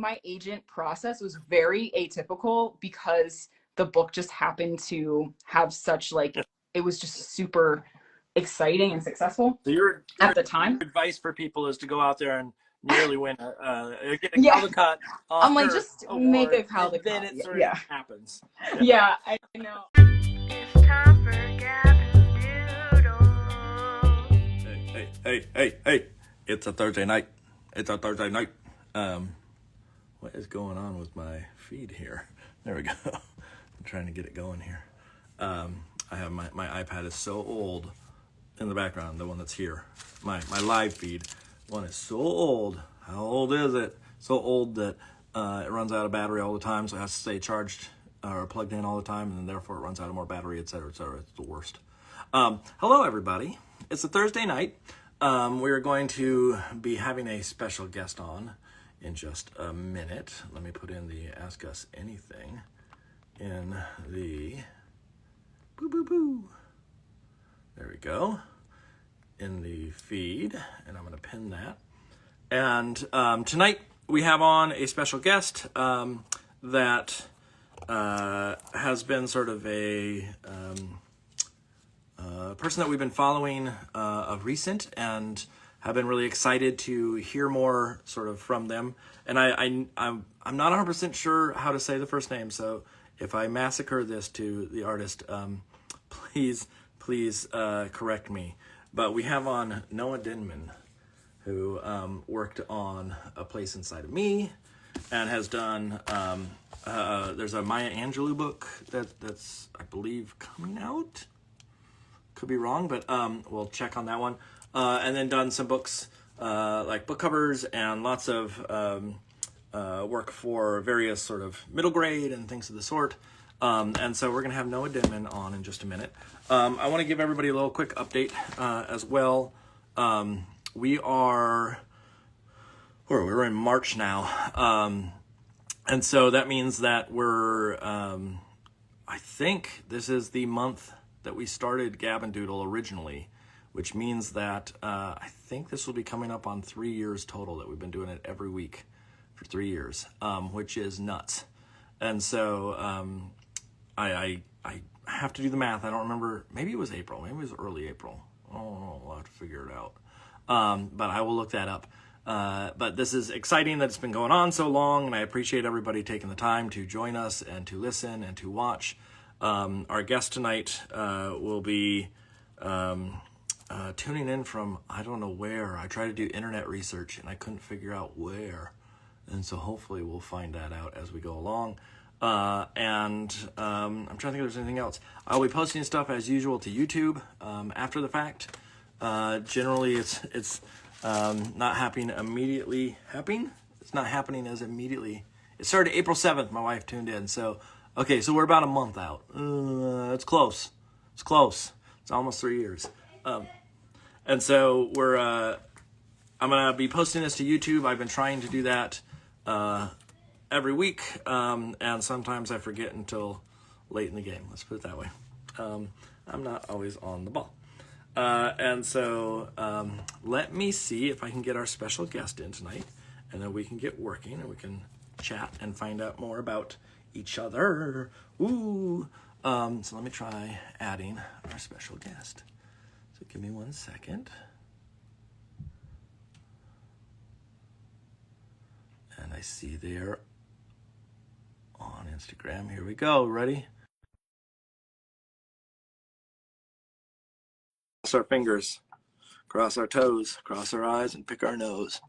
my agent process was very atypical because the book just happened to have such like, it was just super exciting and successful at the time. Your advice for people is to go out there and nearly win get a Caldecott. I'm like, just make a Caldecott. Then it sort of happens. Yeah, I know. It's time for Gavin Doodle. Hey! It's a Thursday night. What is going on with my feed here? There we go. I'm trying to get it going here. I have my iPad is so old in the background, the one that's here. My live feed one is so old. How old is it? So old that it runs out of battery all the time, so it has to stay charged or plugged in all the time, and then therefore it runs out of more battery, etc., etc. It's the worst. Hello, everybody. It's a Thursday night. We're going to be having a special guest on in just a minute. Let me put in the Ask Us Anything in the there we go, in the feed, and I'm going to pin that. And tonight we have on a special guest that has been sort of a person that we've been following of recent and have been really excited to hear more sort of from them. And I'm not 100% sure how to say the first name, so if I massacre this to the artist, please correct me. But we have on Noa Denmon, who worked on A Place Inside of Me and has done, there's a Maya Angelou book that's, I believe, coming out. Could be wrong, but we'll check on that one. And then done some books, like book covers and lots of work for various sort of middle grade and things of the sort. And so we're going to have Noa Denmon on in just a minute. I want to give everybody a little quick update as well. We're in March now. And so that means that we're, I think this is the month that we started Gavin Doodle originally, which means that I think this will be coming up on 3 years total that we've been doing it every week for 3 years, which is nuts. And so I have to do the math. I don't remember. Maybe it was April. Maybe it was early April. Oh, I'll have to figure it out. But I will look that up. But this is exciting that it's been going on so long, and I appreciate everybody taking the time to join us and to listen and to watch. Our guest tonight will be tuning in from I don't know where. I tried to do internet research, and I couldn't figure out where. And so hopefully we'll find that out as we go along. And I'm trying to think if there's anything else. I'll be posting stuff as usual to YouTube after the fact. Generally, it's not happening immediately. It's not happening as immediately. It started April 7th. My wife tuned in. So, okay, so we're about a month out. It's close. It's almost 3 years. And so I'm going to be posting this to YouTube. I've been trying to do that every week, and sometimes I forget until late in the game. Let's put it that way. I'm not always on the ball. And so let me see if I can get our special guest in tonight, and then we can get working, and we can chat and find out more about each other. Ooh. So let me try adding our special guest. So give me 1 second. And I see there on Instagram. Here we go. Ready? Cross our fingers, cross our toes, cross our eyes, and pick our nose.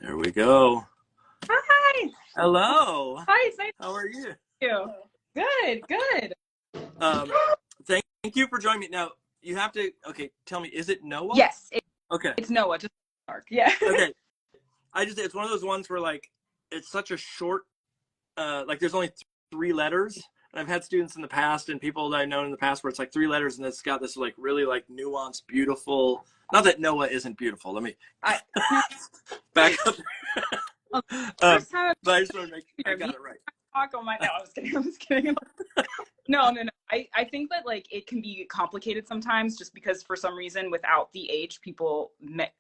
There we go. Hi. Hello. Hi. It's nice How are you? Good. Thank you for joining me. Now, you have to, okay, tell me, is it Noa? Yes. Okay. It's Noa, just dark. Yeah. Okay. It's one of those ones where, like, it's such a short, like, there's only 3 letters. And I've had students in the past and people that I've known in the past where it's like 3 letters and it's got this, like, really, like, nuanced, beautiful, not that Noa isn't beautiful. Let me back up. But I just want to make sure I got it right. Talk on my, no, I was kidding. No. I think that like it can be complicated sometimes just because for some reason without the H people,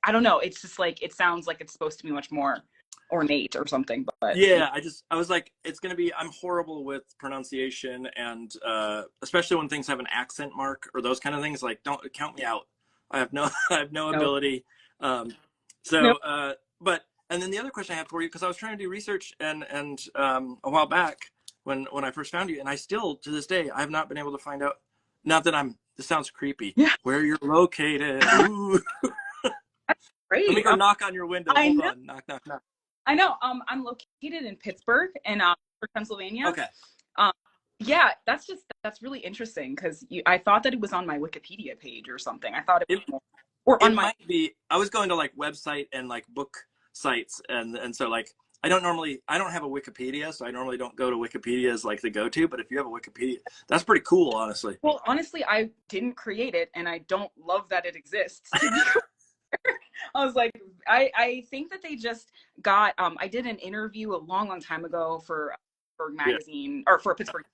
I don't know. It's just like, it sounds like it's supposed to be much more ornate or something, but yeah, I was like, it's going to be, I'm horrible with pronunciation and especially when things have an accent mark or those kind of things, like don't count me out. I have no, I have no ability. No. But, and then the other question I had for you, because I was trying to do research and a while back when I first found you, and I still, to this day, I have not been able to find out, not that this sounds creepy, where you're located. Ooh. Great. Let me go knock on your window. Hold on. Knock, knock, knock. I know. I'm located in Pittsburgh in Pennsylvania. Okay. Yeah, that's really interesting because I thought that it was on my Wikipedia page or something. I thought it was more, or on my. Might be. I was going to like website and like book sites, and so like I don't have a Wikipedia, so I normally don't go to Wikipedia as like the go-to. But if you have a Wikipedia, that's pretty cool, honestly. Well, honestly, I didn't create it, and I don't love that it exists. I was like, I think that they just got, I did an interview a long time ago for magazine or for Pittsburgh,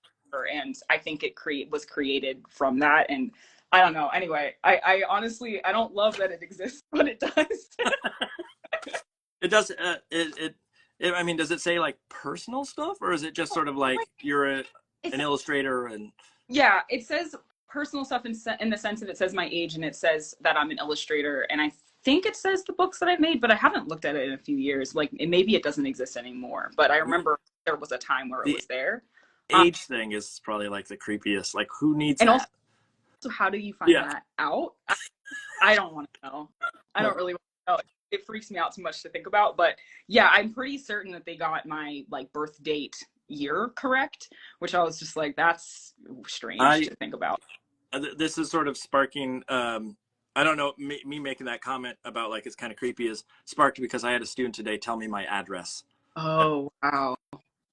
and I think it was created from that. And I don't know. Anyway, I honestly, I don't love that it exists, but it does. It does. I mean, does it say like personal stuff, or is it just sort of like you're an illustrator and? Yeah, it says personal stuff in the sense that it says my age and it says that I'm an illustrator, and I think it says the books that I've made, but I haven't looked at it in a few years. Like maybe it doesn't exist anymore, but I remember there was a time where it was there. Age thing is probably like the creepiest. Like who needs and that? Also, how do you find that out? I don't want to know. I don't really want to know. It freaks me out too much to think about, but yeah, I'm pretty certain that they got my like birth date year correct, which I was just like, that's strange to think about. This is sort of sparking, I don't know, me making that comment about like it's kind of creepy is sparked because I had a student today tell me my address. Oh, wow.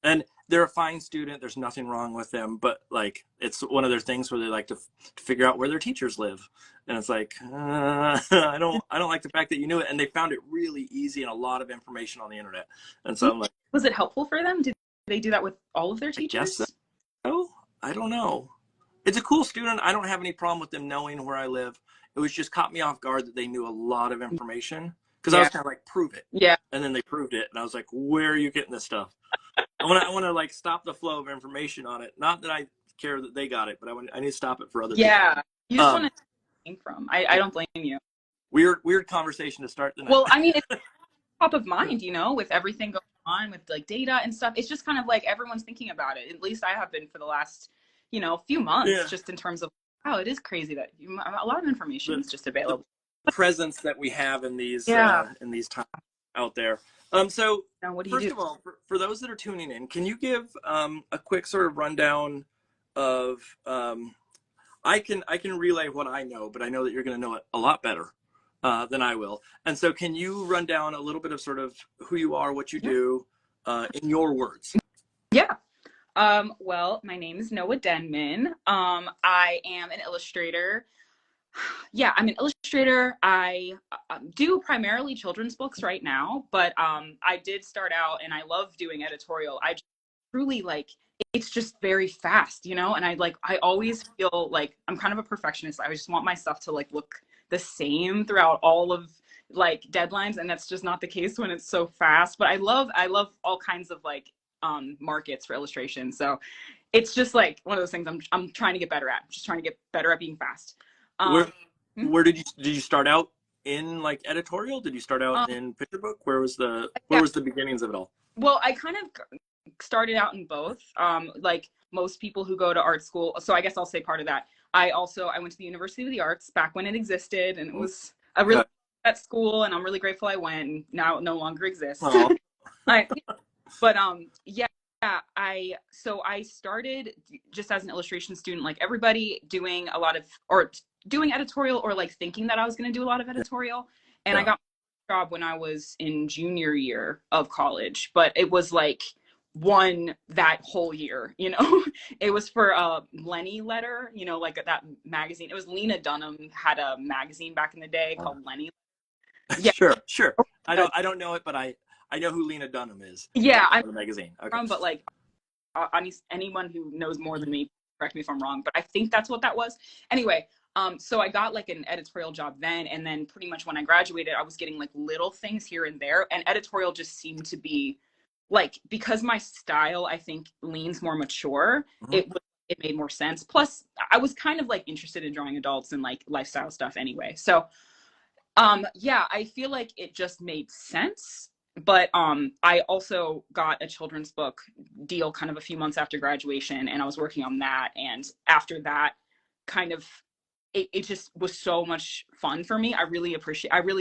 And they're a fine student. There's nothing wrong with them, but like it's one of their things where they like to figure out where their teachers live, and it's like I don't like the fact that you knew it, and they found it really easy and a lot of information on the internet. And so I'm like, was it helpful for them? Did they do that with all of their teachers? I guess so. I don't know. It's a cool student. I don't have any problem with them knowing where I live. It was just caught me off guard that they knew a lot of information because I was kind of like, prove it. Yeah. And then they proved it, and I was like, where are you getting this stuff? I want to like stop the flow of information on it. Not that I care that they got it, but I need to stop it for other people. Yeah, you just want to know where it came from. I don't blame you. Weird conversation to start the night. Well, I mean, it's top of mind, you know, with everything going on with like data and stuff. It's just kind of like everyone's thinking about it. At least I have been for the last, few months, just in terms of, wow, it is crazy that a lot of information is just available. The presence that we have in these times out there. So now, first of all, for those that are tuning in, can you give a quick sort of rundown of I can relay what I know, but I know that you're going to know it a lot better than I will. And so can you run down a little bit of sort of who you are, what you do in your words? Yeah. Well, my name is Noa Denmon. I am an illustrator. Yeah, I'm an illustrator. I do primarily children's books right now, but I did start out and I love doing editorial. I truly it's just very fast, and I always feel like I'm kind of a perfectionist. I just want my stuff to look the same throughout all of deadlines, and that's just not the case when it's so fast. But I love all kinds of markets for illustration. So it's just one of those things I'm trying to get better at. I'm just trying to get better at being fast. Where did you start out in editorial? Did you start out in picture book? Where was the beginnings of it all? Well, I kind of started out in both. Like most people who go to art school. So I guess I'll say part of that. I went to the University of the Arts back when it existed, and it was a really at school, and I'm really grateful I went. And now it no longer exists. But I started just as an illustration student, like everybody, doing editorial or thinking that I was going to do a lot of editorial. And I got my job when I was in junior year of college, but it was that whole year, it was for a Lenny letter, that magazine. It was Lena Dunham had a magazine back in the day called Lenny. Yeah. Sure. I don't know it, but I know who Lena Dunham is. Yeah. I'm the magazine. Okay. But anyone who knows more than me correct me if I'm wrong, but I think that's what that was. Anyway, so I got like an editorial job then, and then pretty much when I graduated, I was getting like little things here and there, and editorial just seemed to be like, because my style I think leans more mature, it made more sense. Plus, I was kind of like interested in drawing adults and like lifestyle stuff anyway. So yeah, I feel like it just made sense. But I also got a children's book deal kind of a few months after graduation, and I was working on that. And after that, kind of it just was so much fun for me. I really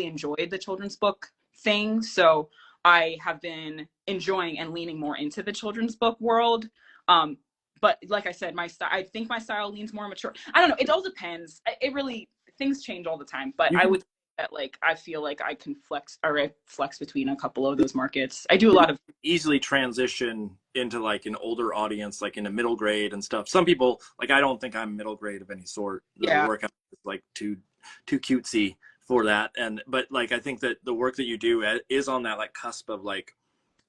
enjoyed the children's book thing. So I have been enjoying and leaning more into the children's book world. But like I said, I think my style leans more mature. I don't know. It all depends. It really, things change all the time. But I would say that like, I feel like I can flex between a couple of those markets. I do a lot of easily transition into like an older audience, like in a middle grade and stuff. Some people, like, I don't think I'm middle grade of any sort. The work is like too cutesy for that. But like, I think that the work that you do is on that like cusp of like,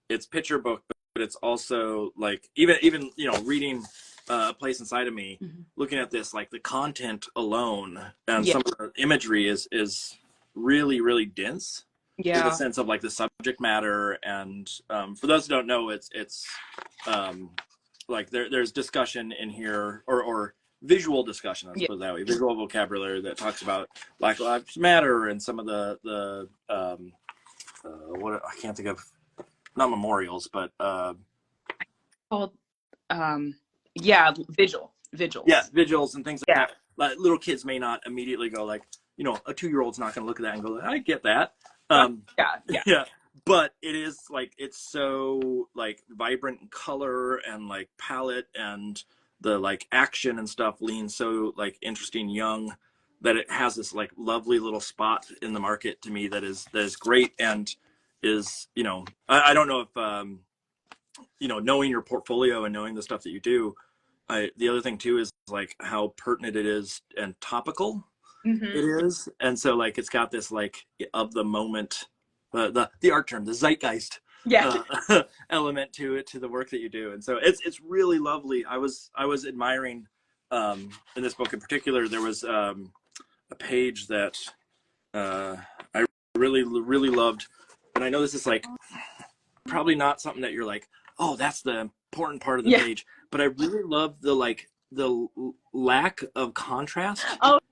it's picture book, but it's also like even you know, reading A Place Inside of Me, looking at this, like the content alone and some of the imagery is really, really dense. In the sense of like the subject matter. And for those who don't know, it's like there's discussion in here, or visual discussion, let's put it that way, visual vocabulary that talks about Black Lives Matter and some of the what I can't think of, not memorials, but called vigils. Yeah, vigils and things like that. Like, little kids may not immediately go like, you know, a 2-year-old's not going to look at that and go, I get that. Yeah, but it is like, it's so like vibrant in color and like palette, and the like action and stuff leans so like interesting, young, that it has this like lovely little spot in the market to me that is great. And is, you know, I don't know if you know, knowing your portfolio and knowing the stuff that you do, the other thing too is like how pertinent it is and topical it is. And so like, it's got this like of the moment, the art term, the zeitgeist element to it, to the work that you do. And so it's really lovely. I was admiring in this book in particular, there was a page that I really loved. And I know this is like probably not something that you're like, oh, that's the important part of the page, but I really love the like the lack of contrast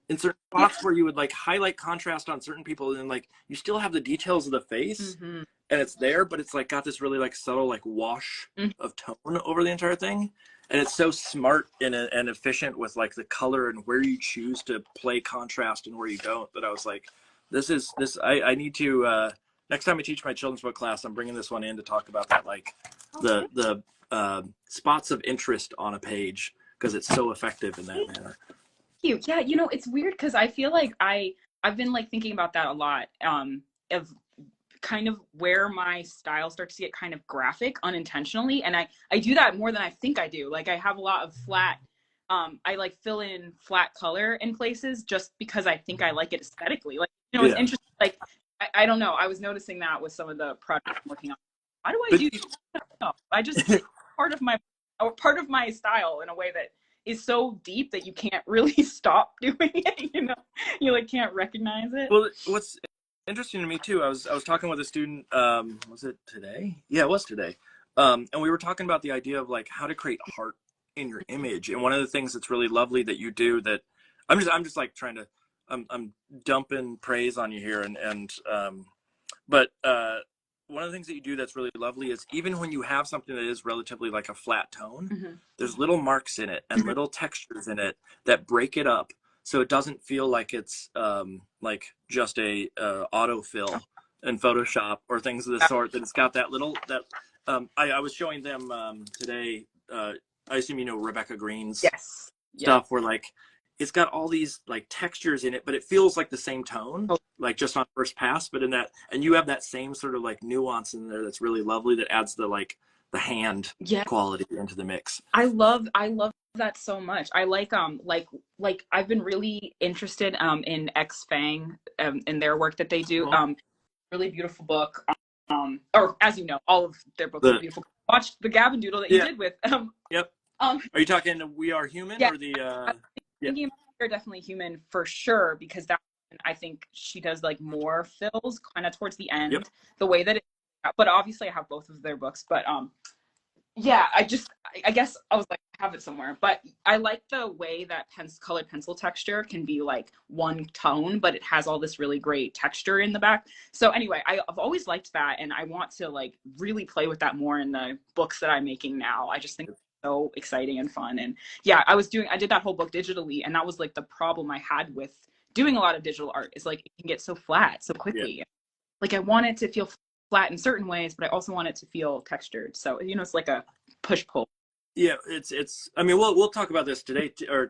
in certain spots where you would like highlight contrast on certain people, and like you still have the details of the face and it's there, but it's like got this really like subtle like wash of tone over the entire thing. And it's so smart and efficient with like the color and where you choose to play contrast and where you don't, that I was like, I need to next time I teach my children's book class, I'm bringing this one in to talk about that, like the spots of interest on a page, because it's so effective in that manner. Cute. Yeah, you know, it's weird because I feel like I've been like thinking about that a lot, of kind of where my style starts to get kind of graphic unintentionally, and I do that more than I think I do. Like, I have a lot of flat, I like fill in flat color in places just because I think I like it aesthetically. Like, you know, it's interesting. Like, I don't know. I was noticing that with some of the projects I'm working on. Why do I do? I don't know. I just part of my style in a way that is so deep that you can't really stop doing it. You know, you like can't recognize it. Well, what's interesting to me too, I was talking with a student. Was it today? Yeah, it was today. And we were talking about the idea of like how to create heart in your image. And one of the things that's really lovely that you do, that I'm just like trying to, I'm dumping praise on you here, but one of the things that you do that's really lovely is even when you have something that is relatively like a flat tone, there's little marks in it and little textures in it that break it up, so it doesn't feel like it's like just a autofill in Photoshop or things of the sort. That it's got that little I was showing them today. I assume you know Rebecca Green's stuff, where like it's got all these like textures in it, but it feels like the same tone, like just on first pass. But in that, and you have that same sort of like nuance in there that's really lovely, that adds the like the hand quality into the mix. I love that so much. I like I've been really interested in X Fang in their work that they do. Really beautiful book. Or as you know, all of their books are beautiful. Watched the Gavin Doodle that you did with Are you talking We Are Human Yeah, or the I'm yeah, thinking they're definitely human for sure because that I think she does like more fills kind of towards the yep, end, the way that it. But obviously, I have both of their books. But yeah, I guess I was like, I have it somewhere. But I like the way that colored pencil texture can be like one tone, but it has all this really great texture in the back. So anyway, I've always liked that, and I want to like really play with that more in the books that I'm making now. I just think it's so exciting and fun. And yeah, I did that whole book digitally, and that was like the problem I had with doing a lot of digital art is like it can get so flat so yeah. quickly. Like I want it to feel flat in certain ways, but I also want it to feel textured. So, you know, it's like a push pull. Yeah, it's. I mean, we'll talk about this today or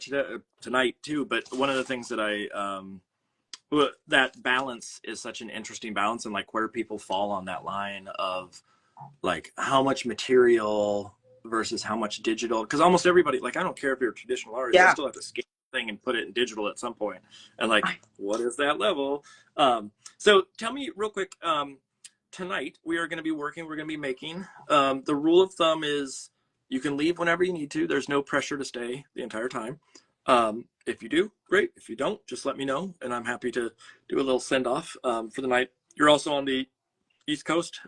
tonight too. But one of the things that that balance is such an interesting balance, and like where people fall on that line of like how much material versus how much digital. Because almost everybody, like I don't care if you're a traditional artist, you Yeah. still have to scan the thing and put it in digital at some point. And like, what is that level? So tell me real quick. Tonight we are going to be working. We're going to be making. The rule of thumb is you can leave whenever you need to. There's no pressure to stay the entire time. If you do, great. If you don't, just let me know, and I'm happy to do a little send off for the night. You're also on the East Coast,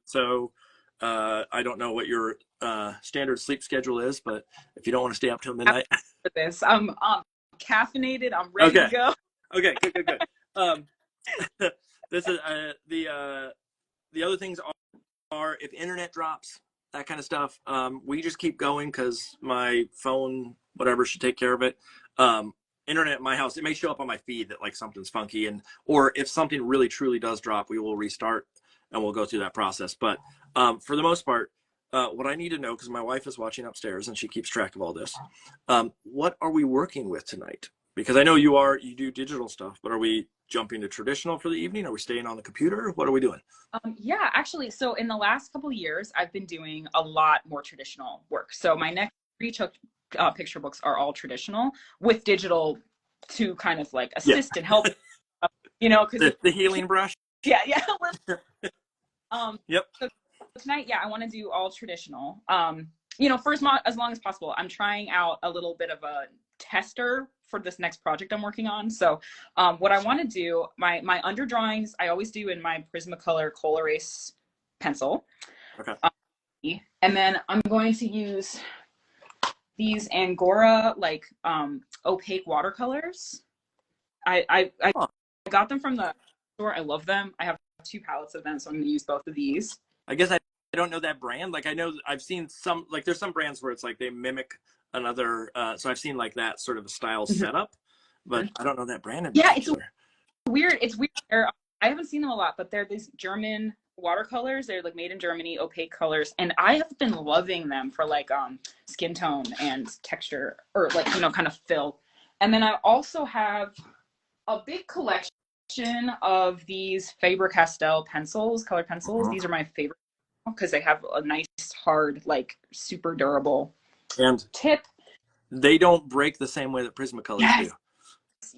so I don't know what your standard sleep schedule is, but if you don't want to stay up till midnight, For this, I'm caffeinated. I'm ready okay, to go. okay, good. This is the other things are if internet drops, that kind of stuff. We just keep going because my phone, whatever, should take care of it. Internet at my house, it may show up on my feed that like something's funky, and or if something really truly does drop, we will restart and we'll go through that process. But for the most part, what I need to know, because my wife is watching upstairs and she keeps track of all this, what are we working with tonight? Because I know you do digital stuff, but are we jumping to traditional for the evening? Are we staying on the computer? What are we doing? Yeah, actually, so in the last couple of years, I've been doing a lot more traditional work. So my next three picture books are all traditional with digital to kind of like Yeah, assist and help, you know, because the healing brush. yeah. Yep. So tonight, yeah, I want to do all traditional. You know, for as long as possible. I'm trying out a little bit of a tester for this next project I'm working on. So what I want to do, my under drawings, I always do in my Prismacolor col-erase pencil. Okay. And then I'm going to use these Angora like opaque watercolors. I Huh. got them from the store. I love them. I have 2 palettes of them, so I'm going to use both of these. I guess I don't know that brand. Like I know I've seen some, like there's some brands where it's like they mimic another. So I've seen like that sort of a style setup, but I don't know that brand in Yeah, it's particular. weird. It's weird. I haven't seen them a lot, but they're these German watercolors. They're like made in Germany, opaque colors, and I have been loving them for like skin tone and texture, or like, you know, kind of fill. And then I also have a big collection of these Faber-Castell pencils, colored pencils. Uh-huh. These are my favorite because they have a nice, hard, like super durable And tip. they don't break the same way that Prismacolors do.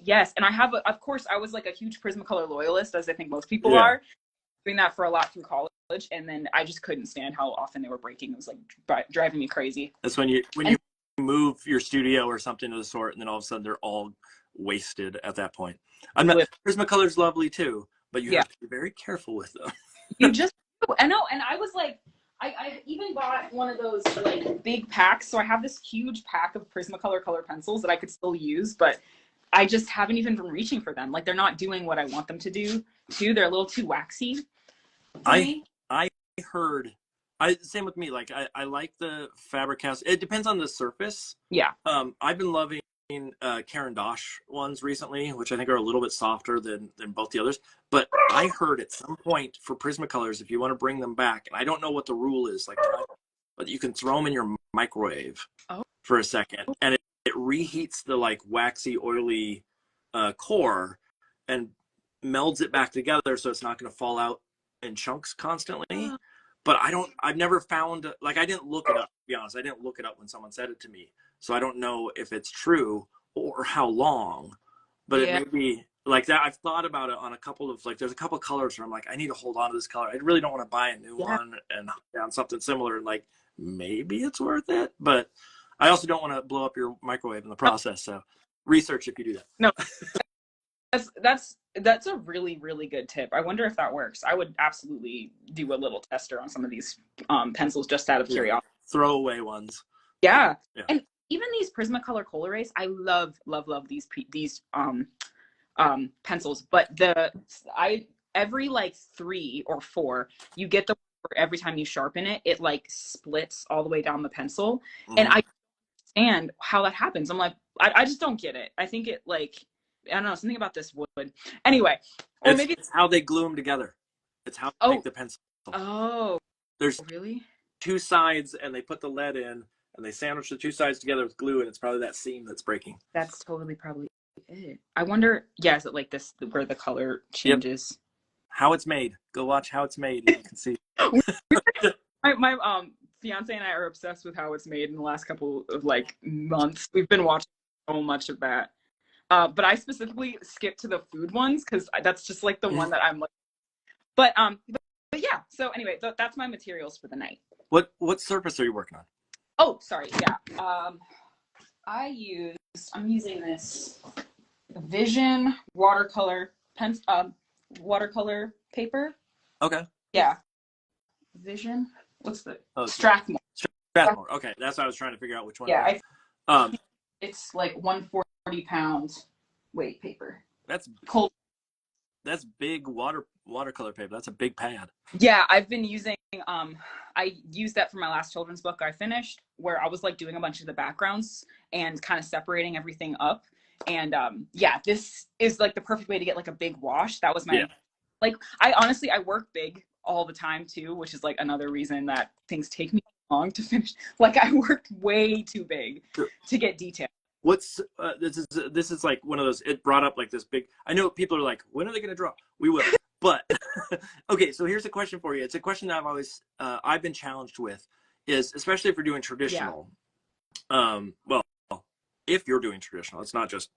Yes, and I have, of course, I was like a huge Prismacolor loyalist, as I think most people Yeah. are, doing that for a lot through college, and then I just couldn't stand how often they were breaking. It was like driving me crazy. That's when you move your studio or something of the sort, and then all of a sudden they're all wasted at that point. I'm not Prismacolor's lovely too, but you have to be very careful with them. You just, I know, and I was like, I even bought one of those like big packs, so I have this huge pack of Prismacolor color pencils that I could still use, but I just haven't even been reaching for them. Like they're not doing what I want them to do. Too, they're a little too waxy. I heard. Same with me. Like I like the Faber-Castell. It depends on the surface. Yeah. I've been loving Caran d'Ache ones recently, which I think are a little bit softer than both the others. But I heard at some point for Prismacolors, if you want to bring them back, and I don't know what the rule is, like, but you can throw them in your microwave for a second, and it reheats the like waxy, oily core and melds it back together, so it's not going to fall out in chunks constantly. But I've never found, like, I didn't look it up, to be honest. I didn't look it up when someone said it to me. So I don't know if it's true or how long, but it may be like that. I've thought about it on a couple of, like, there's a couple of colors where I'm like, I need to hold on to this color. I really don't want to buy a new one and hunt down something similar. And like, maybe it's worth it, but I also don't want to blow up your microwave in the process, so research if you do that. No, that's a really, really good tip. I wonder if that works. I would absolutely do a little tester on some of these pencils just out of curiosity. Throwaway ones. Yeah. Yeah. And even these Prismacolor col-erase, I love these pencils. But every like 3 or 4, you get the every time you sharpen it, it like splits all the way down the pencil, and I understand how that happens. I'm like, I just don't get it. I think it like, I don't know, something about this wood. Anyway, or maybe it's how they glue them together. It's how they make the pencil. Oh, there's really 2 sides, and they put the lead in, and they sandwich the 2 sides together with glue, and it's probably that seam that's breaking. That's totally probably it. I wonder, yeah, is it like this where the color changes? Yep. How it's made. Go watch How It's Made. You can see. my fiance and I are obsessed with How It's Made in the last couple of like months. We've been watching so much of that. But I specifically skip to the food ones because that's just like the one that I'm like. But yeah. So anyway, that's my materials for the night. What surface are you working on? Oh, sorry. Yeah. I'm using this Vision watercolor watercolor paper. Okay. Yeah. Vision. What's the Strathmore? Strathmore. Okay, that's what I was trying to figure out which one. Yeah. It's like 140 pounds weight paper. That's cold. That's big watercolor paper. That's a big pad. Yeah, I've been using. I used that for my last children's book I finished, where I was like doing a bunch of the backgrounds and kind of separating everything up. And yeah, this is like the perfect way to get like a big wash. That was my like. I work big all the time too, which is like another reason that things take me long to finish. Like I worked way too big to get detail. What's this is like one of those, it brought up like this big, I know people are like, when are they going to draw? We will. But okay, so here's a question for you. It's a question that I've always I've been challenged with, is especially if you're doing traditional. Well, if you're doing traditional, it's not just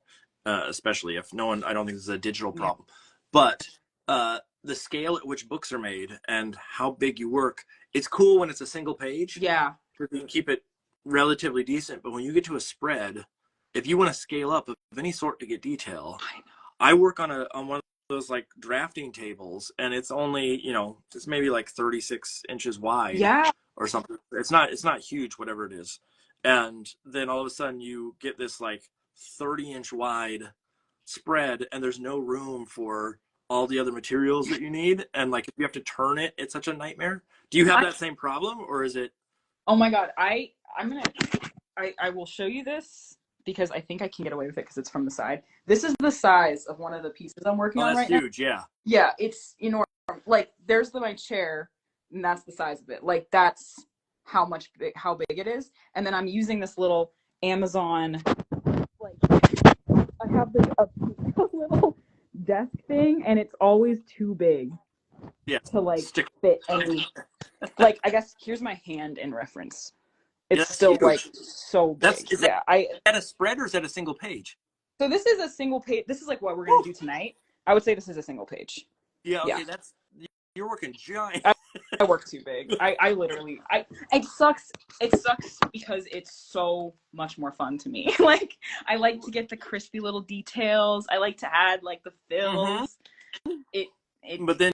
especially if no one, I don't think this is a digital problem, but the scale at which books are made and how big you work, it's cool when it's a single page. Yeah. You can keep it relatively decent, but when you get to a spread, if you want to scale up of any sort to get detail, I work on one of those like drafting tables, and it's only, it's maybe like 36 inches wide or something. It's not huge, whatever it is. And then all of a sudden you get this like 30-inch wide spread, and there's no room for all the other materials that you need. And like, if you have to turn it, it's such a nightmare. Do you have that same problem, or is it? Oh my God. I will show you this, because I think I can get away with it because it's from the side. This is the size of one of the pieces I'm working on right now. That's huge, yeah. Yeah, it's enormous. Like, there's my chair, and that's the size of it. Like, that's how big it is. And then I'm using this little Amazon, like, I have this a little desk thing, and it's always too big to, like, fit any. Like, I guess, here's my hand in reference. It's still huge. Like so big. Is that a spread, or is that a single page? So this is a single page. This is like what we're gonna do tonight. I would say this is a single page. Yeah. Okay. Yeah. You're working giant. I work too big. I literally. It sucks. It sucks because it's so much more fun to me. Like, I like to get the crispy little details. I like to add like the fills. But then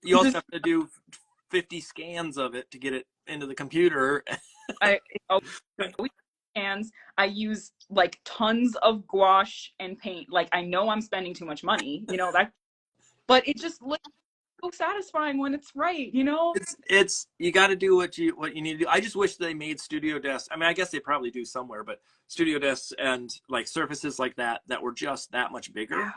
you also have to do 50 scans of it to get it into the computer. I use like tons of gouache and paint. Like, I know I'm spending too much money, but it just looks so satisfying when it's right, It's you got to do what you need to do. I just wish they made studio desks. I mean, I guess they probably do somewhere, but studio desks and like surfaces like that were just that much bigger. Yeah.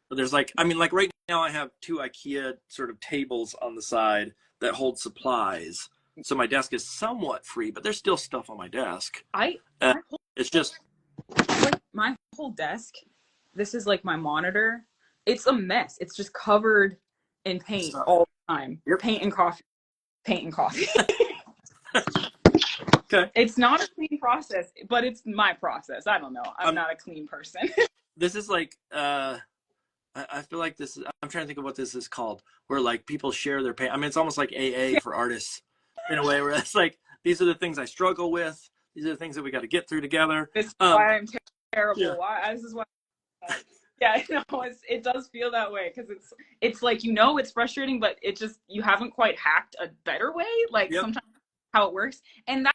But there's like, I mean, like right now I have 2 IKEA sort of tables on the side that hold supplies. So my desk is somewhat free, but there's still stuff on my desk. It's just like my whole desk. This is like my monitor. It's a mess. It's just covered in paint all the time. Yep. Paint and coffee. Okay. It's not a clean process, but it's my process. I don't know. I'm not a clean person. This is like I feel like this is, I'm trying to think of what this is called, where like people share their pain. I mean, it's almost like AA for artists in a way, where it's like, these are the things I struggle with. These are the things that we got to get through together. This is why I'm terrible. Yeah. Why this is why. Yeah, no, it does feel that way because it's like it's frustrating, but it just you haven't quite hacked a better way. Like sometimes how it works, and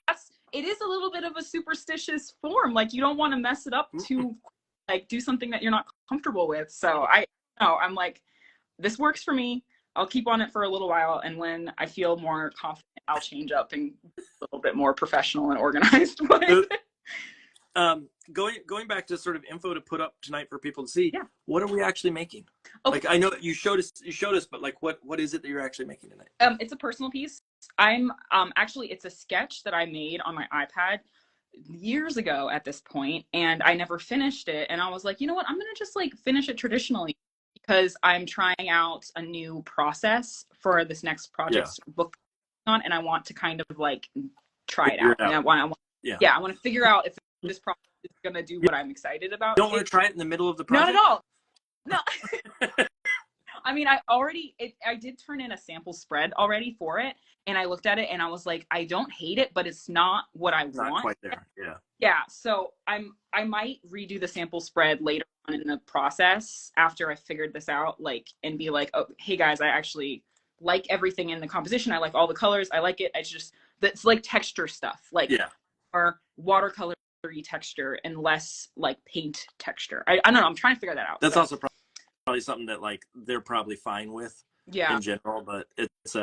it is a little bit of a superstitious form. Like you don't want to mess it up to like do something that you're not comfortable with. So I'm like, this works for me. I'll keep on it for a little while, and when I feel more confident, I'll change up and be a little bit more professional and organized. Going back to sort of info to put up tonight for people to see, what are we actually making? Okay. Like I know that you showed us, but like what is it that you're actually making tonight? It's a personal piece. I'm actually it's a sketch that I made on my iPad years ago at this point, and I never finished it. And I was like, you know what? I'm gonna just like finish it traditionally because I'm trying out a new process for this next project book on, and I want to kind of like try it out. And I want to figure out if this process is gonna do what I'm excited about. You don't want to try it in the middle of the project? Not at all. No. I mean, I did turn in a sample spread already for it, and I looked at it and I was like, I don't hate it, but it's not what I want. Not quite there. Yeah. Yeah. So I might redo the sample spread later on in the process after I figured this out, like, and be like, oh, hey guys, I actually like everything in the composition. I like all the colors. I like it. That's like texture stuff, like or watercolor texture and less like paint texture. I don't know. I'm trying to figure that out. That's also probably something that like they're probably fine with in general, but it's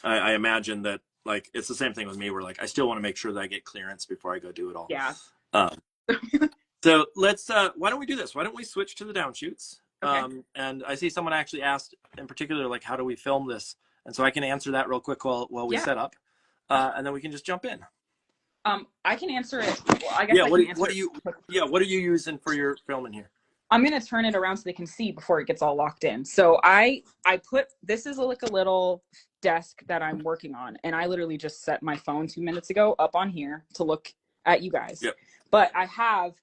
I imagine that like it's the same thing with me where like I still want to make sure that I get clearance before I go do it all. Yeah. So let's why don't we do this? Why don't we switch to the downshoots? Okay. And I see someone actually asked in particular like how do we film this? And so I can answer that real quick while we set up. And then we can just jump in. I can answer it. Well, I guess what are you using for your filming here? I'm going to turn it around so they can see before it gets all locked in. So I put, this is like a little desk that I'm working on. And I literally just set my phone 2 minutes ago up on here to look at you guys. Yep. But I have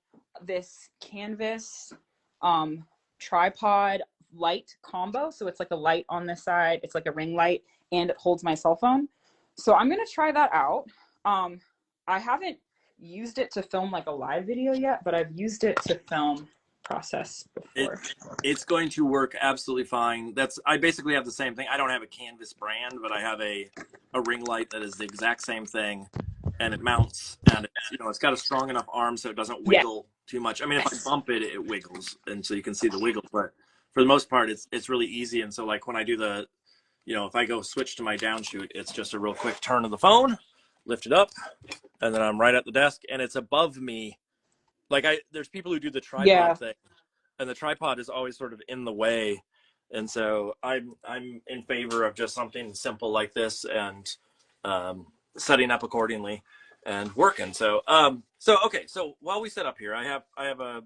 this canvas tripod light combo. So it's like a light on this side. It's like a ring light and it holds my cell phone. So I'm going to try that out. I haven't used it to film like a live video yet, but I've used it to film process before. It's going to work absolutely fine. I basically have the same thing. I don't have a canvas brand, but I have a ring light that is the exact same thing, and it mounts, and it's got a strong enough arm so it doesn't wiggle too much. I mean, if I bump it, it wiggles, and so you can see the wiggle. But for the most part, it's really easy. And so like when I do the, if I go switch to my downshoot, it's just a real quick turn of the phone, lift it up, and then I'm right at the desk, and it's above me. Like there's people who do the tripod thing, and the tripod is always sort of in the way, and so I'm in favor of just something simple like this and setting up accordingly and working. So okay. So while we set up here, I have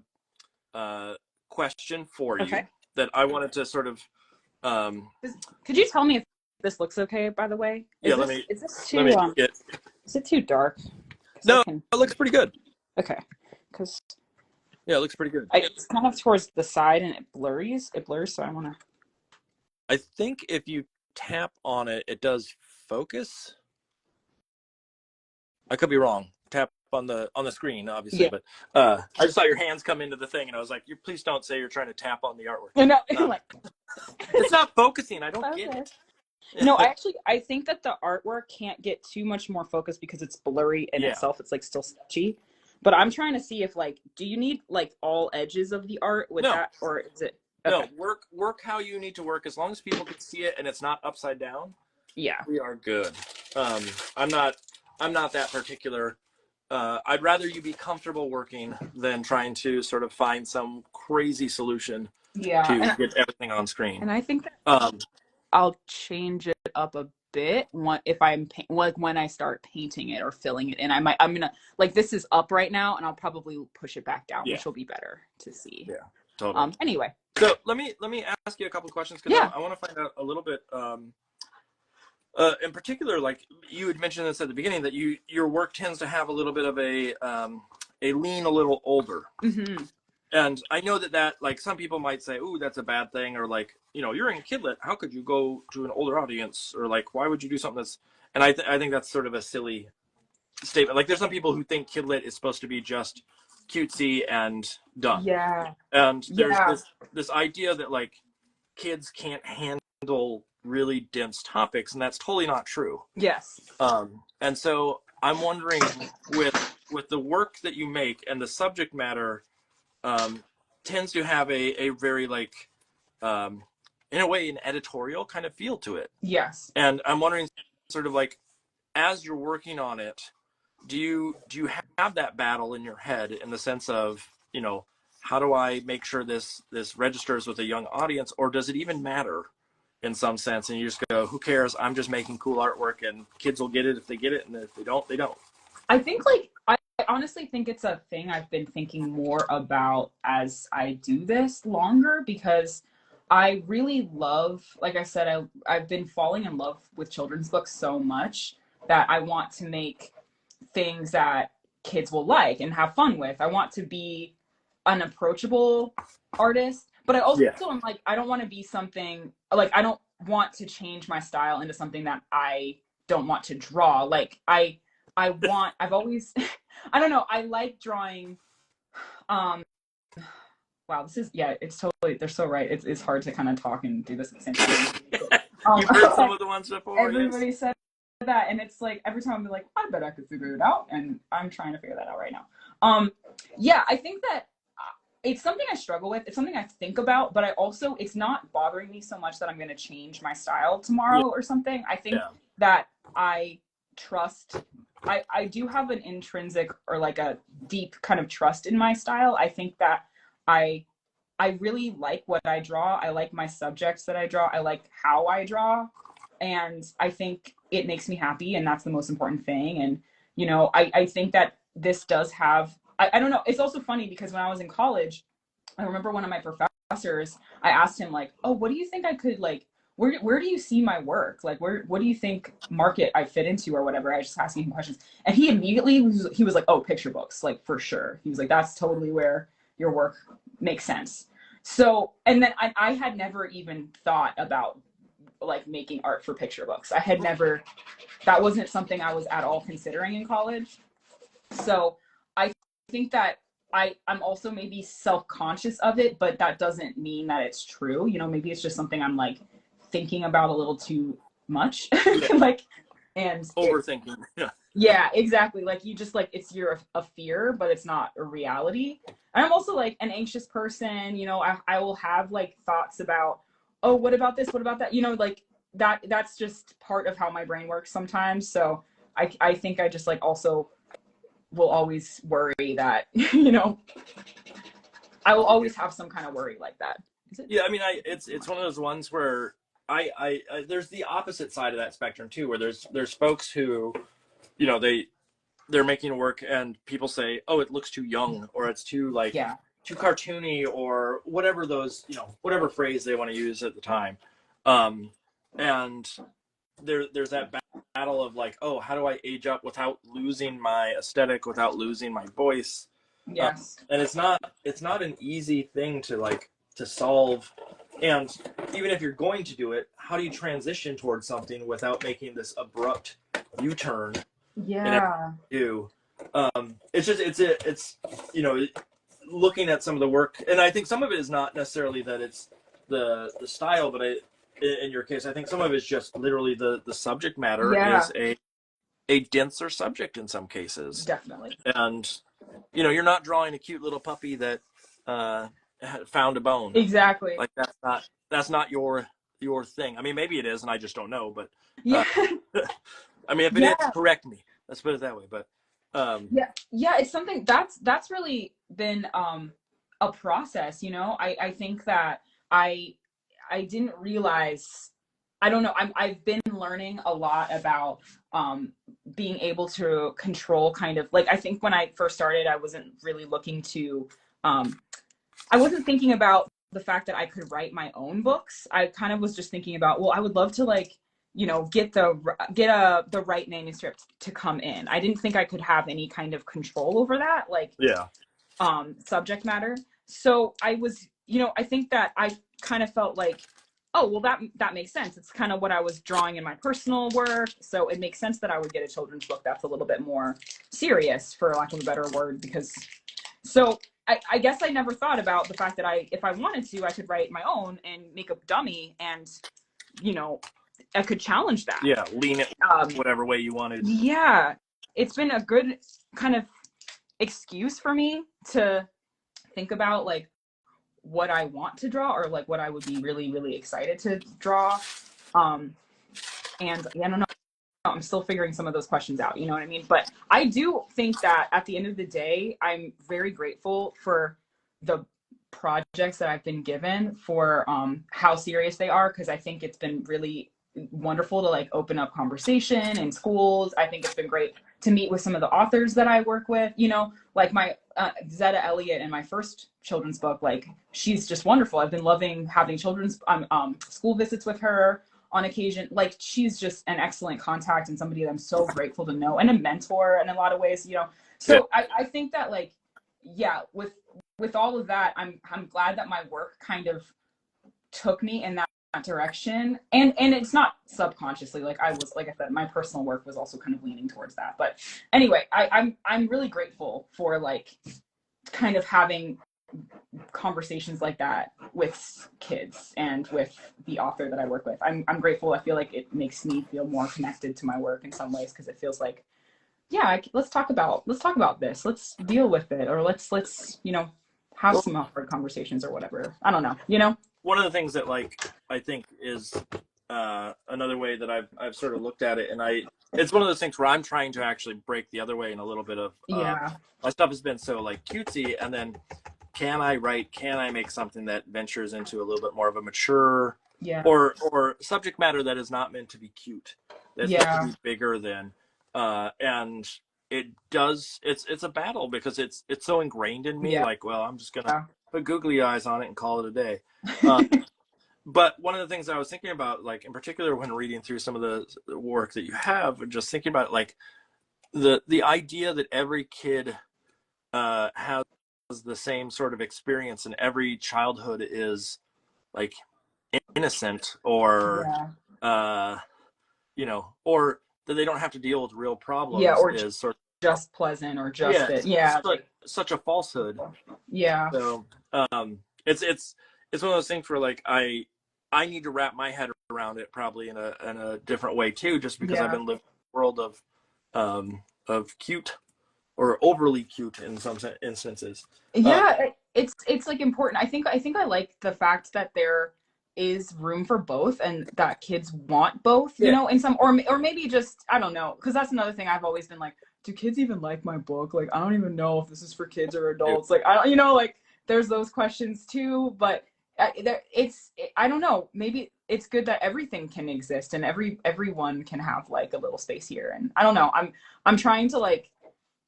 a question for you that I wanted to sort of. Could you tell me if this looks okay? By the way, is this too? Is it too dark? No, it looks pretty good. Okay. Because it looks pretty good. It's kind of towards the side and it blurs, so I want to. I think if you tap on it, it does focus. I could be wrong. Tap on the screen, obviously, but I just saw your hands come into the thing, and I was like, please don't say you're trying to tap on the artwork. No, it's not focusing. I don't get it. No, I think that the artwork can't get too much more focus because it's blurry in itself. It's like still sketchy. But I'm trying to see if do you need like all edges of the art with that, or is it? Okay. No, work how you need to work. As long as people can see it and it's not upside down. Yeah, we are good. I'm not that particular. I'd rather you be comfortable working than trying to sort of find some crazy solution to get everything on screen. And I think that I'll change it up a bit if I'm when I start painting it or filling it in. I'm gonna this is up right now, and I'll probably push it back down, which will be better to see. Yeah, totally. Anyway, so let me ask you a couple of questions because I want to find out a little bit. In particular, like you had mentioned this at the beginning, that your work tends to have a little bit of a lean a little older. Mm-hmm. And I know that like some people might say, "Ooh, that's a bad thing," or like, you're in a kidlit. How could you go to an older audience? Or like, why would you do something that's? And I think that's sort of a silly statement. Like, there's some people who think kidlit is supposed to be just cutesy and done. Yeah. And there's Yeah. this idea that like kids can't handle really dense topics, and that's totally not true. Yes. And so I'm wondering, with the work that you make and the subject matter tends to have a very like in a way an editorial kind of feel to it. Yes. And I'm wondering, sort of like, as you're working on it, do you have that battle in your head, in the sense of, you know, how do I make sure this registers with a young audience, or does it even matter in some sense, and you just go, who cares, I'm just making cool artwork and kids will get it if they get it, and if they don't, they don't? I think like I honestly think it's a thing I've been thinking more about as I do this longer, because I really love, like I said, I've been falling in love with children's books so much that I want to make things that kids will like and have fun with. I want to be an approachable artist, but I also am like, I don't want to be something like, I don't want to change my style into something that I don't want to draw. Like I've always, I don't know, I like drawing. Wow, this is, yeah, it's totally, they're so right. It's hard to kind of talk and do this at the same time. You've heard some of the ones before. Everybody said that, and it's like every time I'm like, I bet I could figure it out, and I'm trying to figure that out right now. Yeah, I think that it's something I struggle with. It's something I think about, but I also, it's not bothering me so much that I'm going to change my style tomorrow or something. I think that I trust, I do have an intrinsic or like a deep kind of trust in my style. I think that I really like what I draw. I like my subjects that I draw. I like how I draw. And I think it makes me happy, and that's the most important thing. And, you know, I think that this does have, I don't know. It's also funny because when I was in college, I remember one of my professors, I asked him like, oh, what do you think I could like, where do you see my work? Like, what do you think market I fit into or whatever? I was just asking him questions. And he immediately, he was like, oh, picture books, like for sure. He was like, that's totally where your work makes sense. So, and then I had never even thought about like making art for picture books. I had never, that wasn't something I was at all considering in college. So I think that I'm also maybe self-conscious of it, but that doesn't mean that it's true. You know, maybe it's just something I'm like thinking about a little too much. Like, and overthinking. Yeah, exactly. Like you just like, it's a fear, but it's not a reality. And I'm also like an anxious person, you know, I will have like thoughts about, oh, what about this? What about that? You know, like that's just part of how my brain works sometimes. So I think I just like also will always worry that, you know, I will always have some kind of worry like that. Is it? Yeah, I mean, it's one of those ones where I there's the opposite side of that spectrum too, where there's folks who, you know, they're making work and people say, oh, it looks too young, or it's too like too cartoony, or whatever those, you know, whatever phrase they want to use at the time. And there's that battle of like, oh, how do I age up without losing my aesthetic, without losing my voice? Yes. And it's not an easy thing to solve. And even if you're going to do it, how do you transition towards something without making this abrupt U-turn? Yeah. It's just, it's, you know, looking at some of the work, and I think some of it is not necessarily that it's the style, but in your case, I think some of it is just literally the subject matter is a denser subject in some cases. Definitely. And, you know, you're not drawing a cute little puppy that found a bone. Exactly. Like that's not your thing. I mean, maybe it is, and I just don't know. But I mean, if it is, correct me. Let's put it that way. But it's something that's really been a process. You know, I think that I didn't realize. I don't know. I've been learning a lot about being able to control kind of like, I think when I first started, I wasn't really looking to, I wasn't thinking about the fact that I could write my own books. I kind of was just thinking about, well, I would love to like, you know, get the right manuscript to come in. I didn't think I could have any kind of control over that, like subject matter. So I was, you know, I think that I kind of felt like oh, well, that makes sense. It's kind of what I was drawing in my personal work. So it makes sense that I would get a children's book that's a little bit more serious, for lack of a better word, because so I guess I never thought about the fact that if I wanted to, I could write my own and make a dummy, and, you know, I could challenge that. Yeah, lean it whatever way you wanted. Yeah, it's been a good kind of excuse for me to think about like what I want to draw, or like what I would be really, really excited to draw. And yeah, I don't know. I'm still figuring some of those questions out, you know what I mean? But I do think that at the end of the day, I'm very grateful for the projects that I've been given, for how serious they are, because I think it's been really wonderful to like open up conversation in schools. I think it's been great to meet with some of the authors that I work with, you know, like my Zetta Elliott in my first children's book, like she's just wonderful. I've been loving having children's school visits with her on occasion. Like she's just an excellent contact and somebody that I'm so grateful to know, and a mentor in a lot of ways, you know. So yeah. I think that like, yeah, with all of that, I'm glad that my work kind of took me in that direction, and it's not subconsciously, like I said, my personal work was also kind of leaning towards that. But anyway, I'm really grateful for like kind of having conversations like that with kids and with the author that I work with. I'm grateful. I feel like it makes me feel more connected to my work in some ways, because it feels like, yeah, let's talk about this, let's deal with it, or let's you know, have some awkward conversations or whatever. I don't know, you know. One of the things that like I think is another way that I've sort of looked at it, and it's one of those things where I'm trying to actually break the other way in a little bit of Yeah. My stuff has been so like cutesy, and then can I make something that ventures into a little bit more of a mature, Yeah. or subject matter that is not meant to be cute, that's meant to be bigger than, and it's a battle, because it's so ingrained in me. Like, well, I'm just gonna put googly eyes on it and call it a day. But one of the things I was thinking about, like in particular when reading through some of the work that you have, and just thinking about like the idea that every kid has the same sort of experience, and every childhood is like innocent, or you know, or that they don't have to deal with real problems, or is sort of just pleasant, or just such a falsehood. So it's one of those things where like I need to wrap my head around it probably in a different way too, just because I've been living in a world of cute, or overly cute in some instances. It's like important. I think I like the fact that there is room for both, and that kids want both, you know, in some, or maybe just, I don't know, because that's another thing I've always been like, do kids even like my book? Like, I don't even know if this is for kids or adults. Like, I don't, you know, like there's those questions too. But I don't know, maybe it's good that everything can exist, and everyone can have like a little space here. And I don't know, I'm trying to like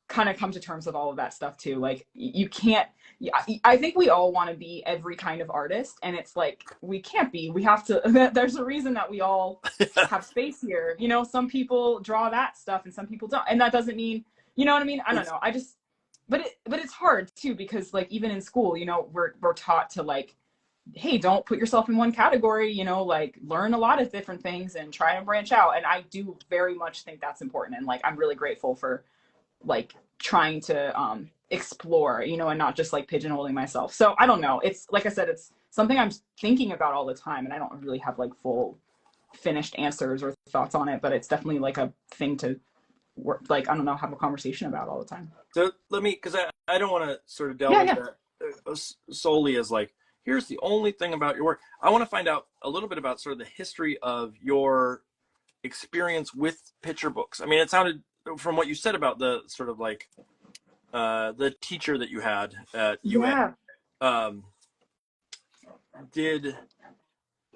kind of come to terms with all of that stuff too. Like you can't, I think we all want to be every kind of artist, and it's like we can't be. We have to there's a reason that we all have space here, you know. Some people draw that stuff and some people don't, and that doesn't mean, you know what I mean. I don't know, but it's hard too, because like even in school, you know, we're taught to like, hey, don't put yourself in one category, you know, like learn a lot of different things and try and branch out. And I do very much think that's important, and like I'm really grateful for like trying to explore, you know, and not just like pigeonholing myself. So I don't know, it's like I said, it's something I'm thinking about all the time, and I don't really have like full finished answers or thoughts on it, but it's definitely like a thing to work, like, I don't know, have a conversation about all the time. So let me, because I don't want to sort of delve into that solely as like, here's the only thing about your work. I want to find out a little bit about sort of the history of your experience with picture books. I mean, it sounded from what you said about the sort of like the teacher that you had at UN. Did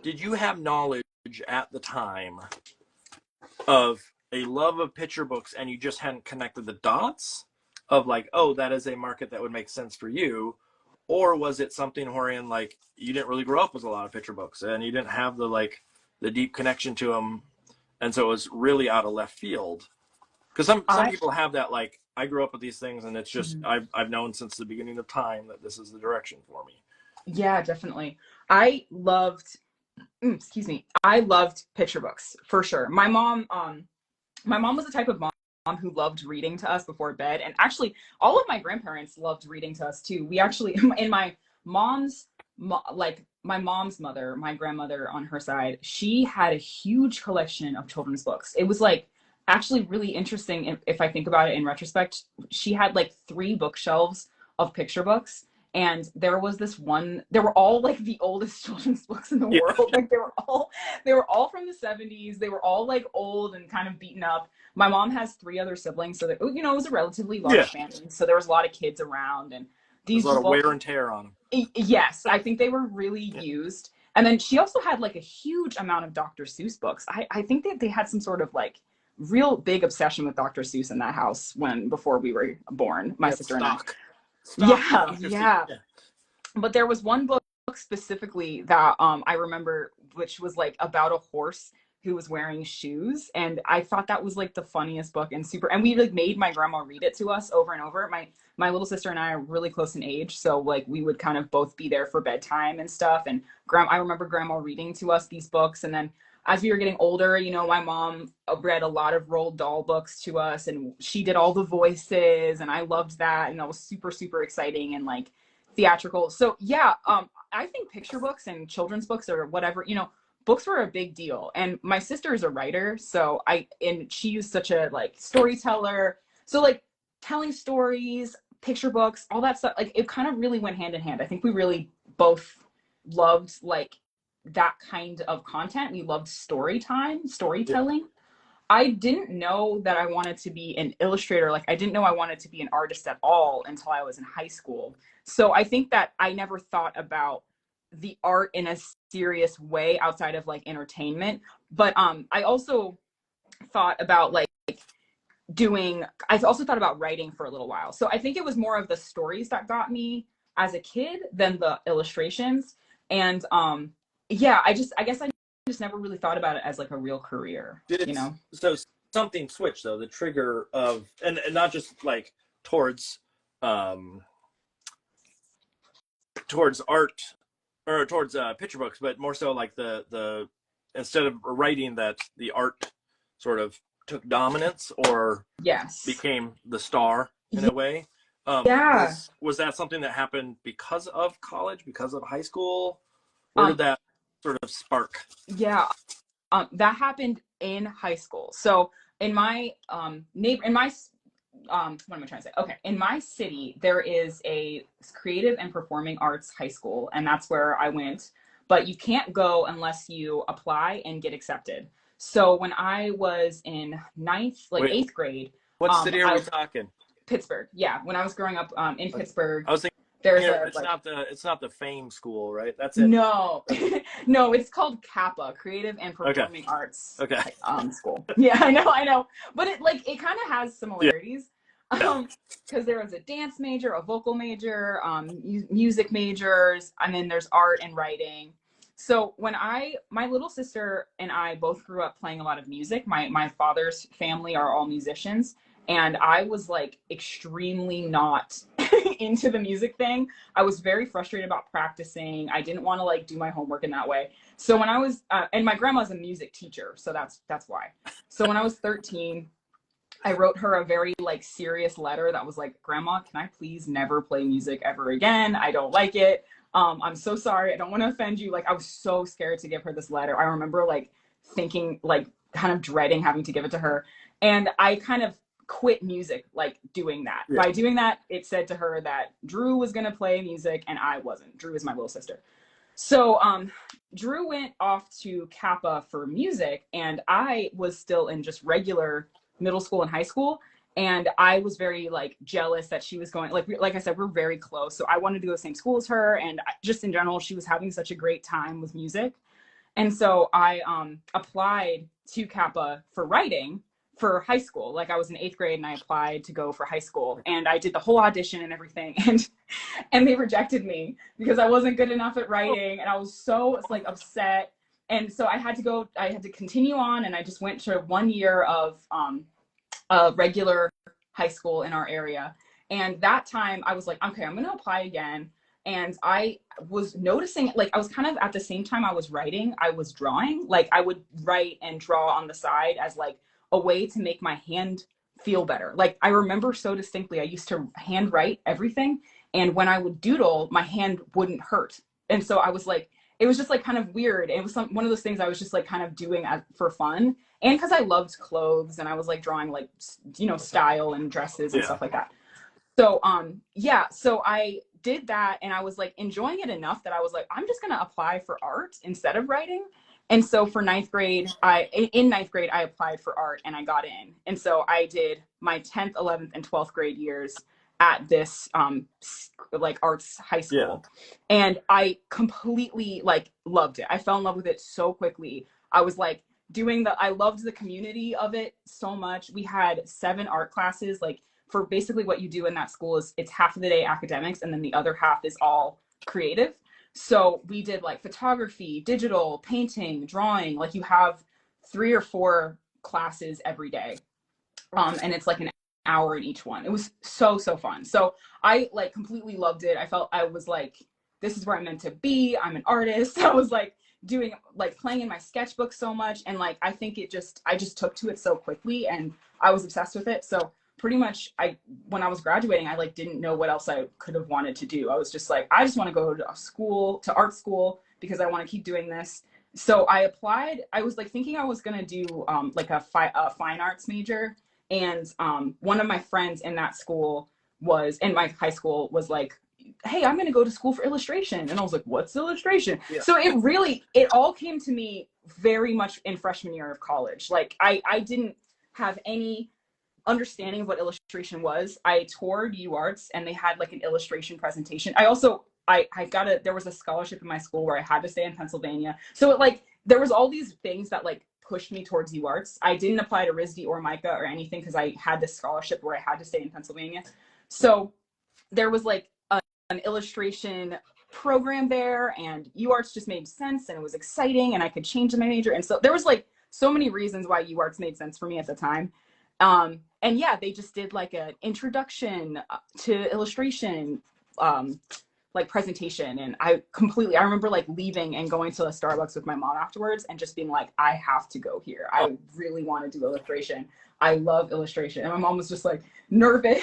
you have knowledge at the time of a love of picture books, and you just hadn't connected the dots of like, oh, that is a market that would make sense for you? Or was it something wherein like you didn't really grow up with a lot of picture books, and you didn't have the deep connection to them, and so it was really out of left field? Because some people have that, like, I grew up with these things, and it's just I've known since the beginning of time that this is the direction for me. Yeah, definitely. I loved excuse me, I loved picture books for sure. My mom was the type of mom who loved reading to us before bed. And actually, all of my grandparents loved reading to us too. We actually, in my mom's, like my mom's mother, my grandmother on her side, she had a huge collection of children's books. It was like actually really interesting if I think about it in retrospect. She had like 3 bookshelves of picture books. And there was this one, they were all like the oldest children's books in the Yeah. world. Like they were all from the 70s. They were all like old and kind of beaten up. My mom has 3 other siblings, so that, you know, it was a relatively large family. So there was a lot of kids around, and There's these a lot of books, wear and tear on them. yes, I think they were really used. And then she also had like a huge amount of Dr. Seuss books. I think that they had some sort of like real big obsession with Dr. Seuss in that house before we were born, my sister and I. Yeah. But there was one book specifically that I remember, which was like about a horse who was wearing shoes, and I thought that was like the funniest book and and we like made my grandma read it to us over and over. My little sister and I are really close in age, so like we would kind of both be there for bedtime and stuff. And I remember grandma reading to us these books, and then as we were getting older, you know, my mom read a lot of Roald Dahl books to us, and she did all the voices, and I loved that, and that was super, super exciting and like theatrical. So yeah, I think picture books and children's books or whatever, you know, books were a big deal. And my sister is a writer, so and she was such a like storyteller. So like telling stories, picture books, all that stuff, like it kind of really went hand in hand. I think we really both loved like that kind of content. We loved storytelling. Yeah. I didn't know that I wanted to be an illustrator. Like I didn't know I wanted to be an artist at all until I was in high school. So I think that I never thought about the art in a serious way outside of like entertainment. But I also thought about like I also thought about writing for a little while. So I think it was more of the stories that got me as a kid than the illustrations. And yeah, I guess I just never really thought about it as like a real career, you know? So something switched though, the trigger of, and not just like towards art or towards picture books, but more so like the instead of writing, that the art sort of took dominance or yes, became the star in a way. Yeah. Was that something that happened because of college, because of high school? Where did that sort of spark? Yeah, that happened in high school. So in my what am I trying to say? Okay, in my city, there is a creative and performing arts high school, and that's where I went. But you can't go unless you apply and get accepted. So when I was in eighth grade, what city are we talking? Pittsburgh. Yeah, when I was growing up in Pittsburgh, I was thinking it's not the Fame School, right? That's it. No, no, it's called Kappa, Creative and Performing Arts. Okay. School. Yeah, I know, but it kind of has similarities. Because there was a dance major, a vocal major, music majors, and then there's art and writing. So when my little sister and I both grew up playing a lot of music. My father's family are all musicians, and I was like extremely not into the music thing. I was very frustrated about practicing. I didn't want to like do my homework in that way. So when I was, and my grandma's a music teacher, so that's why. So when I was 13, I wrote her a very like serious letter that was like, Grandma, can I please never play music ever again? I don't like it. I'm so sorry. I don't want to offend you. Like I was so scared to give her this letter. I remember like thinking, like kind of dreading having to give it to her. And I kind of quit music, like doing that. Yeah. By doing that, it said to her that Drew was going to play music and I wasn't. Drew is my little sister. So Drew went off to Kappa for music, and I was still in just regular middle school and high school. And I was very like jealous that she was going, like I said, we're very close. So I wanted to go to the same school as her. And just in general, she was having such a great time with music. And so I applied to Kappa for writing for high school. Like I was in 8th grade and I applied to go for high school, and I did the whole audition and everything. And they rejected me because I wasn't good enough at writing. And I was so like upset. And so I had to continue on. And I just went to 1 year of regular high school in our area. And that time I was like, okay, I'm going to apply again. And I was noticing, like, I was kind of at the same time I was writing, I was drawing. Like, I would write and draw on the side as like a way to make my hand feel better. Like, I remember so distinctly, I used to hand write everything. And when I would doodle, my hand wouldn't hurt. And so I was like, it was just like kind of weird. It was one of those things I was just like kind of doing for fun. And because I loved clothes and I was like drawing like, you know, style and dresses and stuff like that. So, yeah, so I did that and I was like enjoying it enough that I was like, I'm just going to apply for art instead of writing. And so for ninth grade, in ninth grade, I applied for art and I got in. And so I did my 10th, 11th, and 12th grade years at this like arts high school. And I completely like loved it. I fell in love with it so quickly. I was like I loved the community of it so much. We had 7 art classes. Like, for basically what you do in that school is it's half of the day academics and then the other half is all creative. So we did like photography, digital, painting, drawing. Like, you have 3 or 4 classes every day. And it's like an hour in each one. It was so fun. So I like completely loved it. I felt I was like, this is where I'm meant to be. I'm an artist. I was like doing like playing in my sketchbook so much. And like, I think I just took to it so quickly and I was obsessed with it. So pretty much when I was graduating, I like didn't know what else I could have wanted to do. I was just like, I just want to go to art school because I want to keep doing this. So I applied. I was like thinking I was going to do like a fine arts major. And one of my friends in that school in my high school was like, hey, I'm going to go to school for illustration. And I was like, what's illustration? Yeah. So it all came to me very much in freshman year of college. Like I didn't have any understanding of what illustration was. I toured UArts and they had like an illustration presentation. I there was a scholarship in my school where I had to stay in Pennsylvania. So there was all these things that like pushed me towards UArts. I didn't apply to RISD or MICA or anything because I had this scholarship where I had to stay in Pennsylvania. So there was like an illustration program there and UArts just made sense and it was exciting and I could change my major. And so there was like so many reasons why UArts made sense for me at the time. And yeah, they just did like an introduction to illustration, like presentation. And I remember like leaving and going to a Starbucks with my mom afterwards and just being like, I have to go here. I really want to do illustration. I love illustration. And my mom was just like nervous.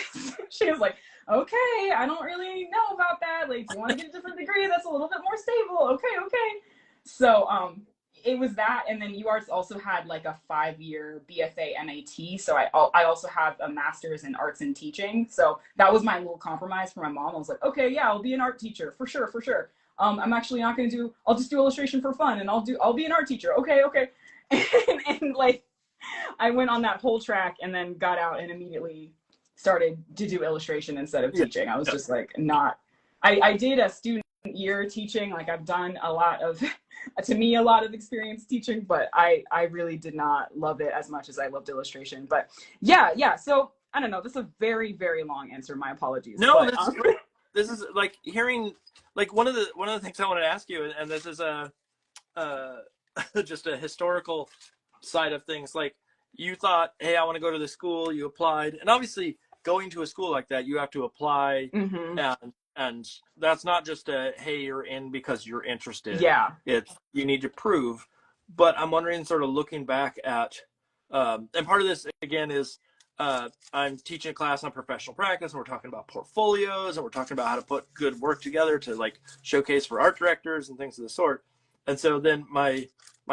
She was like, okay, I don't really know about that. Like, do you want to get a different degree that's a little bit more stable? Okay. So, it was that, and then UArts also had like a 5-year BFA MAT. So I also have a master's in arts and teaching. So that was my little compromise for my mom. I was like, okay, yeah, I'll be an art teacher for sure. I'm actually not going to I'll just do illustration for fun, and I'll be an art teacher. Okay. and like, I went on that whole track, and then got out and immediately started to do illustration instead of teaching. I was just like, I did a student year teaching. Like, I've done a lot of experience teaching, but I really did not love it as much as I loved illustration. But yeah. So I don't know. This is a very, very long answer. My apologies. No, but, this is like hearing like one of the things I wanted to ask you, and this is just a historical side of things. Like, you thought, hey, I want to go to the school. You applied, and obviously going to a school like that, you have to apply, and that's not just a, hey, you're in because you're interested. Yeah. You need to prove. But I'm wondering, sort of looking back at, and part of this, again, is I'm teaching a class on professional practice, and we're talking about portfolios, and we're talking about how to put good work together to like showcase for art directors and things of the sort. And so then my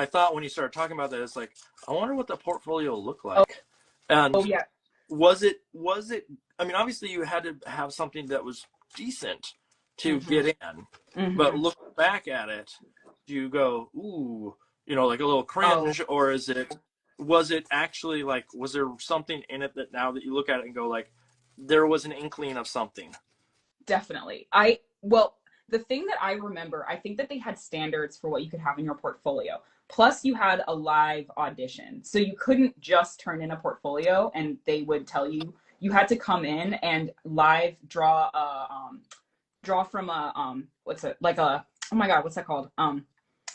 thought when you started talking about that is like, I wonder what the portfolio looked like. And yeah. Was it, I mean, obviously you had to have something that was decent to get in, but look back at it, do you go, ooh, like a little cringe, or was it actually like, was there something in it that now that you look at it and go like, there was an inkling of something? Definitely. The thing that I remember, I think that they had standards for what you could have in your portfolio. Plus you had a live audition. So you couldn't just turn in a portfolio and they would tell you. You had to come in and live draw from a what's that called? A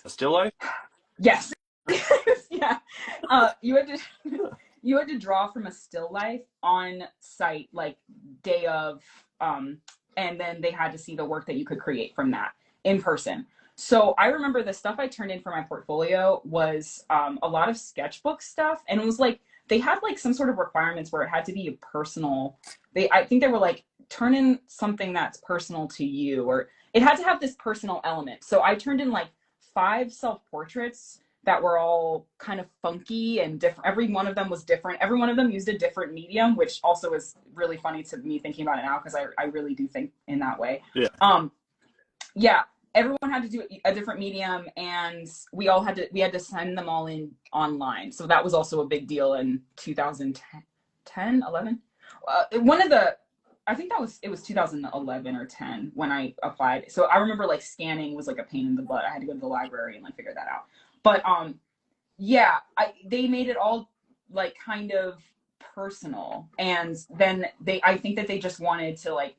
still life? Yes. Yeah. You had to draw from a still life on site, like day of and then they had to see the work that you could create from that in person. So I remember the stuff I turned in for my portfolio was a lot of sketchbook stuff, and it was like they had like some sort of requirements where it had to be a personal. I think they were like, turn in something that's personal to you, or it had to have this personal element. So I turned in like 5 self-portraits that were all kind of funky and different. Every one of them was different. Every one of them used a different medium, which also is really funny to me thinking about it now, because I really do think in that way. Yeah. Yeah. Everyone had to do a different medium, and we had to send them all in online. So that was also a big deal in 2010, 11. I think it was 2011 or 10 when I applied. So I remember like scanning was like a pain in the butt. I had to go to the library and like figure that out. But yeah, they made it all like kind of personal, and then I think that they just wanted to like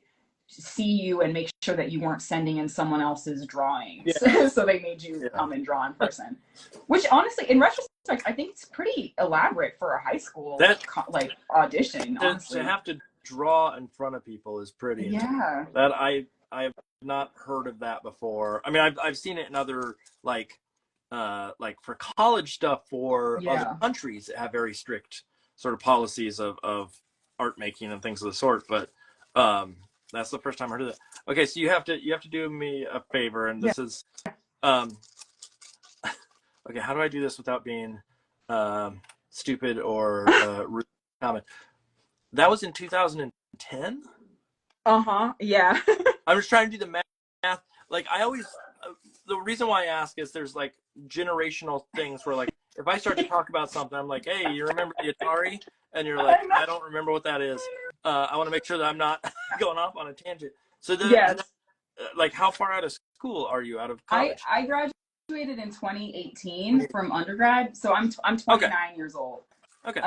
see you and make sure that you weren't sending in someone else's drawings. Yeah. So they made you come and draw in person, which honestly, in retrospect, I think it's pretty elaborate for a high school like audition. To have to draw in front of people is pretty intense. That I have not heard of that before. I mean, I've seen it in other like for college stuff for other countries that have very strict sort of policies of art making and things of the sort, but that's the first time I heard of that. Okay, so you have to do me a favor, and this is okay, how do I do this without being stupid or rude comment? That was in 2010? Yeah. I'm just trying to do the math. Like I always the reason why I ask is there's like generational things where like if I start to talk about something, I'm like, hey, you remember the Atari? And you're like, I don't remember what that is. I want to make sure that I'm not going off on a tangent. So like how far out of school are you, out of college? I graduated in 2018 from undergrad, so I'm 29 years old. Okay.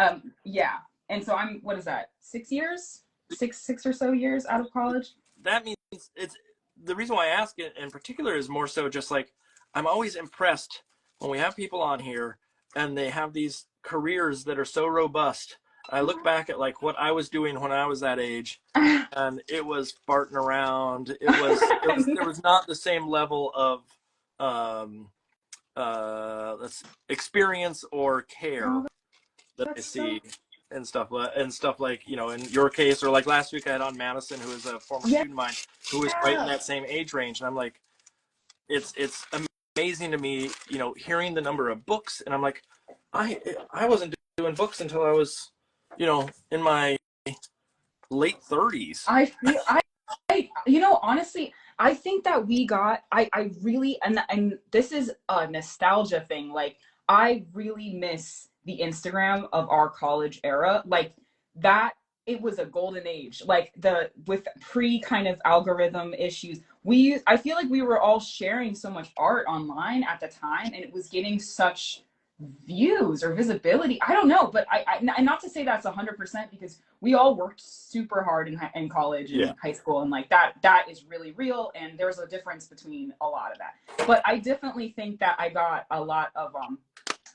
Yeah. And so I'm, what is that? 6 years? Six or so years out of college? That means it's the reason why I ask it in particular is more so just like I'm always impressed when we have people on here and they have these careers that are so robust. I look back at like what I was doing when I was that age, and it was farting around. There was not the same level of experience or care that I see and stuff like, you know, in your case, or like last week I had on Madison, who is a former student of mine, who was right in that same age range, and I'm like, it's amazing to me, you know, hearing the number of books, and I'm like, I wasn't doing books until I was, you know, in my late 30s. You know, honestly, I think that I really, and this is a nostalgia thing. Like, I really miss the Instagram of our college era. Like that, it was a golden age. Like with pre kind of algorithm issues, I feel like we were all sharing so much art online at the time, and it was getting such views or visibility. I don't know, but and not to say that's 100%, because we all worked super hard in college and high school, and like that is really real, and there's a difference between a lot of that. But I definitely think that I got a lot of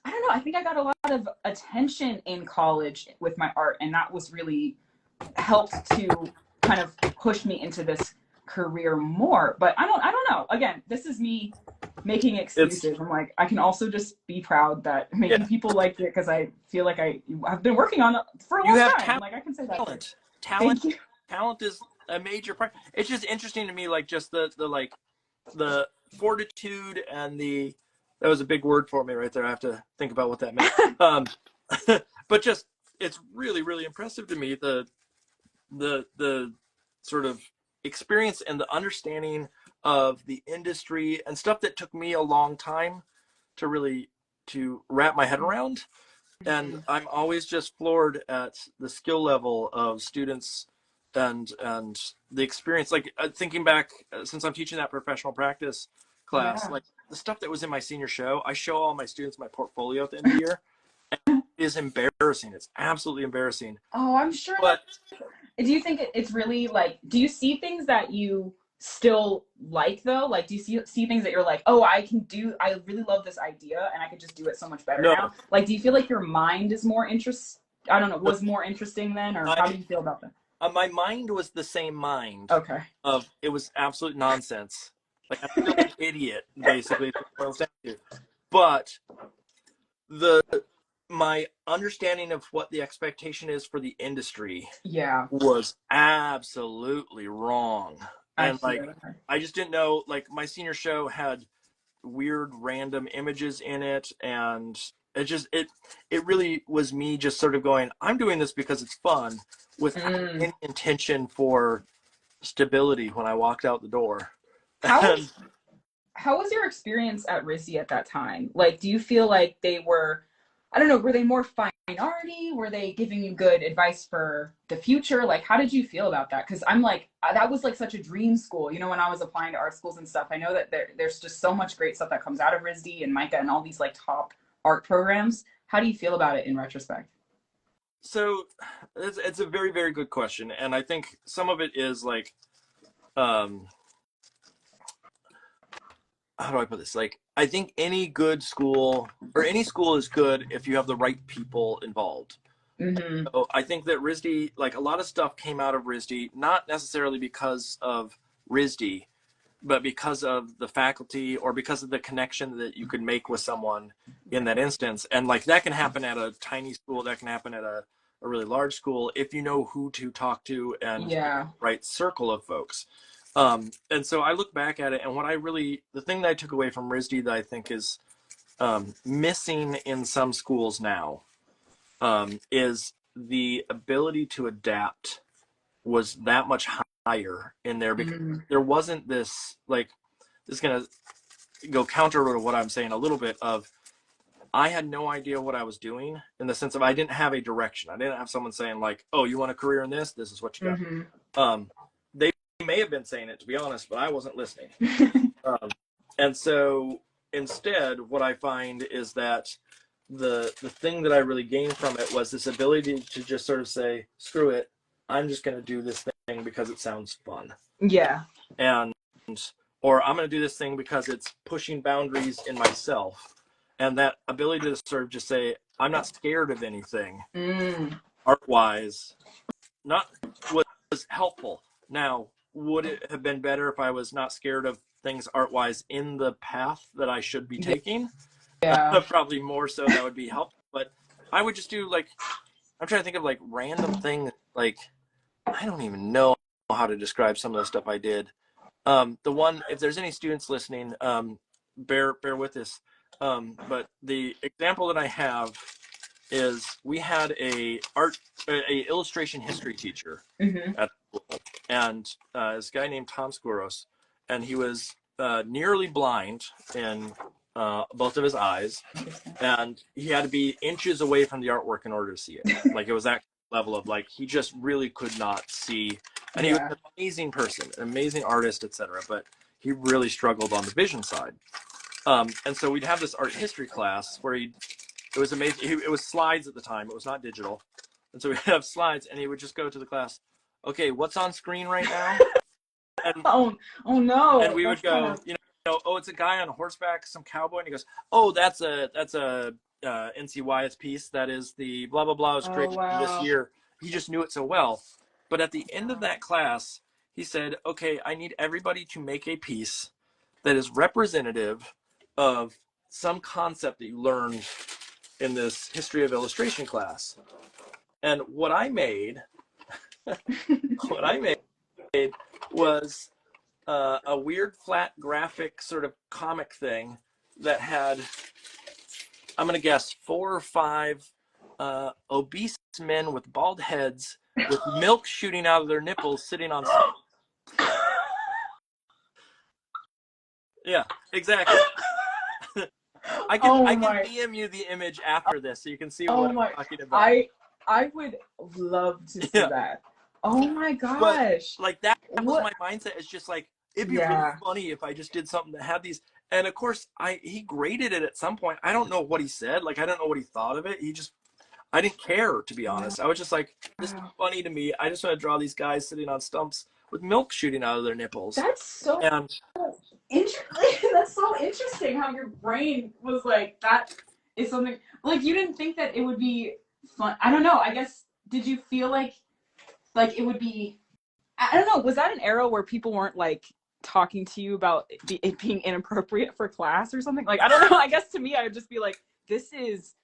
I don't know, I think I got a lot of attention in college with my art, and that was really helped to kind of push me into this career more. But I don't know. Again, this is me making excuses. I'm like, I can also just be proud that making people like it, because I feel like I've been working on it for a long time. Like I can say that. Talent is a major part. It's just interesting to me, like just the fortitude and that was a big word for me right there. I have to think about what that meant. But just, it's really, really impressive to me, the sort of experience and the understanding of the industry and stuff that took me a long time to wrap my head around. And I'm always just floored at the skill level of students and the experience. Like thinking back, since I'm teaching that professional practice class, like the stuff that was in my senior show, I show all my students my portfolio at the end of the year. And it is embarrassing. It's absolutely embarrassing. Oh, I'm sure. But do you think it's really like, do you see things that you still like though? Like, do you see things that you're like, oh, I really love this idea and I could just do it so much better now? Like, do you feel like your mind is more was more interesting then, or how do you feel about that? My mind was the same mind Okay. of it was absolute nonsense. Like I'm still an idiot, basically. Is what it boils down to. But the my understanding of what the expectation is for the industry Yeah, was absolutely wrong. I And like hear that. I just didn't know, like my senior show had weird random images in it, and it really was me just sort of going, I'm doing this because it's fun without Mm. any intention for stability when I walked out the door. How And how was your experience at RISD at that time? Like, do you feel like they were, I don't know, were they more fine arty? Were they giving you good advice for the future? Like, how did you feel about that? Because I'm like, that was like such a dream school. You know, when I was applying to art schools and stuff, I know that there's just so much great stuff that comes out of RISD and Micah and all these like top art programs. How do you feel about it in retrospect? so it's a very, very good question. And I think some of it is like, um, how do I put this? Like, I think any good school or any school is good if you have the right people involved. Mm-hmm. So I think that RISD, like a lot of stuff came out of RISD, not necessarily because of RISD, but because of the faculty or because of the connection that you could make with someone in that instance. And like that can happen at a tiny school, that can happen at a really large school if you know who to talk to and the Yeah. right circle of folks. And so I look back at it, and the thing that I took away from RISD that I think is missing in some schools now is the ability to adapt was that much higher in there, because Mm-hmm. there wasn't this, like, this is going to go counter to what I'm saying a little bit of, I had no idea what I was doing, in the sense of I didn't have a direction. I didn't have someone saying like, oh, you want a career in this? This is what you got. Mm-hmm. They may have been saying it, to be honest, but I wasn't listening. Um, and so instead, what I find is that the thing that I really gained from it was this ability to just sort of say, screw it, I'm just going to do this thing because it sounds fun. Yeah. And or I'm going to do this thing because it's pushing boundaries in myself. And that ability to sort of just say, I'm not scared of anything, Mm. art wise, not was helpful. Now, would it have been better if I was not scared of things art wise in the path that I should be taking? Yeah. Probably more so that would be helpful. But I would just do like, I'm trying to think of like random things. Like, I don't even know how to describe some of the stuff I did. The one, if there's any students listening, bear with this. But the example that I have is we had a illustration history teacher Mm-hmm. at school, and this guy named Tom Skouros, and he was nearly blind in both of his eyes, and he had to be inches away from the artwork in order to see it. Like, it was that level of like, he just really could not see, and he was Yeah. an amazing person, an amazing artist, etc. But he really struggled on the vision side. And so we'd have this art history class where it was amazing. It was slides at the time. It was not digital. And so we'd have slides, and he would just go to the class, okay, what's on screen right now? And, Oh no. and we would That's go, kind of... oh, it's a guy on horseback, some cowboy. And he goes, oh, that's a NC Wyeth piece. That is the blah, blah, blah. It was Oh created this wow. year. He just knew it so well. But at the end of that class, he said, okay, I need everybody to make a piece that is representative of some concept that you learned in this history of illustration class. And what I made, was a weird flat graphic sort of comic thing that had, I'm going to guess, 4 or 5 obese men with bald heads with milk shooting out of their nipples sitting on. Yeah, exactly. I can DM you the image after this so you can see what I'm talking about. I would love to see Yeah. that. Oh my But gosh. like that was What? my mindset. It's just like, it'd be really Yeah. funny if I just did something that had these. And of course, he graded it at some point. I don't know what he said. Like, I don't know what he thought of it. I didn't care, to be honest. I was just like, this is funny to me. I just want to draw these guys sitting on stumps with milk shooting out of their nipples. That's so And interesting. That's so interesting how your brain was like, that is something, like, you didn't think that it would be fun. I don't know. I guess, did you feel like like it would be, I don't know, was that an era where people weren't like talking to you about it being inappropriate for class or something? Like, I don't know. I guess to me, I would just be like, this is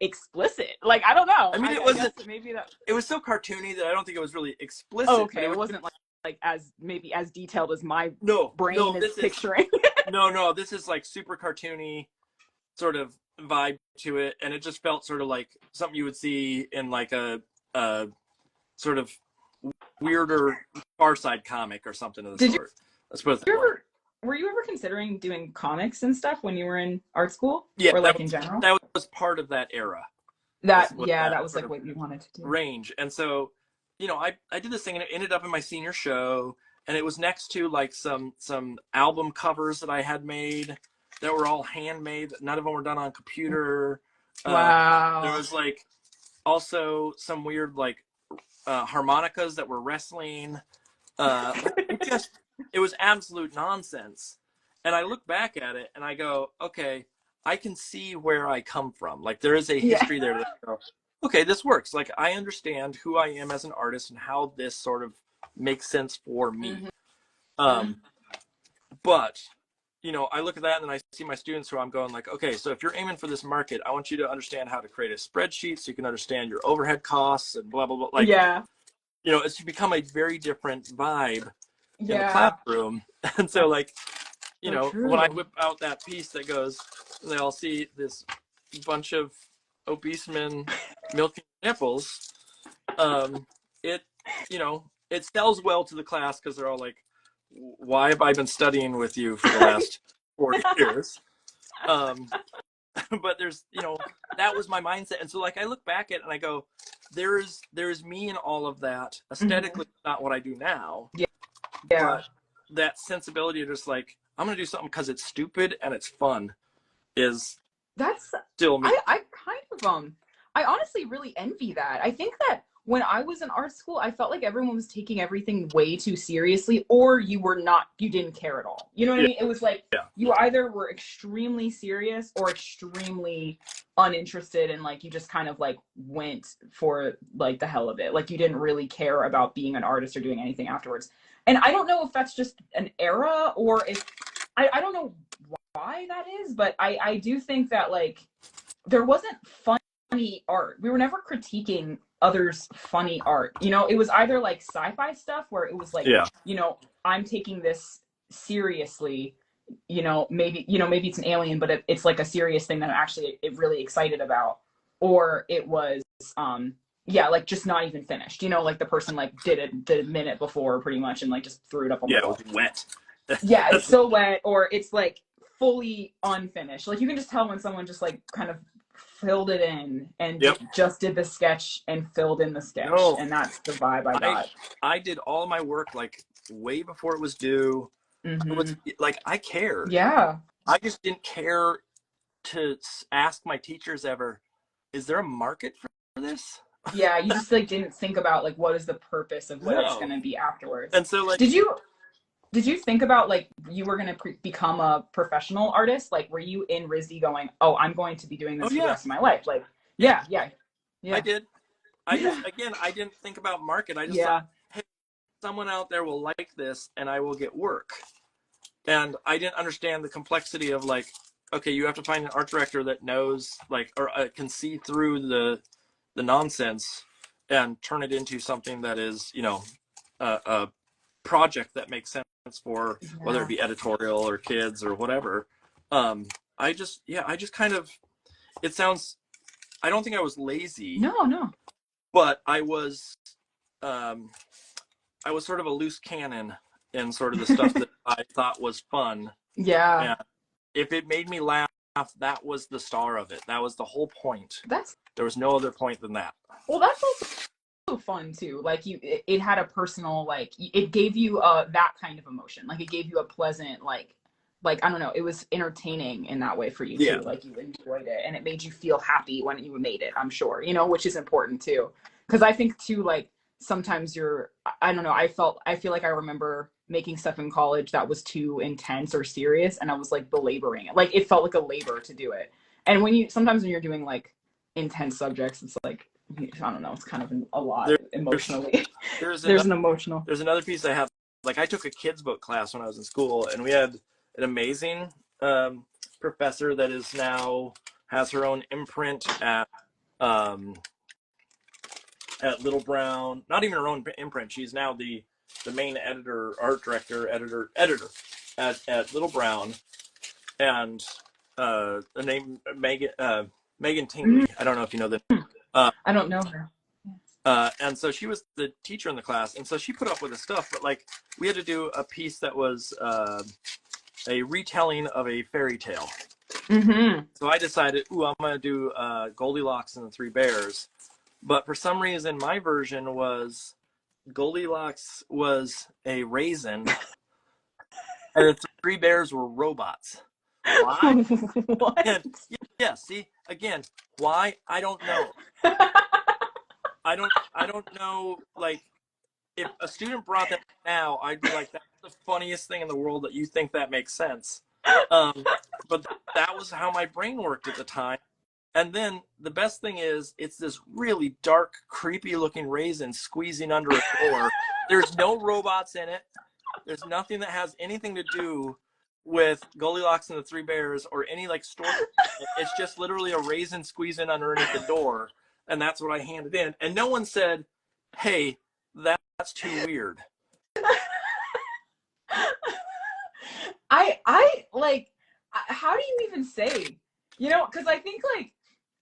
explicit. Like, I don't know. I mean, it I wasn't. Maybe that. It was so cartoony that I don't think it was really explicit. Oh, okay, It it wasn't like as maybe as detailed as my brain is picturing. No, this is like super cartoony sort of vibe to it, and it just felt sort of like something you would see in like a sort of weirder Far Side comic or something of the sort. Let's put it that way. Were you ever considering doing comics and stuff when you were in art school? Yeah, or like in general? That was part of that era. That was like what you wanted to do. Range. And so, I did this thing, and it ended up in my senior show, and it was next to like some album covers that I had made that were all handmade. None of them were done on computer. Wow. There was like also some weird like harmonicas that were wrestling. It was absolute nonsense. And I look back at it and I go, okay, I can see where I come from. Like there is a history there that I go, okay, this works. Like I understand who I am as an artist and how this sort of makes sense for me. But, I look at that and I see my students who I'm going like, okay, so if you're aiming for this market, I want you to understand how to create a spreadsheet so you can understand your overhead costs and blah, blah, blah. Like, it's become a very different vibe in the classroom. And so like, when I whip out that piece that goes, they all see this bunch of obese men milking nipples, it sells well to the class because they're all like, why have I been studying with you for the last 40 years? But there's, that was my mindset. And so like, I look back at it and I go, there's me in all of that. Aesthetically, not what I do now. But that sensibility of just like, I'm going to do something because it's stupid and it's fun that's still me. I I honestly really envy that. I think that when I was in art school, I felt like everyone was taking everything way too seriously, or you didn't care at all. You know what I mean? It was like, you either were extremely serious or extremely uninterested, and like, you just kind of like went for like the hell of it. Like you didn't really care about being an artist or doing anything afterwards. And I don't know if that's just an era or if, I don't know why that is, but I do think that like, there wasn't funny art. We were never critiquing others' funny art. It was either like sci-fi stuff where it was like, I'm taking this seriously, maybe it's an alien, but it's like a serious thing that I'm actually really excited about. Or it was, like just not even finished, like the person like did the minute before pretty much and like just threw it up on the wall. It was wet. It's so wet, or it's like fully unfinished. Like you can just tell when someone just like kind of filled it in and just did the sketch and filled in the sketch. And that's the vibe I got. I did all my work like way before it was due. It was, like I cared. I just didn't care to ask my teachers ever, is there a market for this? You just like didn't think about like what is the purpose of what it's going to be afterwards. And so like, did you think about like you were going to become a professional artist? Like were you in RISD going, oh, I'm going to be doing this for the rest of my life? Like I did. I didn't think about market. I just thought, hey, someone out there will like this and I will get work. And I didn't understand the complexity of like, okay, you have to find an art director that knows like, or can see through the nonsense and turn it into something that is, a project that makes sense for whether it be editorial or kids or whatever. I just kind of, it sounds, I don't think I was lazy. No. But I was sort of a loose cannon in sort of the stuff that I thought was fun. And if it made me laugh, that was the star of it. That was the whole point. There was no other point than that. Well, that's also fun too. Like it had a personal, like it gave you that kind of emotion. Like it gave you a pleasant, like I don't know, it was entertaining in that way for you too. Like you enjoyed it and it made you feel happy when you made it, I'm sure, which is important too. Because I think too, like sometimes I don't know, I feel like I remember making stuff in college that was too intense or serious and I was like belaboring it. Like it felt like a labor to do it. And sometimes when you're doing like intense subjects, it's like I don't know, it's kind of a lot There, emotionally. there's There's another, an emotional. there's another piece I have. Like I took a kids book class when I was in school, and we had an amazing professor that is now has her own imprint um, at Little Brown. Not even her own imprint. She's now the main editor, art director, editor at Little Brown, and the name Megan Tingley. I don't know if you know that. I don't know her. And so she was the teacher in the class, and so she put up with the stuff. But like, we had to do a piece that was a retelling of a fairy tale. Mm-hmm. So I decided, I'm going to do Goldilocks and the Three Bears. But for some reason, my version was Goldilocks was a raisin, and the Three Bears were robots. Why? What? And, yeah, see, again, why? I don't know. I don't know, like, if a student brought that now, I'd be like, that's the funniest thing in the world that you think that makes sense. But that was how my brain worked at the time. And then the best thing is, it's this really dark, creepy looking raisin squeezing under a door. There's no robots in it. There's nothing that has anything to do with Goldilocks and the Three Bears or any like story. It's just literally a raisin squeezing underneath the door. And that's what I handed in. And no one said, hey, that's too weird. I like, how do you even say, because I think like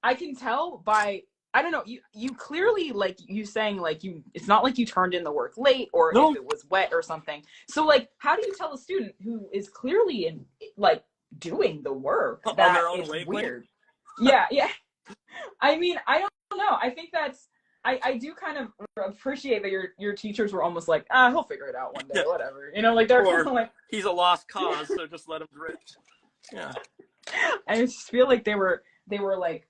I can tell by, I don't know, you clearly, like you saying like it's not like you turned in the work late or No. if it was wet or something. So like, how do you tell a student who is clearly like doing the work On that their own is wavelength? weird? Yeah. I mean, I don't know. I think I do kind of appreciate that your teachers were almost like, he'll figure it out one day, whatever. Like they're kind of like, he's a lost cause, so just let him drift. Yeah. I just feel like they were like,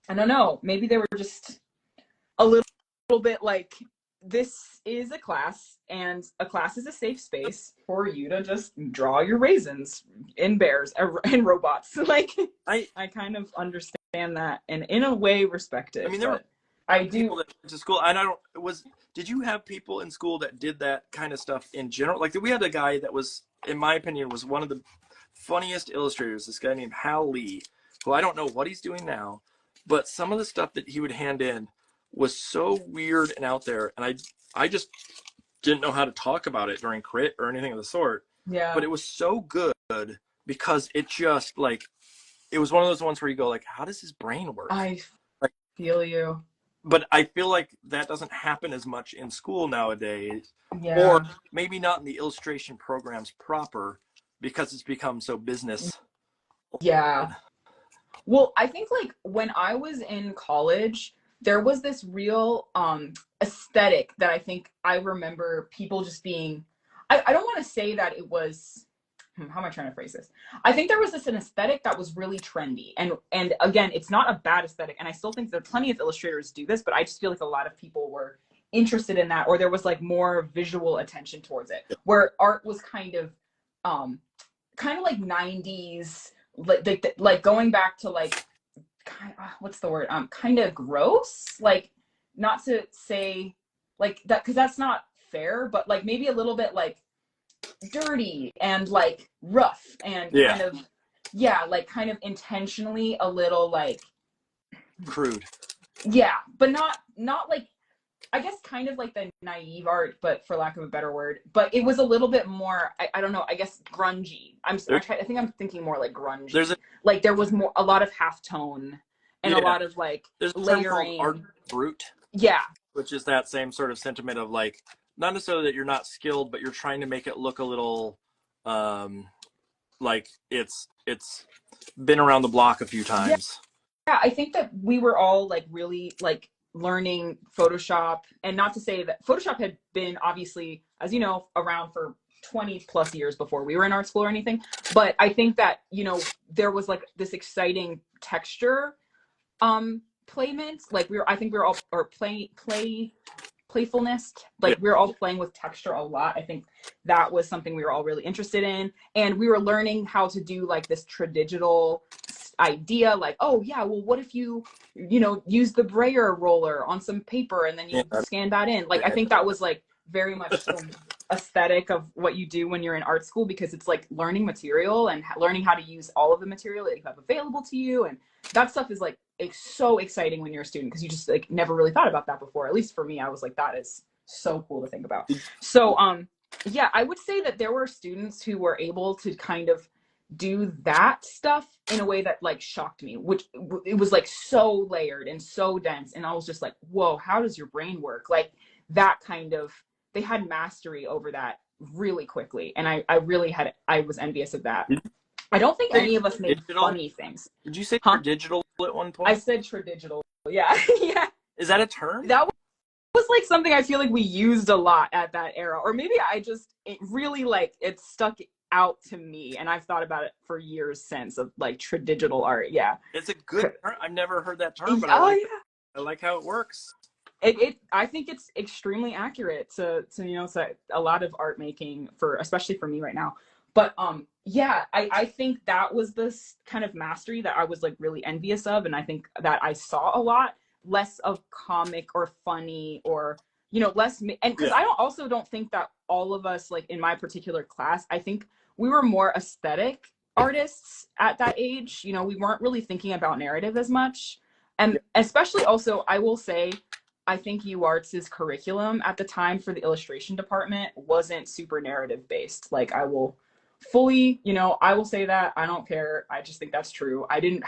I don't know, maybe they were just a little bit like, this is a class and a class is a safe space for you to just draw your raisins in bears and robots. Like I kind of understand that and in a way respect it. I mean, there were people that went to school, and did you have people in school that did that kind of stuff in general? Like we had a guy that was, in my opinion, was one of the funniest illustrators, this guy named Hal Lee, who I don't know what he's doing now, but some of the stuff that he would hand in was so weird and out there, and I just didn't know how to talk about it during crit or anything of the sort. Yeah. But it was so good because it just like, it was one of those ones where you go like, how does his brain work? I feel you. But I feel like that doesn't happen as much in school nowadays. Yeah. Or maybe not in the illustration programs proper because it's become so business. Yeah. Well, I think like when I was in college, there was this real aesthetic that I think I remember people just being, I don't want to say that it was, how am I trying to phrase this? I think there was an aesthetic that was really trendy. And again, it's not a bad aesthetic. And I still think there are plenty of illustrators do this, but I just feel like a lot of people were interested in that, or there was like more visual attention towards it, where art was kind of like 90s, like going back to like, what's the word? Kind of gross, like not to say like that, because that's not fair, but like maybe a little bit like dirty and like rough and kind of intentionally a little like crude. Yeah, but not like, I guess kind of like the naive art, but for lack of a better word. But it was a little bit more, I don't know, I guess grungy. I think I'm thinking more like grungy. Like there was a lot of halftone and a lot of like there's layering. Art brute. Yeah. Which is that same sort of sentiment of like, not necessarily that you're not skilled, but you're trying to make it look a little like it's been around the block a few times. Yeah, I think that we were all like really like learning Photoshop, and not to say that Photoshop had been obviously, as you know, around for 20 plus years before we were in art school or anything. But I think that, there was like this exciting texture playment. Like I think we were all, or playfulness, like we were all playing with texture a lot. I think that was something we were all really interested in, and we were learning how to do like this tradigital idea, like, oh yeah, well, what if you use the brayer roller on some paper and then you scan that in. Like, I think that was like very much the aesthetic of what you do when you're in art school, because it's like learning material and learning how to use all of the material that you have available to you. And that stuff is like, it's so exciting when you're a student, because you just like never really thought about that before. At least for me, I was like, that is so cool to think about. So yeah, I would say that there were students who were able to kind of do that stuff in a way that like shocked me, which it was like so layered and so dense, and I was just like, whoa, how does your brain work? Like that kind of, they had mastery over that really quickly, and I was envious of that. I don't think any of us made funny things. Did you say digital at one point? I said tradigital. Yeah. Yeah. Is that a term? That was like something I feel like we used a lot at that era, or maybe it really like it stuck out to me, and I've thought about it for years since, of like tradigital art. Yeah, it's a good term. I've never heard that term, but I like how it works. I think it's extremely accurate to a lot of art making, especially for me right now. But yeah, I think that was this kind of mastery that I was like really envious of, and I think that I saw a lot less of comic or funny, or less, and because I also don't think that all of us, like in my particular class, I think we were more aesthetic artists at that age. We weren't really thinking about narrative as much. And especially also, I will say, I think UArts' curriculum at the time for the illustration department wasn't super narrative based. Like, I will fully, I will say that. I don't care. I just think that's true. I didn't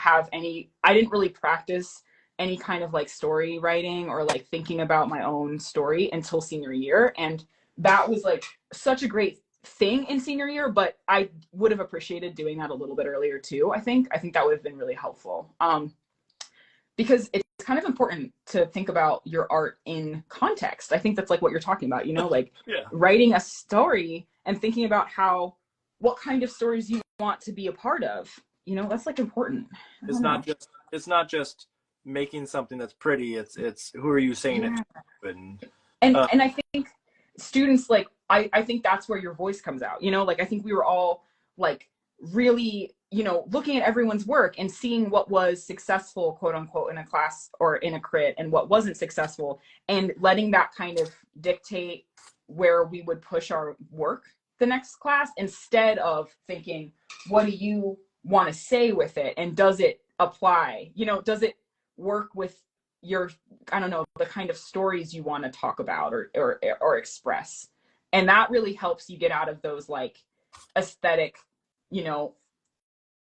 really practice any kind of like story writing or like thinking about my own story until senior year. And that was like such a great thing in senior year, but I would have appreciated doing that a little bit earlier too. I think that would have been really helpful. Because it's kind of important to think about your art in context. I think that's like what you're talking about, like writing a story and thinking about what kind of stories you want to be a part of. That's like important. It's not just making something that's pretty. It's who are you saying it to? And I think students, like, I think that's where your voice comes out. Like, I think we were all like really, looking at everyone's work and seeing what was successful, quote unquote, in a class or in a crit, and what wasn't successful, and letting that kind of dictate where we would push our work the next class, instead of thinking, what do you want to say with it? And does it apply? Does it work with your, I don't know, the kind of stories you want to talk about or express? And that really helps you get out of those like aesthetic,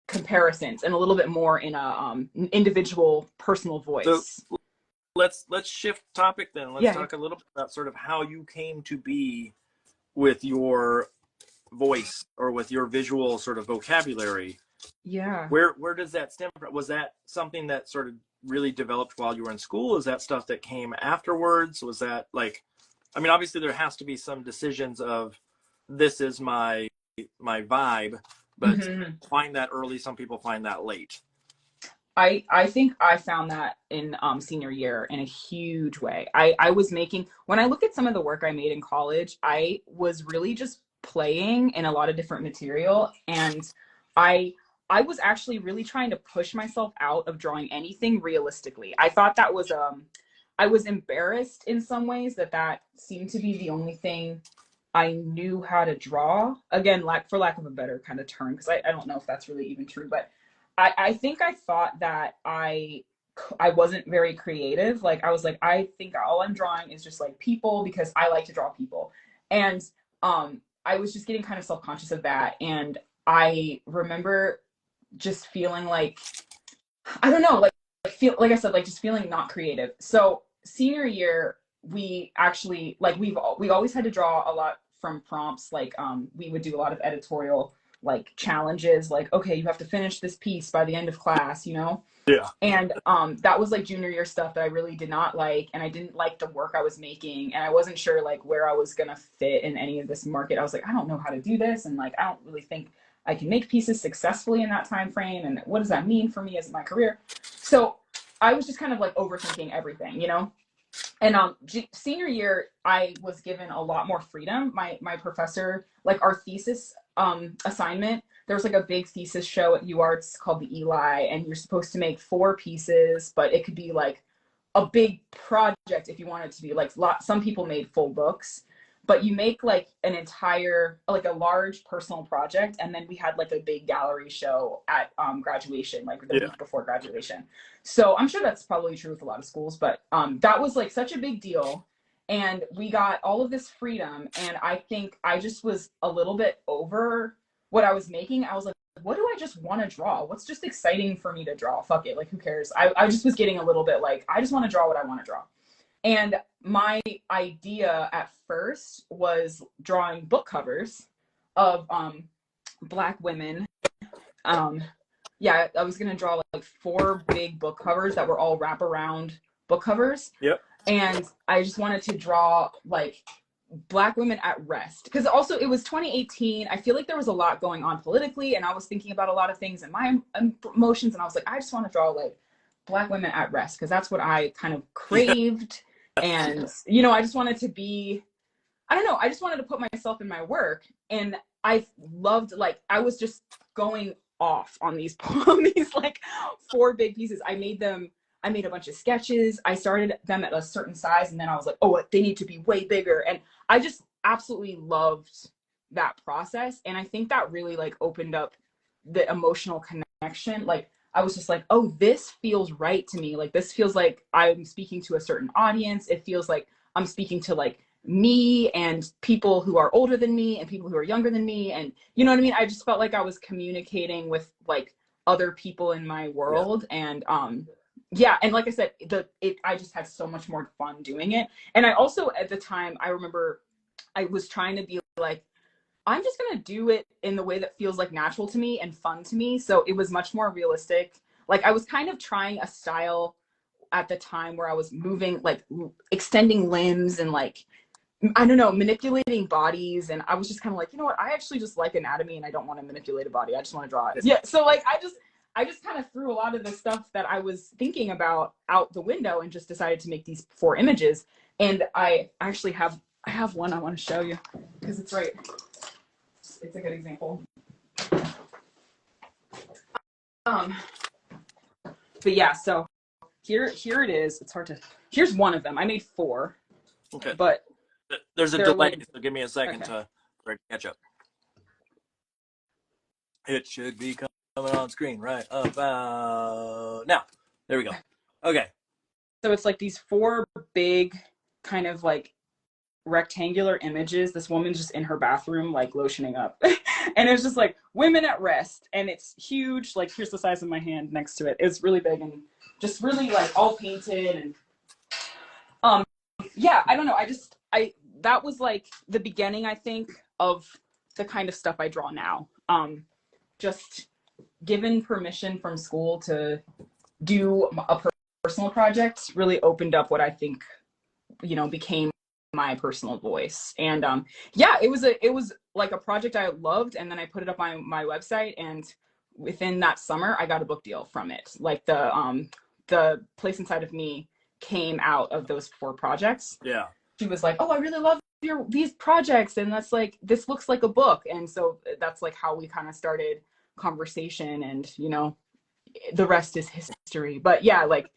comparisons, and a little bit more in a individual personal voice. So let's shift topic then. Let's talk a little bit about sort of how you came to be with your voice, or with your visual sort of vocabulary. Yeah. Where does that stem from? Was that something that sort of really developed while you were in school? Is that stuff that came afterwards? Was that like, I mean, obviously there has to be some decisions of, this is my vibe, but find that early. Some people find that late. I think I found that in senior year in a huge way. I was making, when I look at some of the work I made in college, I was really just playing in a lot of different material, and I was actually really trying to push myself out of drawing anything realistically. I thought that was I was embarrassed in some ways that seemed to be the only thing I knew how to draw. Again, for lack of a better kind of term, because I don't know if that's really even true, but I think I thought that I wasn't very creative. Like, I was like, I think all I'm drawing is just like people, because I like to draw people. And I was just getting kind of self-conscious of that. And I remember just feeling like, I don't know, like I said, like just feeling not creative. So senior year, we actually, like, we always had to draw a lot from prompts. Like, we would do a lot of editorial like challenges, like, okay, you have to finish this piece by the end of class, Yeah. And that was like junior year stuff that I really did not like, and I didn't like the work I was making, and I wasn't sure like where I was gonna fit in any of this market. I was like, I don't know how to do this, and like I don't really think I can make pieces successfully in that time frame, and what does that mean for me as my career? So I was just kind of like overthinking everything, And senior year, I was given a lot more freedom. My professor, like, our thesis assignment there was like a big thesis show at UArts called the Eli, and you're supposed to make 4 pieces, but it could be like a big project if you want it to be like some people made full books, but you make like an entire, like a large personal project. And then we had like a big gallery show at graduation, like the week before graduation. So I'm sure that's probably true with a lot of schools, but that was like such a big deal. And we got all of this freedom. And I think I just was a little bit over what I was making. I was like, what do I just want to draw? What's just exciting for me to draw? Fuck it. Like, who cares? I just was getting a little bit like, I just want to draw what I want to draw. And my idea at first was drawing book covers of Black women. Yeah, I was going to draw like 4 big book covers that were all wraparound book covers. Yep. And I just wanted to draw like Black women at rest, because also it was 2018. I feel like there was a lot going on politically, and I was thinking about a lot of things and my emotions, and I was like, I just want to draw like Black women at rest, because that's what I kind of craved. And you know, I just wanted to be, I don't know, I just wanted to put myself in my work. And I loved, like, I was just going off on these like 4 big pieces. I made a bunch of sketches. I started them at a certain size, and then I was like, oh, they need to be way bigger. And I just absolutely loved that process. And I think that really like opened up the emotional connection. Like, I was just like, oh, this feels right to me. Like, this feels like I'm speaking to a certain audience. It feels like I'm speaking to like me and people who are older than me and people who are younger than me. And you know what I mean? I just felt like I was communicating with like other people in my world. And yeah, and like I said, I just had so much more fun doing it. And I also, at the time, I remember I was trying to be like, I'm just gonna do it in the way that feels like natural to me and fun to me. So it was much more realistic. Like, I was kind of trying a style at the time where I was moving, like extending limbs and like, I don't know, manipulating bodies. And I was just kind of like, you know what? I actually just like anatomy, and I don't want to manipulate a body. I just want to draw it. Yeah. So like, I just kind of threw a lot of the stuff that I was thinking about out the window and just decided to make these 4 images. And I actually I have one I want to show you, because it's right. It's a good example. But yeah, so here it is. It's hard to, here's one of them. I made 4. Okay. But there's a delay, so give me a second to catch up. It should be coming on screen right about now. There we go. Okay. So it's like these 4 big kind of like rectangular images. This woman's just in her bathroom, like lotioning up. And it's just like women at rest. And it's huge. Like, here's the size of my hand next to it. It's really big and just really like all painted. And yeah, I don't know. That was like the beginning, I think, of the kind of stuff I draw now. Just given permission from school to do a personal project really opened up what I think, you know, became my personal voice. And yeah, it was like a project I loved, and then I put it up on my website, and within that summer I got a book deal from it. Like, the Place Inside of Me came out of those 4 projects. Yeah. She was like, oh, I really love these projects, and that's like, this looks like a book. And so that's like how we kind of started conversation, and you know, the rest is history. But yeah, like,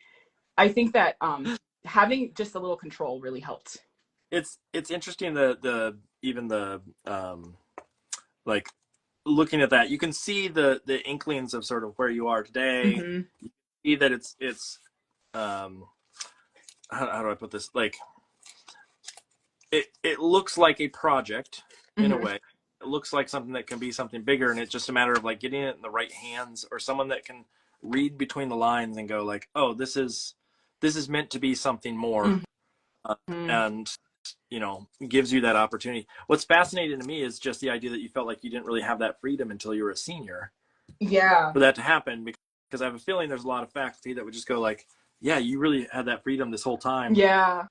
I think that having just a little control really helped. It's interesting, even the like, looking at that, you can see the inklings of sort of where you are today. Mm-hmm. You see that it's how do I put this? Like, it looks like a project in a way. It looks like something that can be something bigger, and it's just a matter of like getting it in the right hands, or someone that can read between the lines and go like, oh, this is meant to be something more. And you know, gives you that opportunity. What's fascinating to me is just the idea that you felt like you didn't really have that freedom until you were a senior. Yeah. For that to happen, because I have a feeling there's a lot of faculty that would just go like, yeah, you really had that freedom this whole time. Yeah.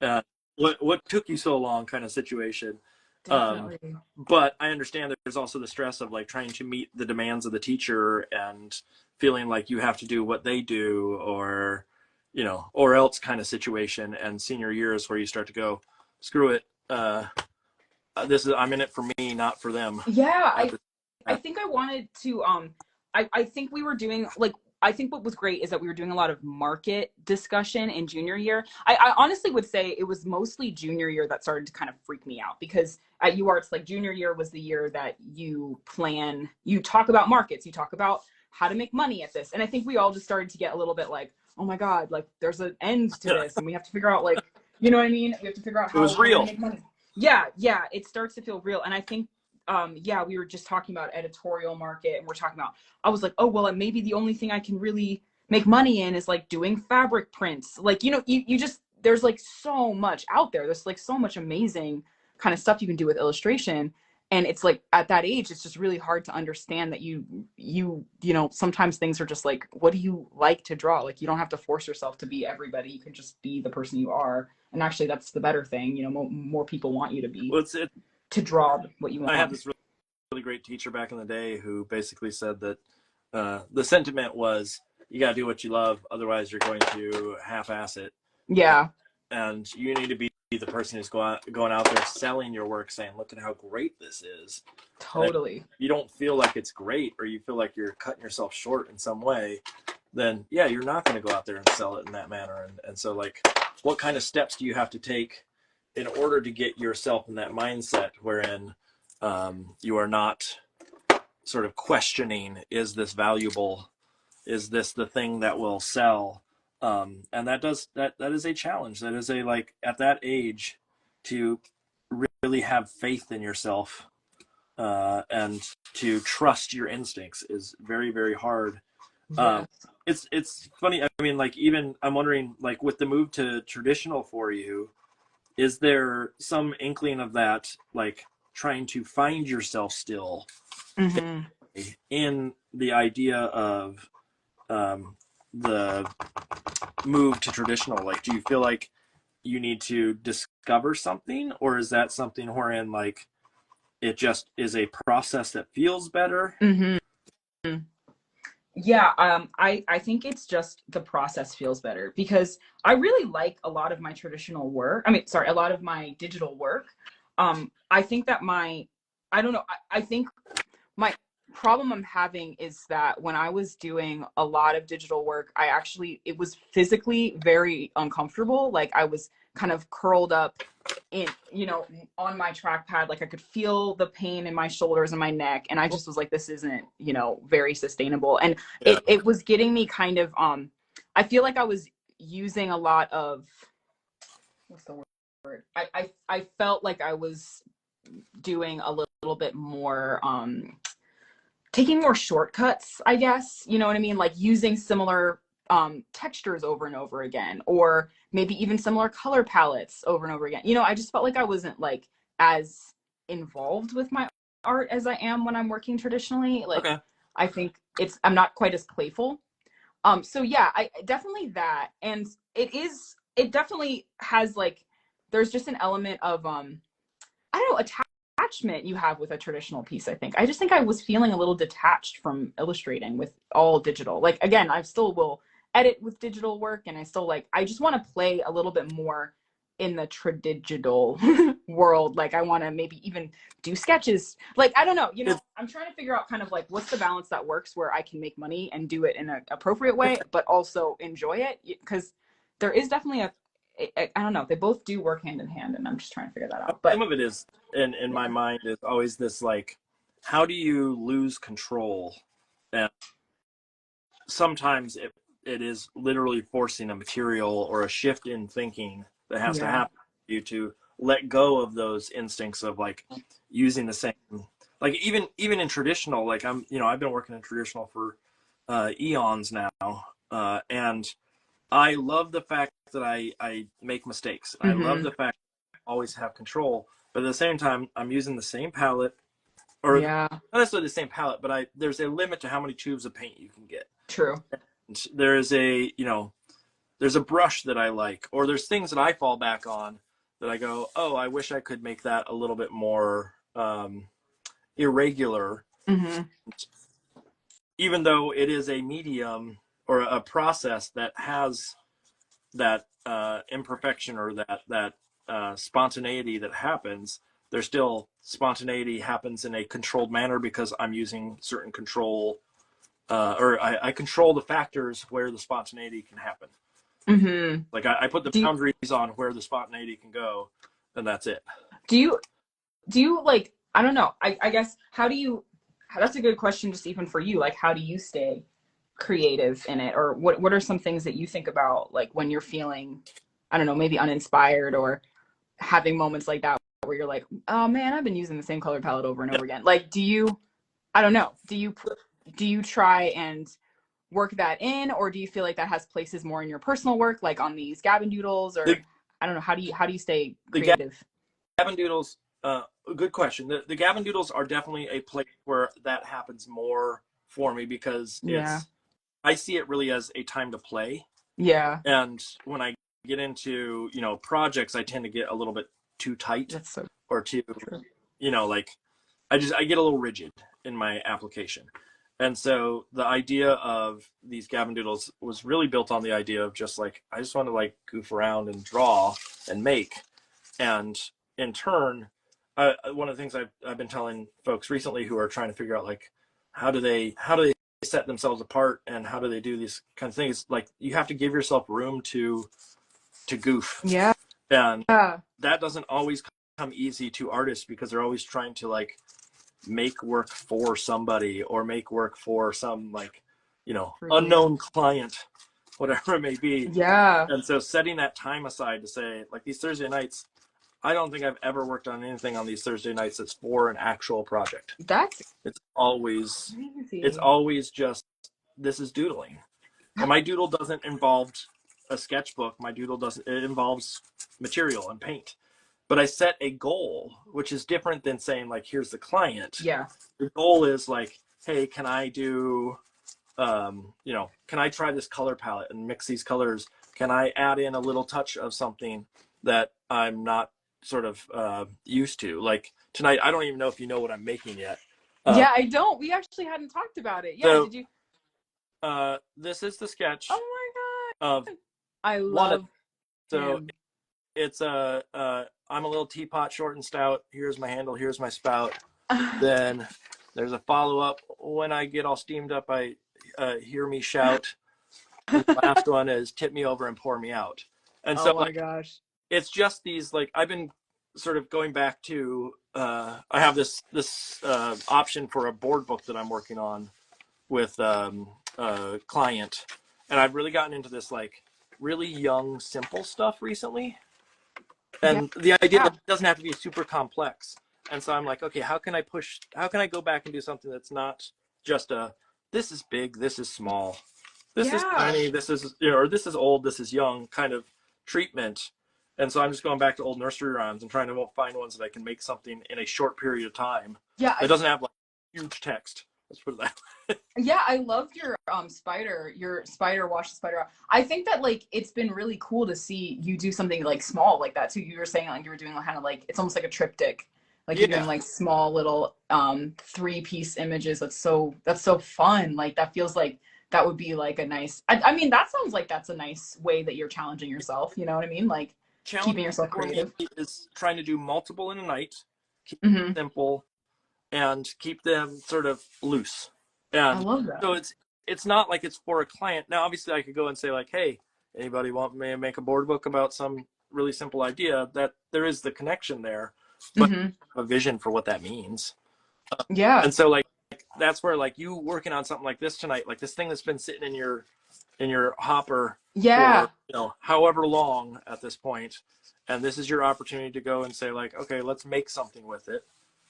What took you so long kind of situation. Definitely. But I understand that there's also the stress of like trying to meet the demands of the teacher and feeling like you have to do what they do, or, you know, or else kind of situation. And senior year is where you start to go, screw it. I'm in it for me, not for them. Yeah. I think I wanted to I think we were doing like I think what was great is that we were doing a lot of market discussion in junior year. I honestly would say it was mostly junior year that started to kind of freak me out, because at UArts, like junior year was the year that you talk about markets, you talk about how to make money at this. And I think we all just started to get a little bit like, oh my God, like there's an end to this and we have to figure out, like, you know what I mean? We have to figure out It was how we're real. gonna make money. Yeah, it starts to feel real. And I think we were just talking about editorial market, and we're talking about, I was like, oh, well, maybe the only thing I can really make money in is like doing fabric prints. Like, you just, there's like so much out there. There's like so much amazing kind of stuff you can do with illustration. And it's like at that age, it's just really hard to understand that you know, sometimes things are just like, what do you like to draw? Like, you don't have to force yourself to be everybody. You can just be the person you are. And actually that's the better thing. You know, more people want you to be. Well, to draw what you want. I had this really great teacher back in the day who basically said that the sentiment was, you got to do what you love, otherwise you're going to half-ass it. Yeah. And you need to be the person who's going out there selling your work, saying, look at how great this is. Totally. And if you don't feel like it's great, or you feel like you're cutting yourself short in some way, then yeah, you're not going to go out there and sell it in that manner. And so, like, what kind of steps do you have to take in order to get yourself in that mindset wherein you are not sort of questioning, is this valuable? Is this the thing that will sell? And that is a challenge. That is a, like, at that age, to really have faith in yourself and to trust your instincts is very, very hard. Yeah. It's funny. I mean, like, even I'm wondering, like, with the move to traditional for you, is there some inkling of that, like trying to find yourself still in the idea of the move to traditional? Like, do you feel like you need to discover something, or is that something wherein, like, it just is a process that feels better? Yeah, I think it's just the process feels better, because I really like a lot of my traditional work. A lot of my digital work. I think that I don't know, I think my problem I'm having is that when I was doing a lot of digital work, it was physically very uncomfortable. Like, I was kind of curled up in, on my trackpad. Like, I could feel the pain in my shoulders and my neck. And I just was like, this isn't, very sustainable. And it was getting me kind of, I feel like I was using a lot of, what's the word? I felt like I was doing a little bit more, taking more shortcuts, I guess, you know what I mean? Like, using similar textures over and over again, or maybe even similar color palettes over and over again. I just felt like I wasn't, like, as involved with my art as I am when I'm working traditionally. Like, okay. I think I'm not quite as playful. So yeah, I definitely that. And it definitely has, like, there's just an element of, I don't know, attachment you have with a traditional piece. I just think I was feeling a little detached from illustrating with all digital. Like, again, I still will edit with digital work, and I just want to play a little bit more in the tradigital world. Like, I want to maybe even do sketches. Like, I don't know, I'm trying to figure out kind of like what's the balance that works, where I can make money and do it in an appropriate way, but also enjoy it. Because there is definitely I don't know, they both do work hand in hand, and I'm just trying to figure that out. But some of it is, in my mind, is always this, like, how do you lose control? And sometimes it is literally forcing a material or a shift in thinking that has to happen for you to let go of those instincts of, like, using the same, like, even in traditional, like, I've been working in traditional for eons now, and I love the fact that I make mistakes. I love the fact that I always have control, but at the same time, I'm using the same palette, or not necessarily the same palette, but there's a limit to how many tubes of paint you can get. True. And there's a brush that I like, or there's things that I fall back on that I go, oh, I wish I could make that a little bit more irregular. Even though it is a medium or a process that has that imperfection or that spontaneity that happens, there's still spontaneity happens in a controlled manner because I'm using certain control, or I control the factors where the spontaneity can happen. Mm-hmm. Like I put the boundaries on where the spontaneity can go, and that's it. Do you like, I don't know, I guess, that's a good question just even for you. Like, how do you stay creative in it? Or what are some things that you think about, like when you're feeling, I don't know, maybe uninspired or having moments like that where you're like, oh man, I've been using the same color palette over and over again. Like, I don't know, do you try and work that in, or do you feel like that has places more in your personal work, like on these Gavin doodles, or I don't know, how do you stay creative? Gavin doodles, good question. The Gavin doodles are definitely a place where that happens more for me because I see it really as a time to play. Yeah. And when I get into, projects, I tend to get a little bit too tight or too, like I get a little rigid in my application. And so the idea of these Gavin doodles was really built on the idea of just like, I just want to like goof around and draw and make. And in turn, one of the things I've been telling folks recently who are trying to figure out like, how do they set themselves apart and how do they do these kind of things? Like you have to give yourself room to goof. Yeah. And that doesn't always come easy to artists because they're always trying to like make work for somebody or make work for some like, unknown client, whatever it may be. Yeah. And so setting that time aside to say like these Thursday nights, I don't think I've ever worked on anything on these Thursday nights that's for an actual project. It's always just, this is doodling. And my doodle doesn't involve a sketchbook. My doodle it involves material and paint. But I set a goal, which is different than saying like, here's the client. Yeah. The goal is like, hey, can I do, can I try this color palette and mix these colors? Can I add in a little touch of something that I'm not sort of used to? Like tonight, I don't even know if you know what I'm making yet. Yeah, I don't. We actually hadn't talked about it. Yeah, so, did you? This is the sketch. Oh my god! Of I love. So it's I'm a little teapot, short and stout. Here's my handle. Here's my spout. Then there's a follow up. When I get all steamed up, I hear me shout. And the last one is tip me over and pour me out. And so, oh my gosh, it's just these like I've been sort of going back to. I have this option for a board book that I'm working on with a client, and I've really gotten into this like really young, simple stuff recently. And the idea it doesn't have to be super complex. And so I'm like, okay, how can I go back and do something that's not just this is big, this is small, this is tiny, this is, or this is old, this is young kind of treatment. And so I'm just going back to old nursery rhymes and trying to find ones that I can make something in a short period of time. Yeah. It doesn't have like huge text. Let's put it that way. Yeah, I love your spider wash the spider out. I think that like it's been really cool to see you do something like small like that too. You were saying like you were doing kind of like it's almost like a triptych. Like you're doing like small little 3-piece images. That's so fun. Like that feels like that would be like a nice I mean that sounds like that's a nice way that you're challenging yourself, you know what I mean? Like keeping yourself creative. Is trying to do multiple in a night, keep it simple, and keep them sort of loose. And I love that. So it's not like it's for a client. Now, obviously, I could go and say like, hey, anybody want me to make a board book about some really simple idea? That there is the connection there, but a vision for what that means. And so like that's where like you working on something like this tonight, like this thing that's been sitting in your hopper for, however long at this point, and this is your opportunity to go and say like, okay, let's make something with it,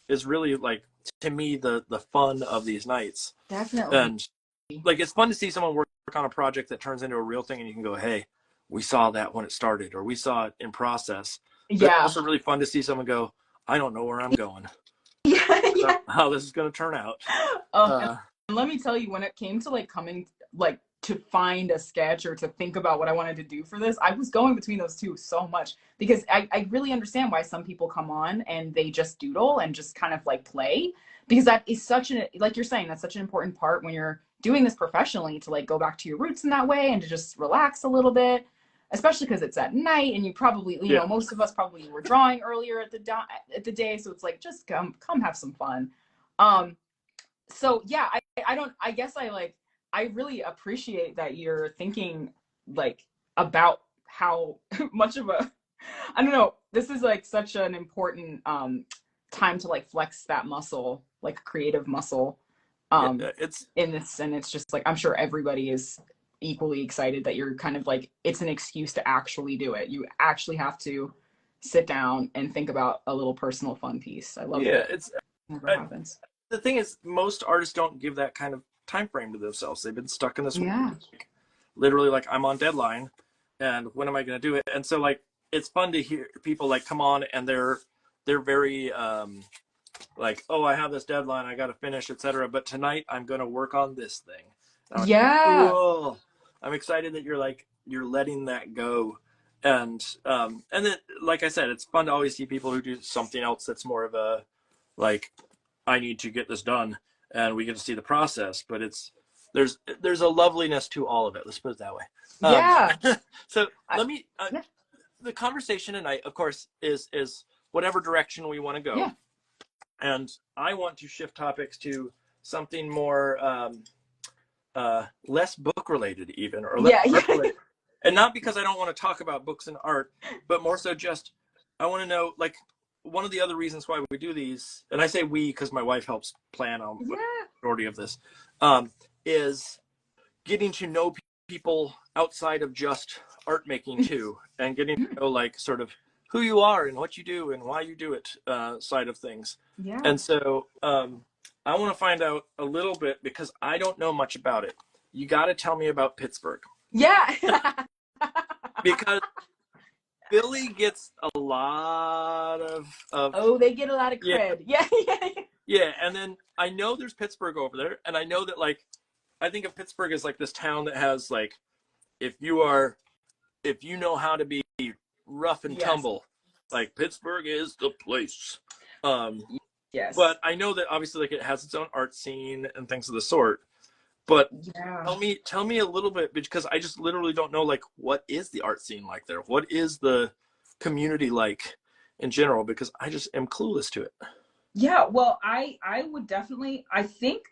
is really like to me the fun of these nights. Definitely. And like it's fun to see someone work on a project that turns into a real thing and you can go, hey, we saw that when it started, or we saw it in process. But it's also really fun to see someone go, I don't know where I'm going. How this is going to turn out. And let me tell you, when it came to like coming like to find a sketch or to think about what I wanted to do for this, I was going between those two so much because I really understand why some people come on and they just doodle and just kind of like play, because that is such an, like you're saying, that's such an important part when you're doing this professionally, to like go back to your roots in that way and to just relax a little bit. especially because it's at night and you probably, you know, most of us probably were drawing earlier at the day. So it's like, just come have some fun. So yeah, I guess I really appreciate that you're thinking like about how much of a, I don't know, this is like such an important time to like flex that muscle, like creative muscle it's in this. And it's just like, I'm sure everybody is equally excited that you're kind of like, it's an excuse to actually do it. You actually have to sit down and think about a little personal fun piece. I love that. it's Never happens. the thing is, most artists don't give that kind of time frame to themselves. They've been stuck in this literally like, I'm on deadline and when am I going to do it? And so like, it's fun to hear people like come on and they're very like, oh, I have this deadline, I got to finish, etc. But tonight I'm going to work on this thing. Yeah. Cool. I'm excited that you're letting that go. And then, like I said, it's fun to always see people who do something else that's more of a, like, I need to get this done, and we get to see the process. But there's a loveliness to all of it. Let's put it that way. Yeah. So let me. The conversation tonight, of course, is whatever direction we want to go. Yeah. And I want to shift topics to something more less book related, even, or less art related. And not because I don't want to talk about books and art, but more so just I want to know, like, one of the other reasons why we do these, and I say we because my wife helps plan on the majority of this, is getting to know people outside of just art making too, and getting to know like sort of who you are and what you do and why you do it side of things. Yeah. And so I want to find out a little bit because I don't know much about it. You got to tell me about Pittsburgh. Yeah. Because Philly gets a lot of oh, they get a lot of cred. Yeah, and then I know there's Pittsburgh over there, and I know that, like, I think of Pittsburgh as like this town that has, like, if you know how to be rough and tumble, like, Pittsburgh is the place. Yes. But I know that obviously, like, it has its own art scene and things of the sort. But tell me a little bit, because I just literally don't know, like, what is the art scene like there? What is the community like in general? Because I just am clueless to it. Yeah, well, I would definitely, I think,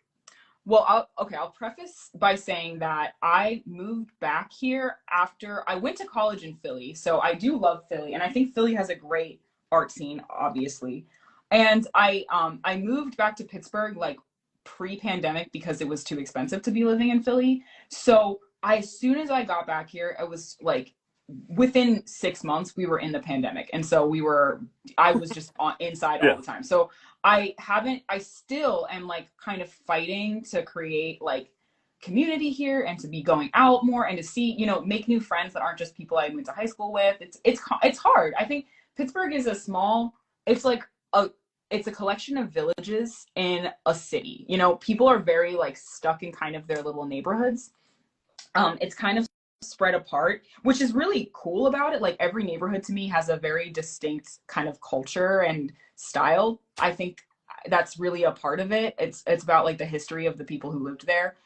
well, I'll preface by saying that I moved back here after I went to college in Philly. So I do love Philly, and I think Philly has a great art scene, obviously. And I moved back to Pittsburgh, like, pre-pandemic because it was too expensive to be living in Philly. So as soon as I got back here, it was like within 6 months we were in the pandemic, and so I was just inside all the time. So I still am like kind of fighting to create like community here and to be going out more and to see, you know, make new friends that aren't just people I went to high school with. It's hard. I think Pittsburgh is it's a collection of villages in a city. You know, people are very like stuck in kind of their little neighborhoods. It's kind of spread apart, which is really cool about it. Like, every neighborhood to me has a very distinct kind of culture and style. I think that's really a part of it. It's about like the history of the people who lived there.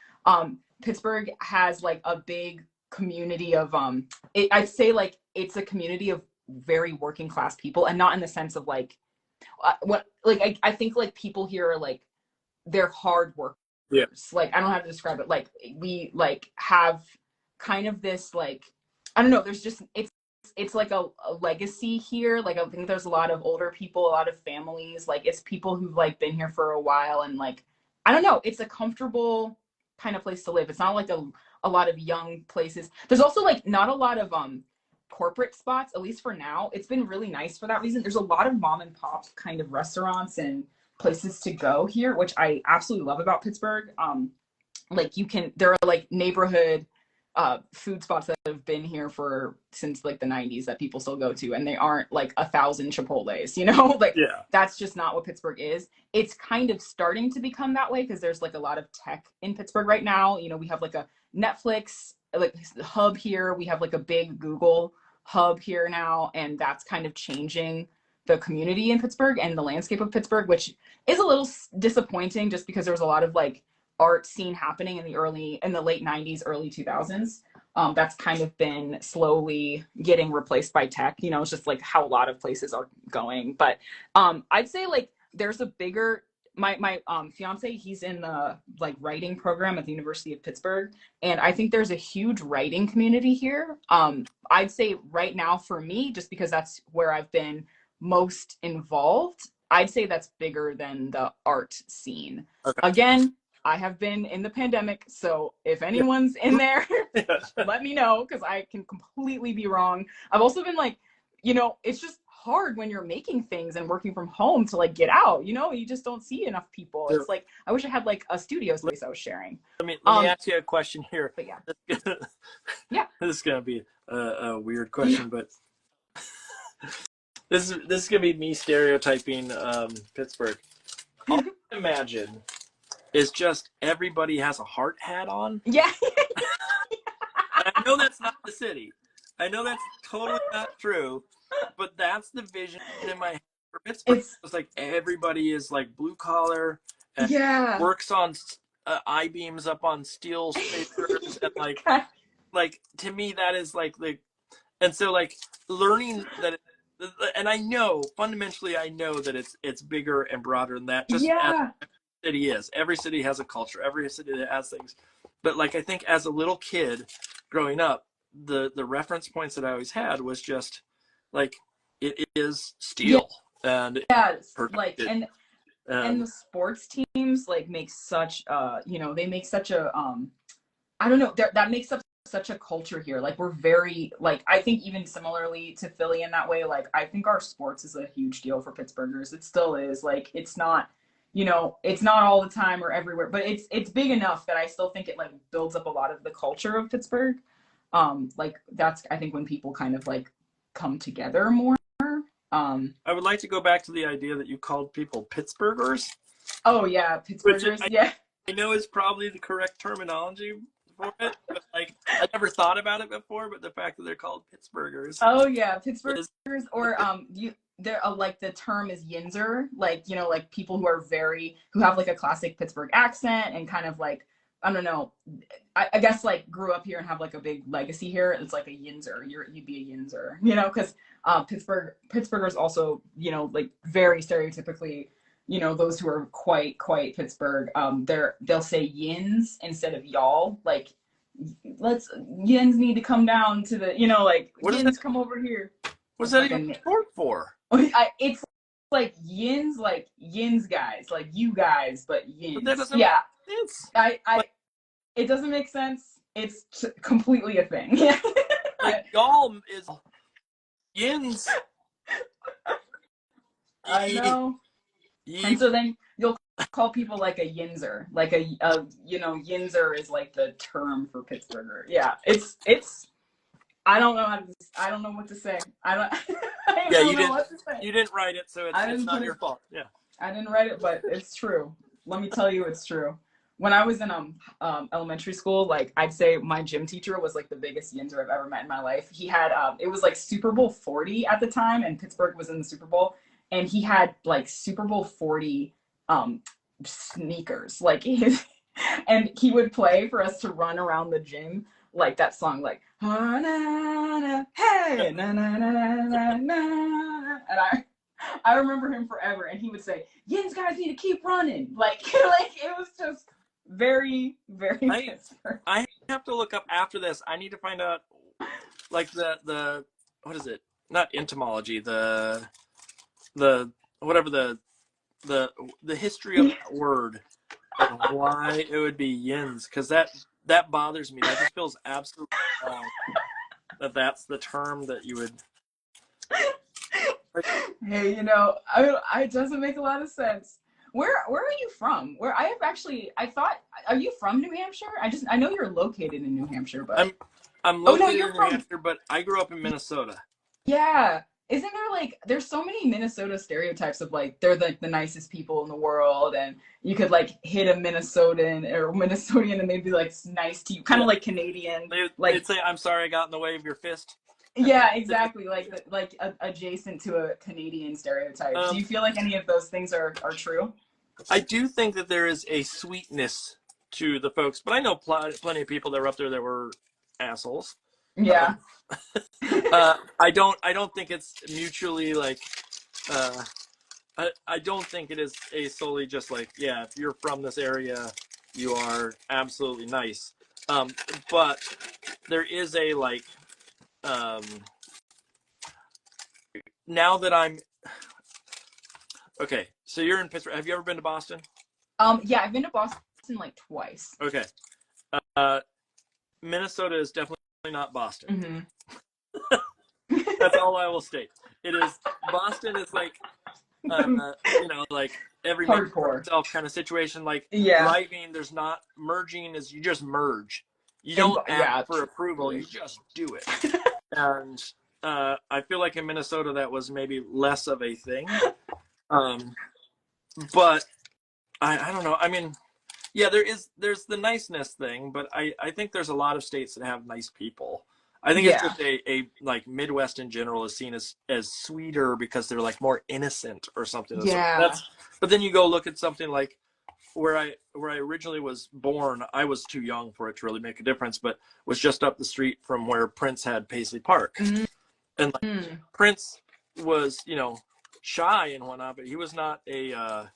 Pittsburgh has like a big community of, I'd say like it's a community of very working class people, and not in the sense of like, I think like people here are like, they're hard workers. Yeah. Like, I don't know how to describe it. Like, we like have kind of this, like, I don't know, there's just, it's like a legacy here. Like, I think there's a lot of older people, a lot of families, like, it's people who've like been here for a while, and like, I don't know, it's a comfortable kind of place to live. It's not like a lot of young places. There's also like not a lot of corporate spots, at least for now. It's been really nice for that reason. There's a lot of mom and pop kind of restaurants and places to go here, which I absolutely love about Pittsburgh. Like, there are like neighborhood food spots that have been here since like the 90s that people still go to, and they aren't like 1,000 Chipotles, you know? Like, that's just not what Pittsburgh is. It's kind of starting to become that way because there's like a lot of tech in Pittsburgh right now. You know, we have like a Netflix like hub here. We have like a big Google hub here now, and that's kind of changing the community in Pittsburgh and the landscape of Pittsburgh, which is a little disappointing just because there was a lot of like art scene happening in the late 90s, early 2000s. That's kind of been slowly getting replaced by tech. You know, it's just like how a lot of places are going. But I'd say like there's a bigger my fiance, he's in the like writing program at the University of Pittsburgh, and I think there's a huge writing community here. I'd say right now for me, just because that's where I've been most involved, I'd say that's bigger than the art scene. Okay. Again, I have been in the pandemic, so if anyone's in there, let me know, because I can completely be wrong. I've also been like, you know, it's just hard when you're making things and working from home to like get out, you know, you just don't see enough people. It's like, I wish I had like a studio space I was sharing. Let me ask you a question here. But yeah. Yeah. This is going to be a weird question, but this is going to be me stereotyping Pittsburgh. All I imagine is just everybody has a heart hat on. Yeah. I know that's not the city. I know that's totally not true, but that's the vision in my head for Pittsburgh. It's like everybody is like blue collar and works on I-beams up on steel spacers and like to me that is like the, and so like learning that, and I know fundamentally I know that it's bigger and broader than that. Just as every city is. Every city has a culture. Every city that has things. But like I think as a little kid growing up, the reference points that I always had was just like it is steel and like and the sports teams like make such you know, they make such a I don't know, that makes up such a culture here. Like we're very like, I think even similarly to Philly in that way, like I think our sports is a huge deal for Pittsburghers. It still is. Like it's not, you know, it's not all the time or everywhere, but it's big enough that I still think it like builds up a lot of the culture of Pittsburgh. Like that's, I think when people kind of like come together more. I would like to go back to the idea that you called people Pittsburgers. Oh yeah, Pittsburghers. I know is probably the correct terminology for it, but like I never thought about it before. But the fact that they're called Pittsburghers. Oh yeah, Pittsburghers, or they're like the term is yinzer, like, you know, like people who have like a classic Pittsburgh accent and kind of like, I don't know, I guess like grew up here and have like a big legacy here. It's like a yinzer. You'd be a yinzer, you know, because Pittsburghers also, you know, like very stereotypically, you know, those who are quite Pittsburgh, they'll say yins instead of y'all. Like, yins need to come down to the, you know, like yins come over here. What's that even short for? It's like yins guys, like you guys, but yins. But that doesn't it doesn't make sense. It's completely a thing. Like y'all is yins. I know. And so then you'll call people like a yinzer, like a you know, yinzer is like the term for Pittsburgher. Yeah, it's. I don't know what to say. I don't know what to say. You didn't write it, so it's not your fault. Yeah. I didn't write it, but it's true. Let me tell you, it's true. When I was in elementary school, like I'd say my gym teacher was like the biggest yinzer I've ever met in my life. He had it was like Super Bowl 40 at the time, and Pittsburgh was in the Super Bowl, and he had like Super Bowl 40 sneakers, like and he would play for us to run around the gym like that song, like na na na hey na na na na na, and I remember him forever, and he would say, "Yins guys need to keep running." Like it was just very Pittsburgh. I have to look up after this. I need to find out like the what is it? Not entomology. The whatever the history of that word and why it would be yins, because that bothers me. That just feels absolutely wrong. That's the term that you would. Hey, you know, it doesn't make a lot of sense. Where are you from? I thought, are you from New Hampshire? I know you're located in New Hampshire, but I'm located in New Hampshire, but I grew up in Minnesota. Yeah. Isn't there like, there's so many Minnesota stereotypes of like, they're like the nicest people in the world, and you could like hit a Minnesotian and they'd be like nice to you, kind of like Canadian. They'd say, "I'm sorry I got in the way of your fist." Yeah, exactly. Like adjacent to a Canadian stereotype. Do you feel like any of those things are true? I do think that there is a sweetness to the folks, but I know plenty of people that were up there that were assholes. Yeah. I don't think it's mutually like I don't think it is a solely just like, yeah, if you're from this area you are absolutely nice, but there is a like now that I'm okay, so you're in Pittsburgh. Have you ever been to Boston? Yeah, I've been to Boston like twice. Okay. Minnesota is definitely not Boston. That's all I will state. It is, Boston is like like every man for himself kind of situation. Like driving, there's not merging, is you just merge. You don't ask for approval, you just do it. And I feel like in Minnesota that was maybe less of a thing. But I don't know. I mean, yeah, there's the niceness thing, but I think there's a lot of states that have nice people. I think it's just a like Midwest in general is seen as sweeter because they're like more innocent or something. Yeah. But then you go look at something like where I originally was born. I was too young for it to really make a difference, but was just up the street from where Prince had Paisley Park. And like Prince was, shy and whatnot, but he was not a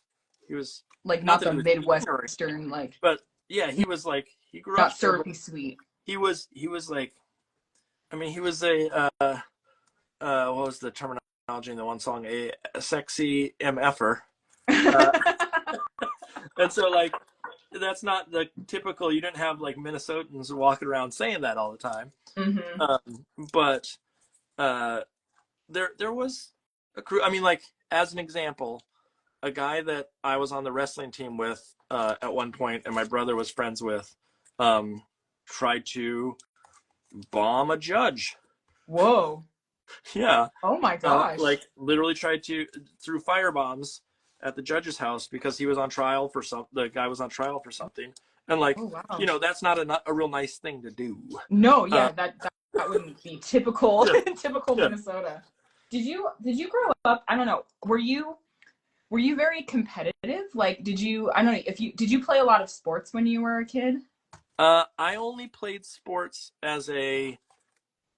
he was like not the Midwestern like. But yeah, he was like he grew not up syrupy sweet. He was like, I mean, he was a what was the terminology in the one song? A sexy MFer. And so like that's not the typical. You didn't have like Minnesotans walking around saying that all the time. But there was a crew. I mean, like as an example, a guy that I was on the wrestling team with at one point, and my brother was friends with, tried to bomb a judge. Whoa. Yeah. Oh my gosh. Like literally tried to threw firebombs at the judge's house because he was on trial for the guy was on trial for something. And like, that's not a real nice thing to do. No, yeah, that wouldn't be typical typical Minnesota. Did you grow up, I don't know, were you very competitive? Like did you play a lot of sports when you were a kid? I only played sports as a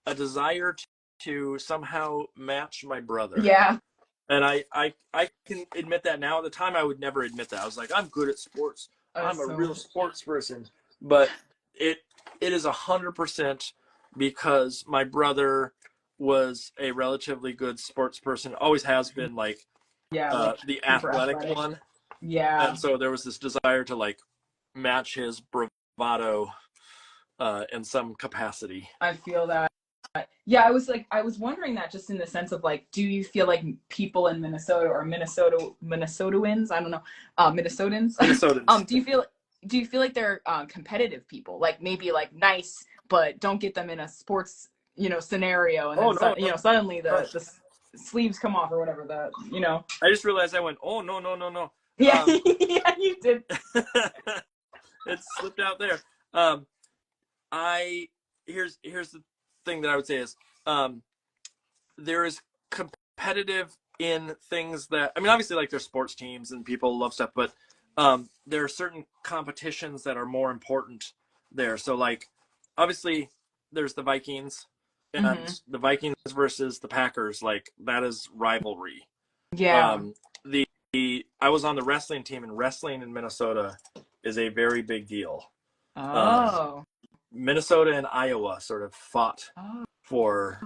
desire to somehow match my brother. Yeah. And I can admit that now. At the time, I would never admit that. I was like, I'm good at sports. I'm a real sports person. But it is 100% because my brother was a relatively good sports person. Always has been, like, the athletic one. Yeah. And so there was this desire to like match his bravado in some capacity. I feel that. Yeah, I was wondering that just in the sense of like, do you feel like people in Minnesota or Minnesotans, I don't know, Minnesotans, do you feel like they're competitive people, like maybe like nice, but don't get them in a sports, scenario, and then suddenly the sleeves come off or whatever, I just realized I went, oh no. Yeah, yeah, you did. It slipped out there. Here's the thing that I would say is there is competitive in things that, I mean, obviously like there's sports teams and people love stuff, but there are certain competitions that are more important there. So like obviously there's the Vikings and the Vikings versus the Packers, like that is rivalry. Yeah. I was on the wrestling team, and wrestling in Minnesota is a very big deal. Minnesota and Iowa sort of fought for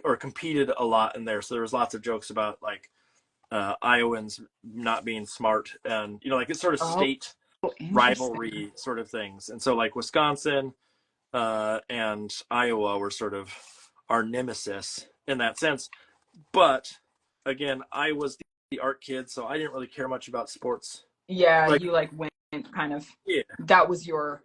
or competed a lot in there. So there was lots of jokes about like Iowans not being smart, and like it's sort of state rivalry sort of things. And so like Wisconsin and Iowa were sort of our nemesis in that sense. But again, I was the art kid, so I didn't really care much about sports. Yeah, like, you like went kind of. Yeah. That was your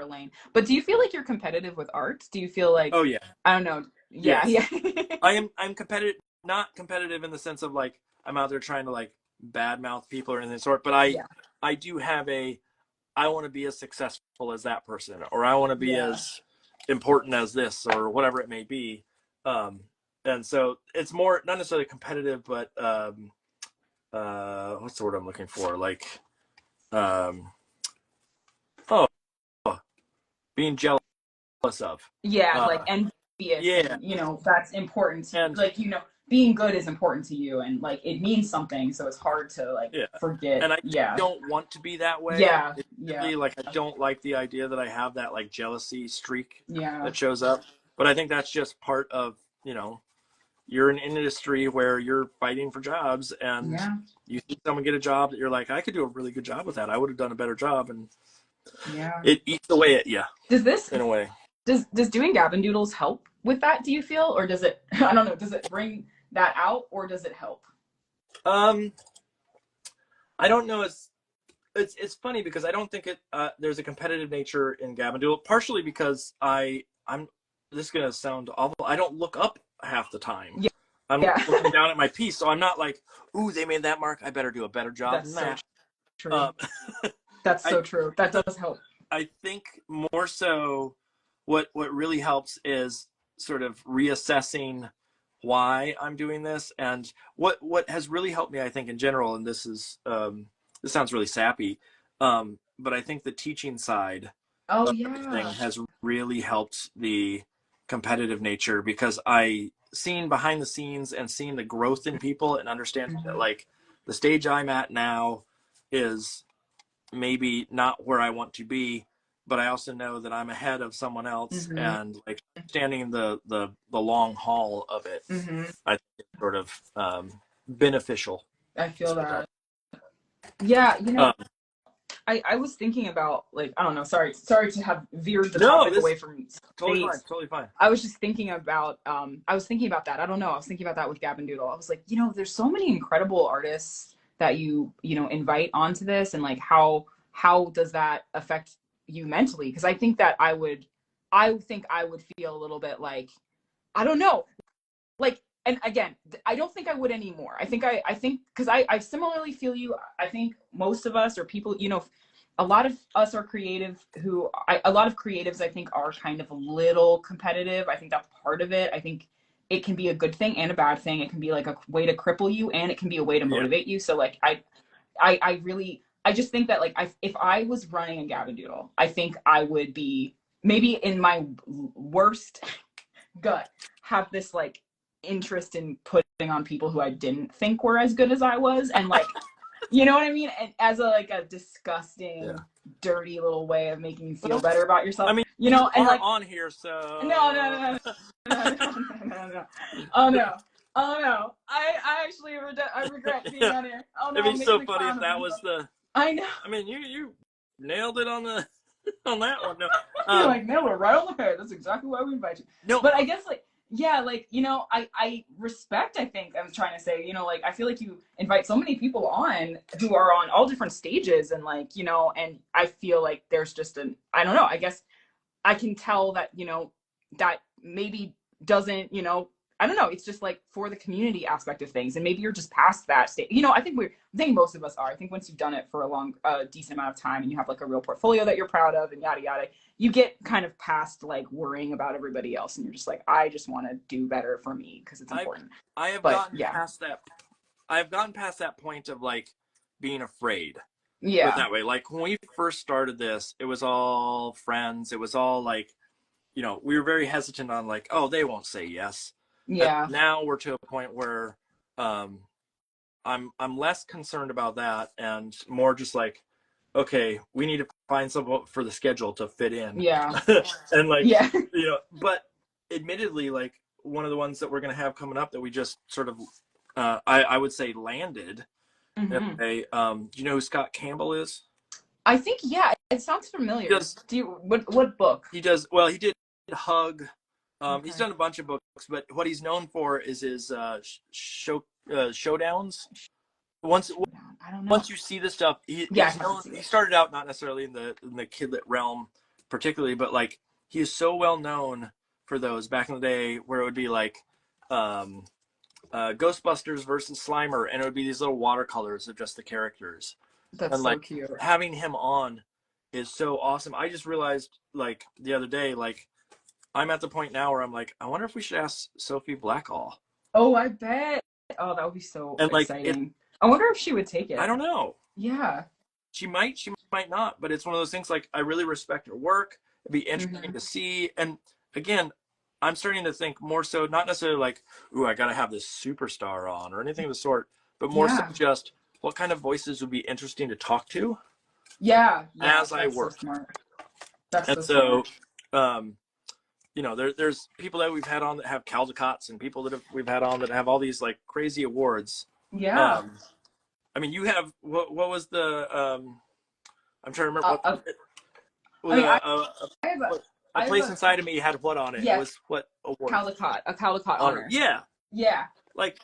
lane. But do you feel like you're competitive with art? Do you feel like? Oh yeah. I don't know. Yeah, yes. Yeah. I'm competitive, not competitive in the sense of like I'm out there trying to like badmouth people or anything sort. But I do have I want to be as successful as that person, or I want to be as important as this, or whatever it may be. And so it's more not necessarily competitive, but what's the word I'm looking for? Like, being jealous of. Yeah, like envious, Yeah, and that's important to, and like, being good is important to you, and like it means something, so it's hard to like yeah, forget. and I Yeah, don't want to be that way. yeah, It's yeah, really like I don't like the idea that I have that like jealousy streak yeah, that shows up. But I think that's just part of, you're in an industry where you're fighting for jobs, and yeah, you see someone get a job that you're like, I could do a really good job with that. I would have done a better job, and yeah. it eats away at you Does this in a way. does doing Gavin doodles help with that, do you feel, or does it I don't know, does it bring that out, or does it help? Um, I don't know. It's funny because I don't think there's a competitive nature in Gavin Doodle, partially because I'm this is gonna sound awful. I don't look up half the time. Yeah, I'm yeah. looking down at my piece, so I'm not like, ooh, they made that mark. I better do a better job That's than so that. true. Um, That's I so true. That does help. I think more so, what really helps is sort of reassessing why I'm doing this, and what has really helped me, I think, in general. And this sounds really sappy, but I think the teaching side Oh of everything yeah. has really helped the competitive nature, because I seen behind the scenes and seeing the growth in people and understanding that like the stage I'm at now is maybe not where I want to be, but I also know that I'm ahead of someone else, and like standing the long haul of it, I think it's sort of beneficial. I feel that. Yeah, Um, I was thinking about, like, I don't know, sorry to have veered the no, topic this away from totally fine, states. totally fine. I was just thinking about that. I don't know. I was thinking about that with Gavin Doodle. I was like, there's so many incredible artists that you invite onto this, and like how does that affect you mentally? Because I think I would feel a little bit like, I don't know, like, and again, I don't think I would anymore. I think because I similarly feel you. I think most of us, or people, a lot of us are creative a lot of creatives, I think, are kind of a little competitive. I think that's part of it. I think it can be a good thing and a bad thing. It can be like a way to cripple you, and it can be a way to Yeah. motivate you. So like I just think that, like, if I was running a Gavin Doodle, I think I would be, maybe in my worst gut, have this like interest in putting on people who I didn't think were as good as I was, and like, you know what I mean? And as a disgusting, dirty little way of making you feel better about yourself. I mean, and like, on here, so no. Oh no. Oh no. I actually I regret being on here. Oh no. It'd be so funny if of that me. was the. I know. I mean, you nailed it on the on that one. No, You're like, nailed it right on the head. That's exactly why we invite you. no. But I guess, like, yeah, like, I respect, I think I'm trying to say, like, I feel like you invite so many people on who are on all different stages, and like, and I feel like there's just I don't know, I guess I can tell that, that maybe doesn't, I don't know, it's just like for the community aspect of things, and maybe you're just past that state. I think most of us are. I think once you've done it for a decent amount of time, and you have like a real portfolio that you're proud of, and yada yada, you get kind of past like worrying about everybody else, and you're just like, I just want to do better for me because it's important. I have But, gotten yeah. past that. I've gotten past that point of like being afraid. Put it Yeah. that way. Like when we first started this, it was all friends. It was all like, we were very hesitant on like, oh, they won't say yes. Yeah. And now we're to a point where I'm less concerned about that, and more just like, okay, we need to find someone for the schedule to fit in. Yeah. And like, Yeah. but admittedly, like one of the ones that we're going to have coming up that we just sort of, I would say landed. Mhm. Do you know who Scott Campbell is? I think, yeah, it sounds familiar. What book? He does, well, he did Hug. Okay. He's done a bunch of books, but what he's known for is his showdowns. I don't know. Once you see the stuff, he started out not necessarily in the kidlit realm particularly, but like he is so well known for those back in the day, where it would be like Ghostbusters versus Slimer, and it would be these little watercolors of just the characters. That's and so like cute. having him on is so awesome. I just realized like the other day, like I'm at the point now where I'm like, I wonder if we should ask Sophie Blackall. Oh, I bet. Oh, that would be so exciting. I wonder if she would take it. I don't know. Yeah. She might not, but it's one of those things, like I really respect her work, It'd be interesting to see. And again, I'm starting to think more so, not necessarily like, ooh, I got to have this superstar on or anything of the sort, but more so just what kind of voices would be interesting to talk to as I work. So smart. That's and so smart. You know, there's people that we've had on that have Caldecotts, and people that we've had on that have all these like crazy awards. Yeah. I mean, you have what was the I'm trying to remember a place inside of me had what on it? Yes. It was what award? Caldecott, a Caldecott honor. Yeah. Yeah. Like,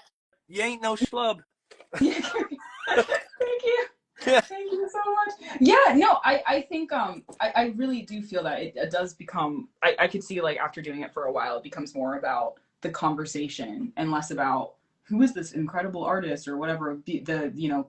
you ain't no schlub. Thank you. Yeah. Thank you so much. Yeah, no, I think I really do feel that it does become, I could see like after doing it for a while, it becomes more about the conversation and less about who is this incredible artist or whatever, the you know,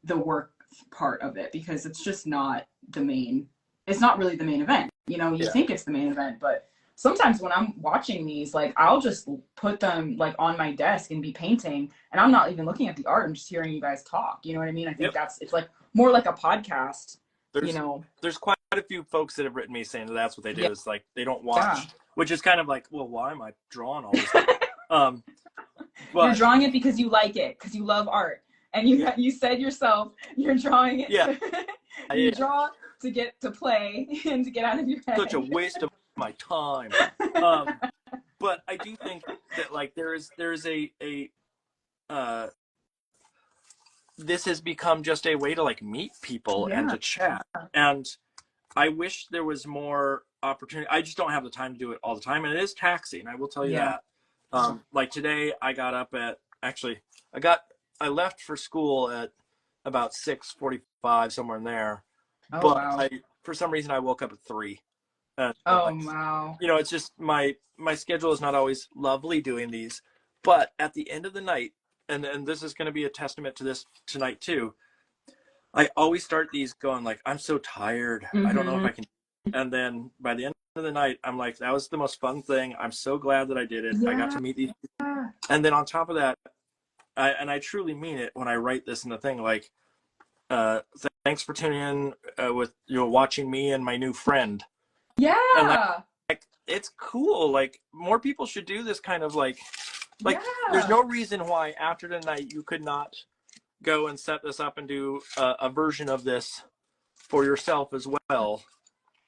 the work part of it, because it's just not the main, it's not really the main event. You know, you think it's the main event, but sometimes when I'm watching these, like I'll just put them like on my desk and be painting, and I'm not even looking at the art. I'm just hearing you guys talk. You know what I mean? I think it's like more like a podcast. You know, there's quite a few folks that have written me saying that's what they do is like they don't watch, which is kind of like, well, why am I drawing all this? But you're drawing it because you like it, because you love art, and you said yourself you're drawing it. Yeah, you draw to get to play and to get out of your head. Such a waste of my time. But I do think that like there's a this has become just a way to like meet people and to chat. And I wish there was more opportunity. I just don't have the time to do it all the time, and it is taxing. I will tell you that. Like today, I got up at I left for school at about 6:45, somewhere in there. But for some reason, I woke up at 3. Wow. You know, it's just my schedule is not always lovely doing these, but at the end of the night, and this is going to be a testament to this tonight too, I always start these going like, I'm so tired. I don't know if I can. And then by the end of the night, I'm like, that was the most fun thing. I'm so glad that I did it. I got to meet these people. And then on top of that, I truly mean it when I write this in the thing, like, thanks for tuning in with watching me and my new friend. Yeah. And like it's cool. Like more people should do this kind of like there's no reason why after tonight you could not go and set this up and do a version of this for yourself as well.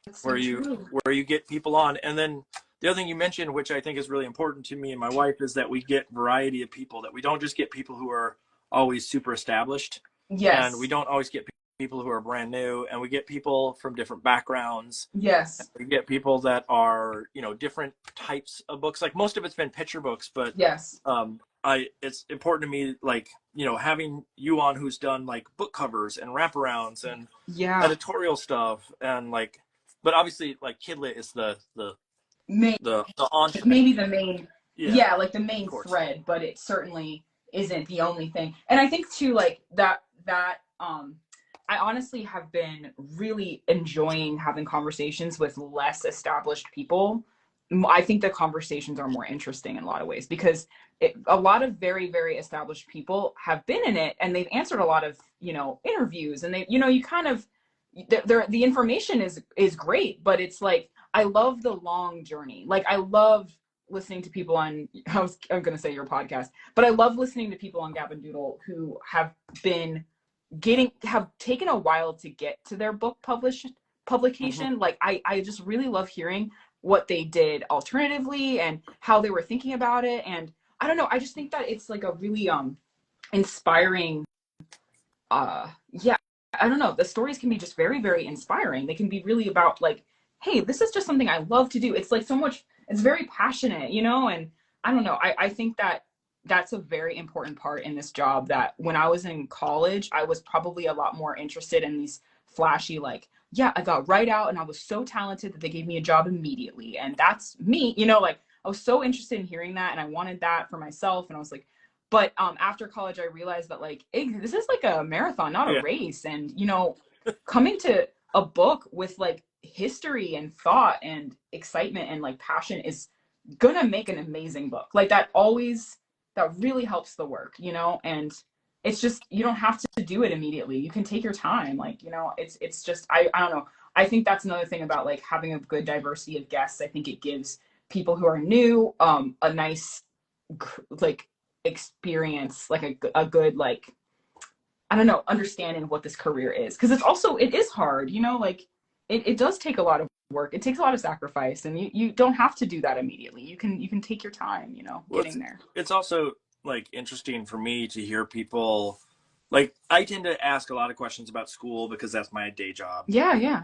That's where you get people on. And then the other thing you mentioned, which I think is really important to me and my wife, is that we get variety of people, that we don't just get people who are always super established. Yes. And we don't always get people who are brand new, and we get people from different backgrounds. Yes. We get people that are, different types of books. Like most of it's been picture books, but it's important to me, like, having you on who's done like book covers and wraparounds and editorial stuff, and like, but obviously like Kidlit is the main, the entree. Maybe the main, like the main thread, but it certainly isn't the only thing. And I think too, like that I honestly have been really enjoying having conversations with less established people. I think the conversations are more interesting in a lot of ways, because a lot of very, very established people have been in it, and they've answered a lot of, interviews, and they, you kind of, the information is great, but it's like, I love the long journey. Like I love listening to people on, I'm going to say your podcast, but I love listening to people on Gab and Doodle who have taken a while to get to their book publication. Like I just really love hearing what they did alternatively and how they were thinking about it. And I don't know, I just think that it's like a really inspiring, I don't know, the stories can be just very, very inspiring. They can be really about like, hey, this is just something I love to do. It's like so much, it's very passionate, and I don't know, I think that that's a very important part in this job, that when I was in college, I was probably a lot more interested in these flashy, like, I got right out and I was so talented that they gave me a job immediately. And that's me, like I was so interested in hearing that, and I wanted that for myself. And I was like, but after college, I realized that like, hey, this is like a marathon, not a race. And, coming to a book with like history and thought and excitement and like passion is gonna make an amazing book. Like that really helps the work, and it's just, you don't have to do it immediately. You can take your time. Like, it's just, I don't know. I think that's another thing about like having a good diversity of guests. I think it gives people who are new a nice like experience, like a good like, I don't know, understanding what this career is. Because it is hard, you know, like it does take a lot of work. It takes a lot of sacrifice, and you don't have to do that immediately. You can take your time, you know, Well, getting there. it's also like interesting for me to hear people, like I tend to ask a lot of questions about school because that's my day job. Yeah, yeah.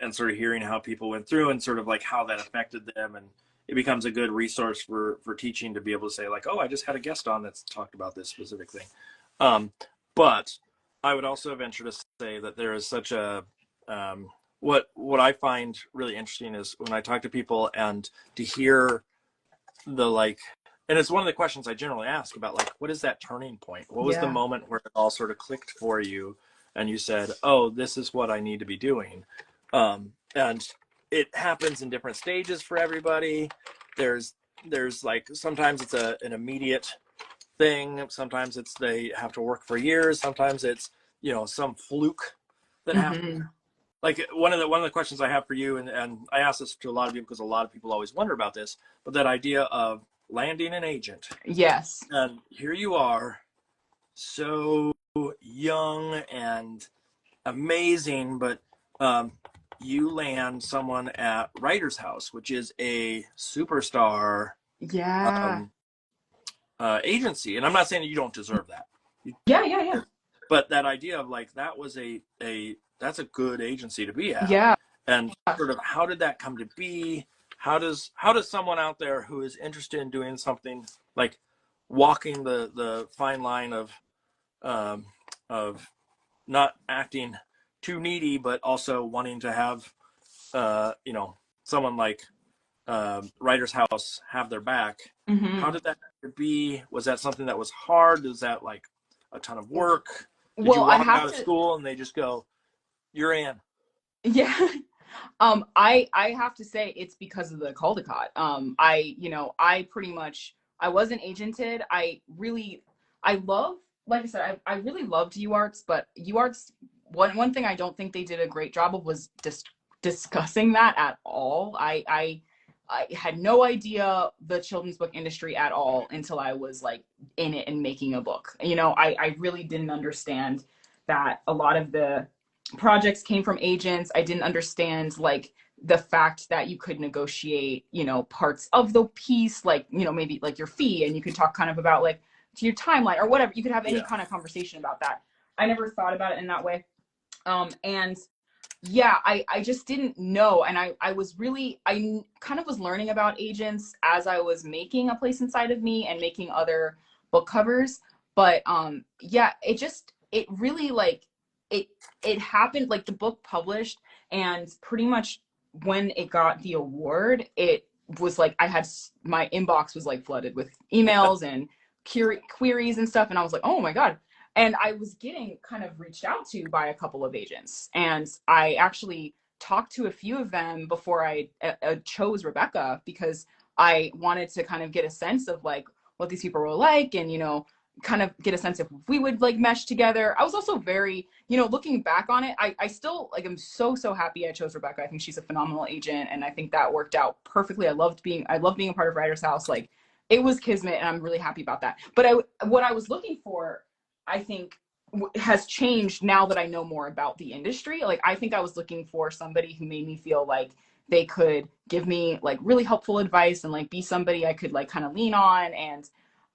And sort of hearing how people went through and sort of like how that affected them, and it becomes a good resource for teaching to be able to say like, oh, I just had a guest on that's talked about this specific thing. But I would also venture to say that there is such a what I find really interesting is when I talk to people and to hear the like, and it's one of the questions I generally ask about like, what is that turning point? What was the Yeah. moment where it all sort of clicked for you and you said, oh, this is what I need to be doing? And it happens in different stages for everybody. There's like, sometimes it's an immediate thing. Sometimes it's they have to work for years. Sometimes it's, you know, some fluke that happens. Mm-hmm. Like one of the questions I have for you, and I ask this to a lot of people because a lot of people always wonder about this, but that idea of landing an agent. Yes. And here you are, so young and amazing, but you land someone at Writer's House, which is a superstar Yeah. agency. And I'm not saying that you don't deserve that. Yeah. But that idea of like, that was that's a good agency to be at. Yeah. And sort of how did that come to be? How does someone out there who is interested in doing something like walking the fine line of not acting too needy, but also wanting to have you know, someone like Writer's House have their back. Mm-hmm. How did that be? Was that something that was hard? Is that like a ton of work? Did Well, you I walk have out of to. school and they just go, you're in? Yeah. I have to say it's because of the Caldecott. I pretty much, I wasn't agented. I love, like I said, I really loved UArts, but UArts, one thing I don't think they did a great job of was discussing that at all. I had no idea the children's book industry at all until I was like in it and making a book. You know, I really didn't understand that a lot of the projects came from agents. I didn't understand like the fact that you could negotiate, you know, parts of the piece, like, you know, maybe like your fee, and you could talk kind of about like to your timeline or whatever. You could have any kind of conversation about that. I never thought about it in that way. And yeah, I just didn't know. And I kind of was learning about agents as I was making A Place Inside of Me and making other book covers. But yeah, it really like, it happened, like the book published, and pretty much when it got the award, it was like my inbox was like flooded with emails and queries and stuff, and I was like, oh my god. And I was getting kind of reached out to by a couple of agents, and I actually talked to a few of them before I chose Rebecca, because I wanted to kind of get a sense of like what these people were like, and, you know, kind of get a sense if we would like mesh together. I was also very, you know, looking back on it, I still like, I'm so happy I chose Rebecca. I think she's a phenomenal agent, and I think that worked out perfectly. I loved being a part of Writer's House. Like, it was kismet, and I'm really happy about that. But what I was looking for, I think, has changed now that I know more about the industry. Like, I think I was looking for somebody who made me feel like they could give me like really helpful advice and like be somebody I could like kind of lean on. And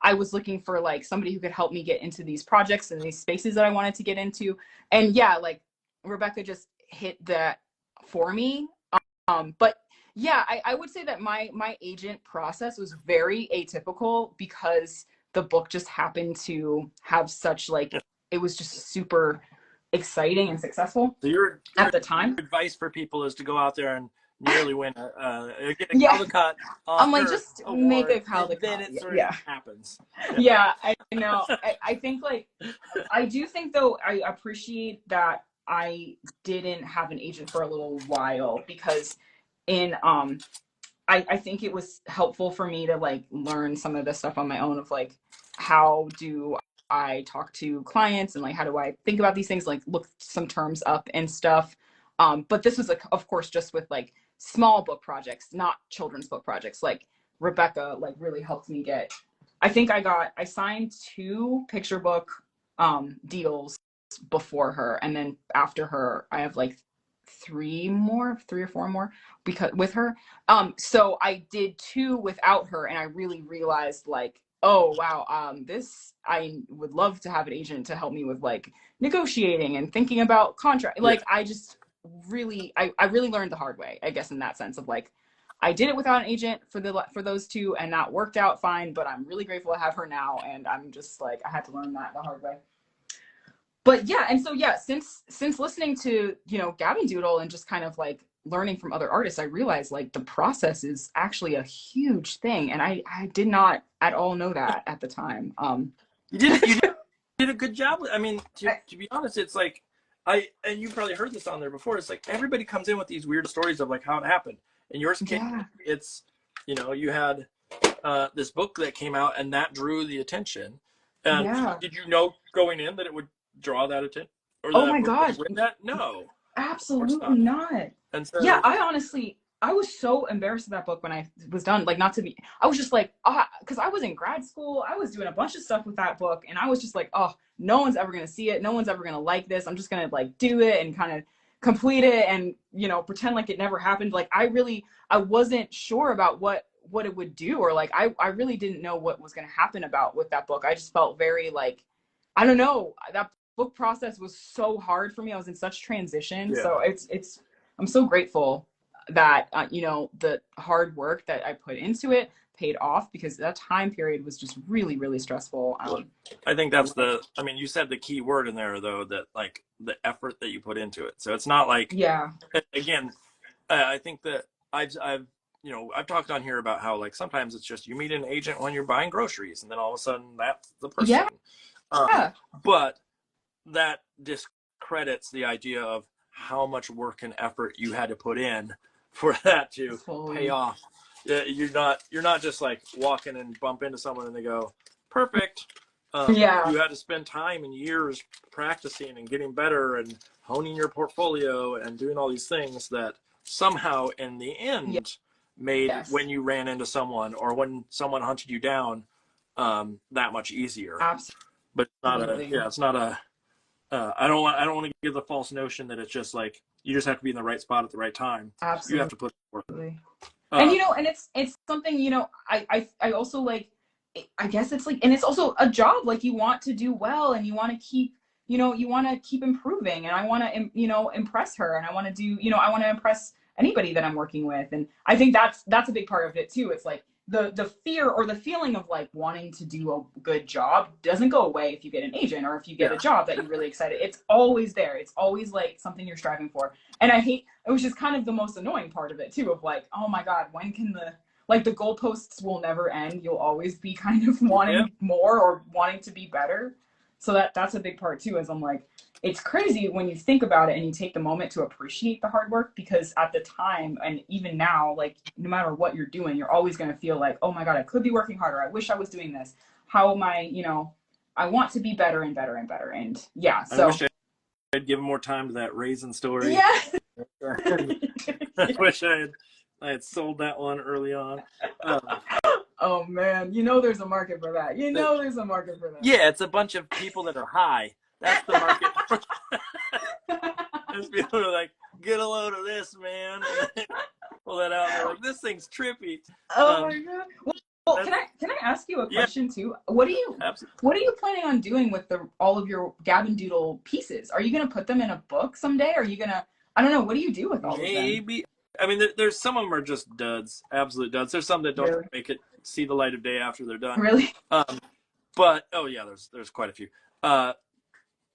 I was looking for like somebody who could help me get into these projects and these spaces that I wanted to get into. And yeah, like Rebecca just hit that for me. But yeah, I would say that my agent process was very atypical, because the book just happened to have such like, it was just super exciting and successful So your at the time. advice for people is to go out there and nearly win get a Yeah. Caldecott I'm like, just award, make a and Caldecott. then it sort Yeah. of happens. Yeah, I know. I think like, I do think though, I appreciate that I didn't have an agent for a little while, because in I think it was helpful for me to like learn some of the stuff on my own of like, how do I talk to clients, and like, how do I think about these things, like look some terms up and stuff. But this was, of course, just with like small book projects, not children's book projects. Like Rebecca, like really helped me get, I think I signed 2 picture book deals before her. And then after her, I have like 3 or 4 more because with her. So I did 2 without her, and I really realized like, oh wow, this, I would love to have an agent to help me with like negotiating and thinking about contract. Like I just really, I really learned the hard way, I guess, in that sense of like, I did it without an agent for those 2, and that worked out fine, but I'm really grateful to have her now, and I'm just like, I had to learn that the hard way. But yeah, and so yeah, since listening to, you know, Gavin Doodle and just kind of like learning from other artists, I realized like the process is actually a huge thing, and I did not at all know that at the time. You did a good job with, I mean, to be honest, it's like, and you probably heard this on there before, it's like everybody comes in with these weird stories of like how it happened. In yours case, it's, you know, you had this book that came out and that drew the attention. And did you know going in that it would draw that attention? Or oh my gosh. That? No. Absolutely not. And so, yeah, I was so embarrassed of that book when I was done. Like, not to be, I was just like, because I was in grad school, I was doing a bunch of stuff with that book, and I was just like, oh, no one's ever going to see it. No one's ever going to like this. I'm just going to like do it and kind of complete it and, you know, pretend like it never happened. Like, I wasn't sure about what it would do, or like, I really didn't know what was going to happen with that book. I just felt very like, I don't know, that book process was so hard for me. I was in such transition. So I'm so grateful that, you know, the hard work that I put into it paid off, because that time period was just really, really stressful. I think that's I mean, you said the key word in there though, that like the effort that you put into it. So it's not like, again, I think that I've talked on here about how like sometimes it's just you meet an agent when you're buying groceries, and then all of a sudden that's the person. But that discredits the idea of how much work and effort you had to put in for that to pay off. You're not just like walking and bump into someone and they go, perfect. You had to spend time and years practicing and getting better and honing your portfolio and doing all these things that somehow in the end made when you ran into someone or when someone hunted you down that much easier. Absolutely. But it's not a I don't want to give the false notion that it's just like you just have to be in the right spot at the right time. Absolutely. You have to put work. And you know, and it's something, you know, I also like, I guess it's like, and it's also a job, like you want to do well and you want to keep, you know, you want to keep improving, and I want to, you know, impress her, and I want to do, you know, I want to impress anybody that I'm working with. And I think that's a big part of it too. It's like the fear or the feeling of like wanting to do a good job doesn't go away if you get an agent or if you get a job that you're really excited. It's always there. It's always like something you're striving for. And it was just kind of the most annoying part of it too, of like, oh my God, when can the goalposts will never end. You'll always be kind of wanting more or wanting to be better. So that's a big part too, is I'm like, it's crazy when you think about it and you take the moment to appreciate the hard work, because at the time, and even now, like no matter what you're doing, you're always going to feel like, oh my God, I could be working harder. I wish I was doing this. How am I, you know, I want to be better and better and better. And so I wish I'd given more time to that raisin story. Yeah. I wish I had sold that one early on. Oh man, you know there's a market for that. There's a market for that. Yeah, it's a bunch of people that are high. That's the market. There's people who are like, get a load of this, man. Pull that out. And they're like, this thing's trippy. Oh my God. Well, can I ask you a question too? What are you planning on doing with all of your Gavin Doodle pieces? Are you gonna put them in a book someday? Are you gonna, I don't know, what do you do with all of them? Maybe. I mean, there's some of them are just duds, absolute duds. There's some that don't make it see the light of day after they're done. Really? But there's quite a few.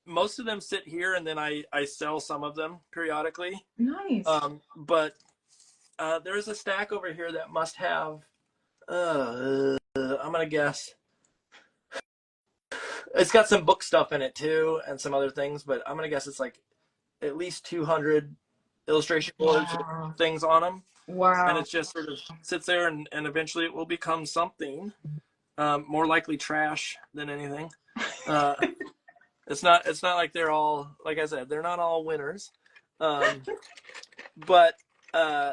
Most of them sit here, and then I sell some of them periodically. Nice. But there's a stack over here that must have, I'm gonna guess, it's got some book stuff in it too, and some other things. But I'm gonna guess it's like at least 200 illustration boards, things on them. Wow. And it just sort of sits there, and eventually it will become something. More likely trash than anything. It's not like they're all, like I said, they're not all winners. But I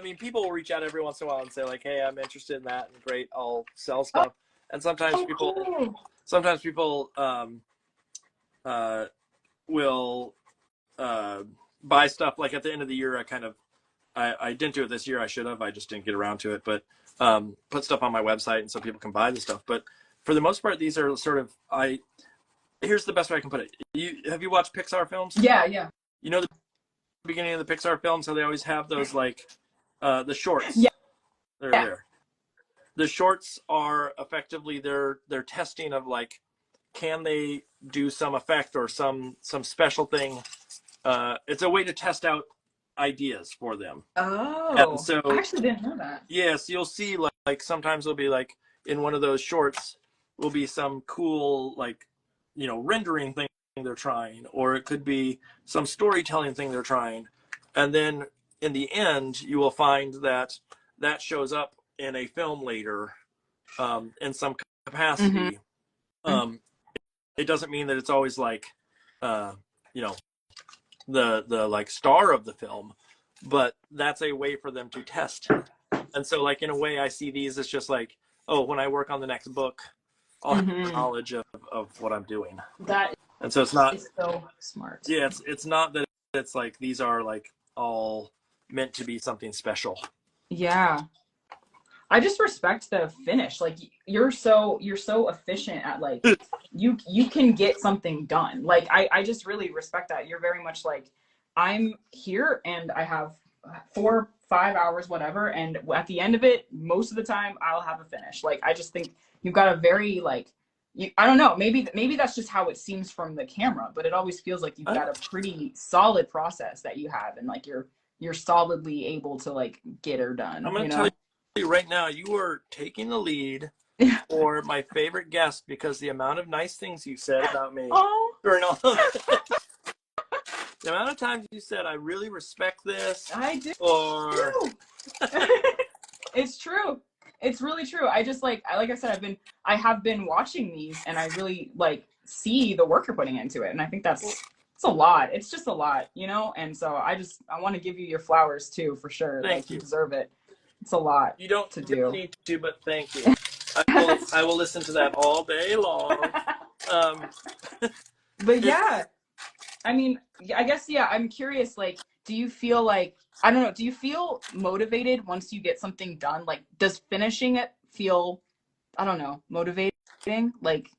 mean, people will reach out every once in a while and say like, hey, I'm interested in that, and great, I'll sell stuff. And sometimes people will buy stuff. Like at the end of the year, I didn't do it this year. I should have. I just didn't get around to it. But put stuff on my website, and so people can buy the stuff. But for the most part, these are sort of here's the best way I can put it. Have you watched Pixar films? Yeah, yeah. You know the beginning of the Pixar films, how they always have those like the shorts. Yeah. They're there. The shorts are effectively their testing of like, can they do some effect or some special thing? It's a way to test out ideas for them. Oh, and so I actually didn't know that. Yes, you'll see like sometimes it'll be like in one of those shorts will be some cool like, you know, rendering thing they're trying, or it could be some storytelling thing they're trying, and then in the end you will find that shows up in a film later in some capacity. It doesn't mean that it's always like you know, the like star of the film, but that's a way for them to test. And so like in a way I see these as just like, oh, when I work on the next book I'll have knowledge of what I'm doing. And so it's not so smart. Yeah, it's not that it's like these are like all meant to be something special. Yeah. I just respect the finish. Like you're so efficient at like you can get something done. Like I just really respect that. You're very much like, I'm here and I have 4-5 hours, whatever, and at the end of it, most of the time I'll have a finish. Like I just think you've got a very like, I don't know, maybe that's just how it seems from the camera, but it always feels like you've got a pretty solid process that you have, and like you're solidly able to like get her done. I'm gonna tell you right now, you are taking the lead for my favorite guest, because the amount of nice things you said about me during all of this, the amount of times you said, I really respect this. I do. Or it's true. It's really true. I just like I said, I have been watching these, and I really like see the work you're putting into it, and I think it's a lot. It's just a lot, you know. And so I want to give you your flowers too, for sure. Thank you. You deserve it. It's a lot. You don't to do. Need to, but thank you. I will listen to that all day long. But yeah, I mean, I guess I'm curious. Like, do you feel like, I don't know, do you feel motivated once you get something done? Like, does finishing it feel, I don't know, motivating? Like,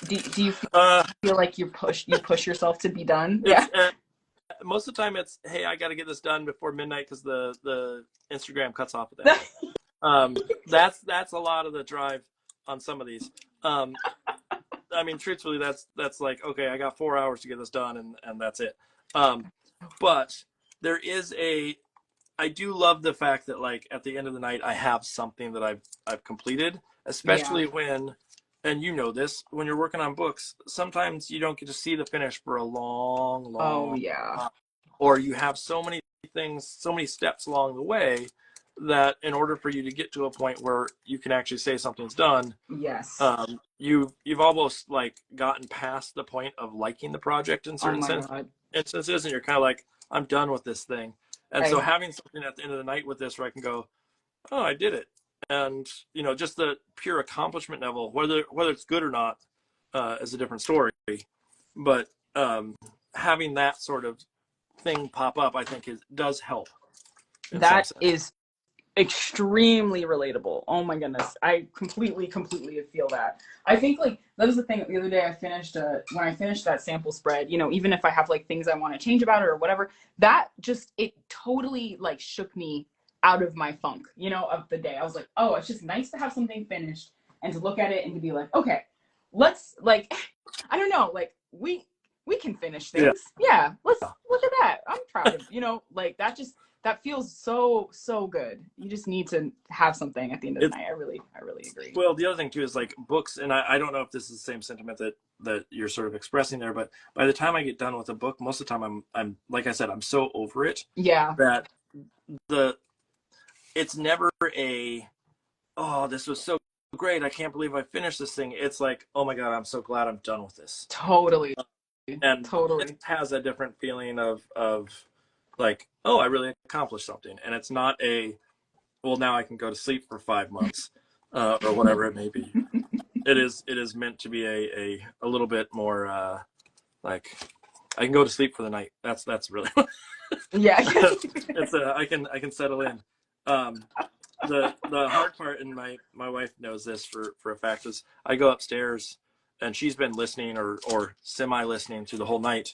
do you feel like you push yourself to be done? Yeah. Most of the time it's, hey, I got to get this done before midnight because the Instagram cuts off at that. That's a lot of the drive on some of these. I mean, truthfully, that's like, okay, I got 4 hours to get this done, and that's it. But there is I do love the fact that like at the end of the night I have something that I've completed, especially when, and you know this, when you're working on books, sometimes you don't get to see the finish for a long time. Or you have so many things, so many steps along the way, that in order for you to get to a point where you can actually say something's done, you've almost like gotten past the point of liking the project in certain instances, and you're kind of like, I'm done with this thing. And so having something at the end of the night with this where I can go, oh, I did it. And, you know, just the pure accomplishment level, whether it's good or not, is a different story. But having that sort of thing pop up, I think does help. That is extremely relatable. Oh my goodness. I completely feel that. I think like that was the thing the other day I finished when I finished that sample spread, you know, even if I have like things I want to change about it or whatever, that just, it totally like shook me out of my funk, you know, of the day. I was like, oh, it's just nice to have something finished and to look at it and to be like, okay, let's like, I don't know, like we can finish things. Yeah, let's look at that. I'm proud of, you know, like that feels so good. You just need to have something at the end of the night. I really agree. Well, the other thing too is like books, and I don't know if this is the same sentiment that you're sort of expressing there, but by the time I get done with a book, most of the time I'm like I said, I'm so over it. Yeah. That it's never oh, this was so great, I can't believe I finished this thing. It's like, oh my God, I'm so glad I'm done with this. Totally. and it Totally. has a different feeling of like, oh, I really accomplished something, and it's not a, well, now I can go to sleep for 5 months, or whatever it may be. It is meant to be a little bit more like, I can go to sleep for the night. That's really Yeah. it's I can settle in. The hard part, and my wife knows this for a fact, is I go upstairs and she's been listening or semi listening to the whole night,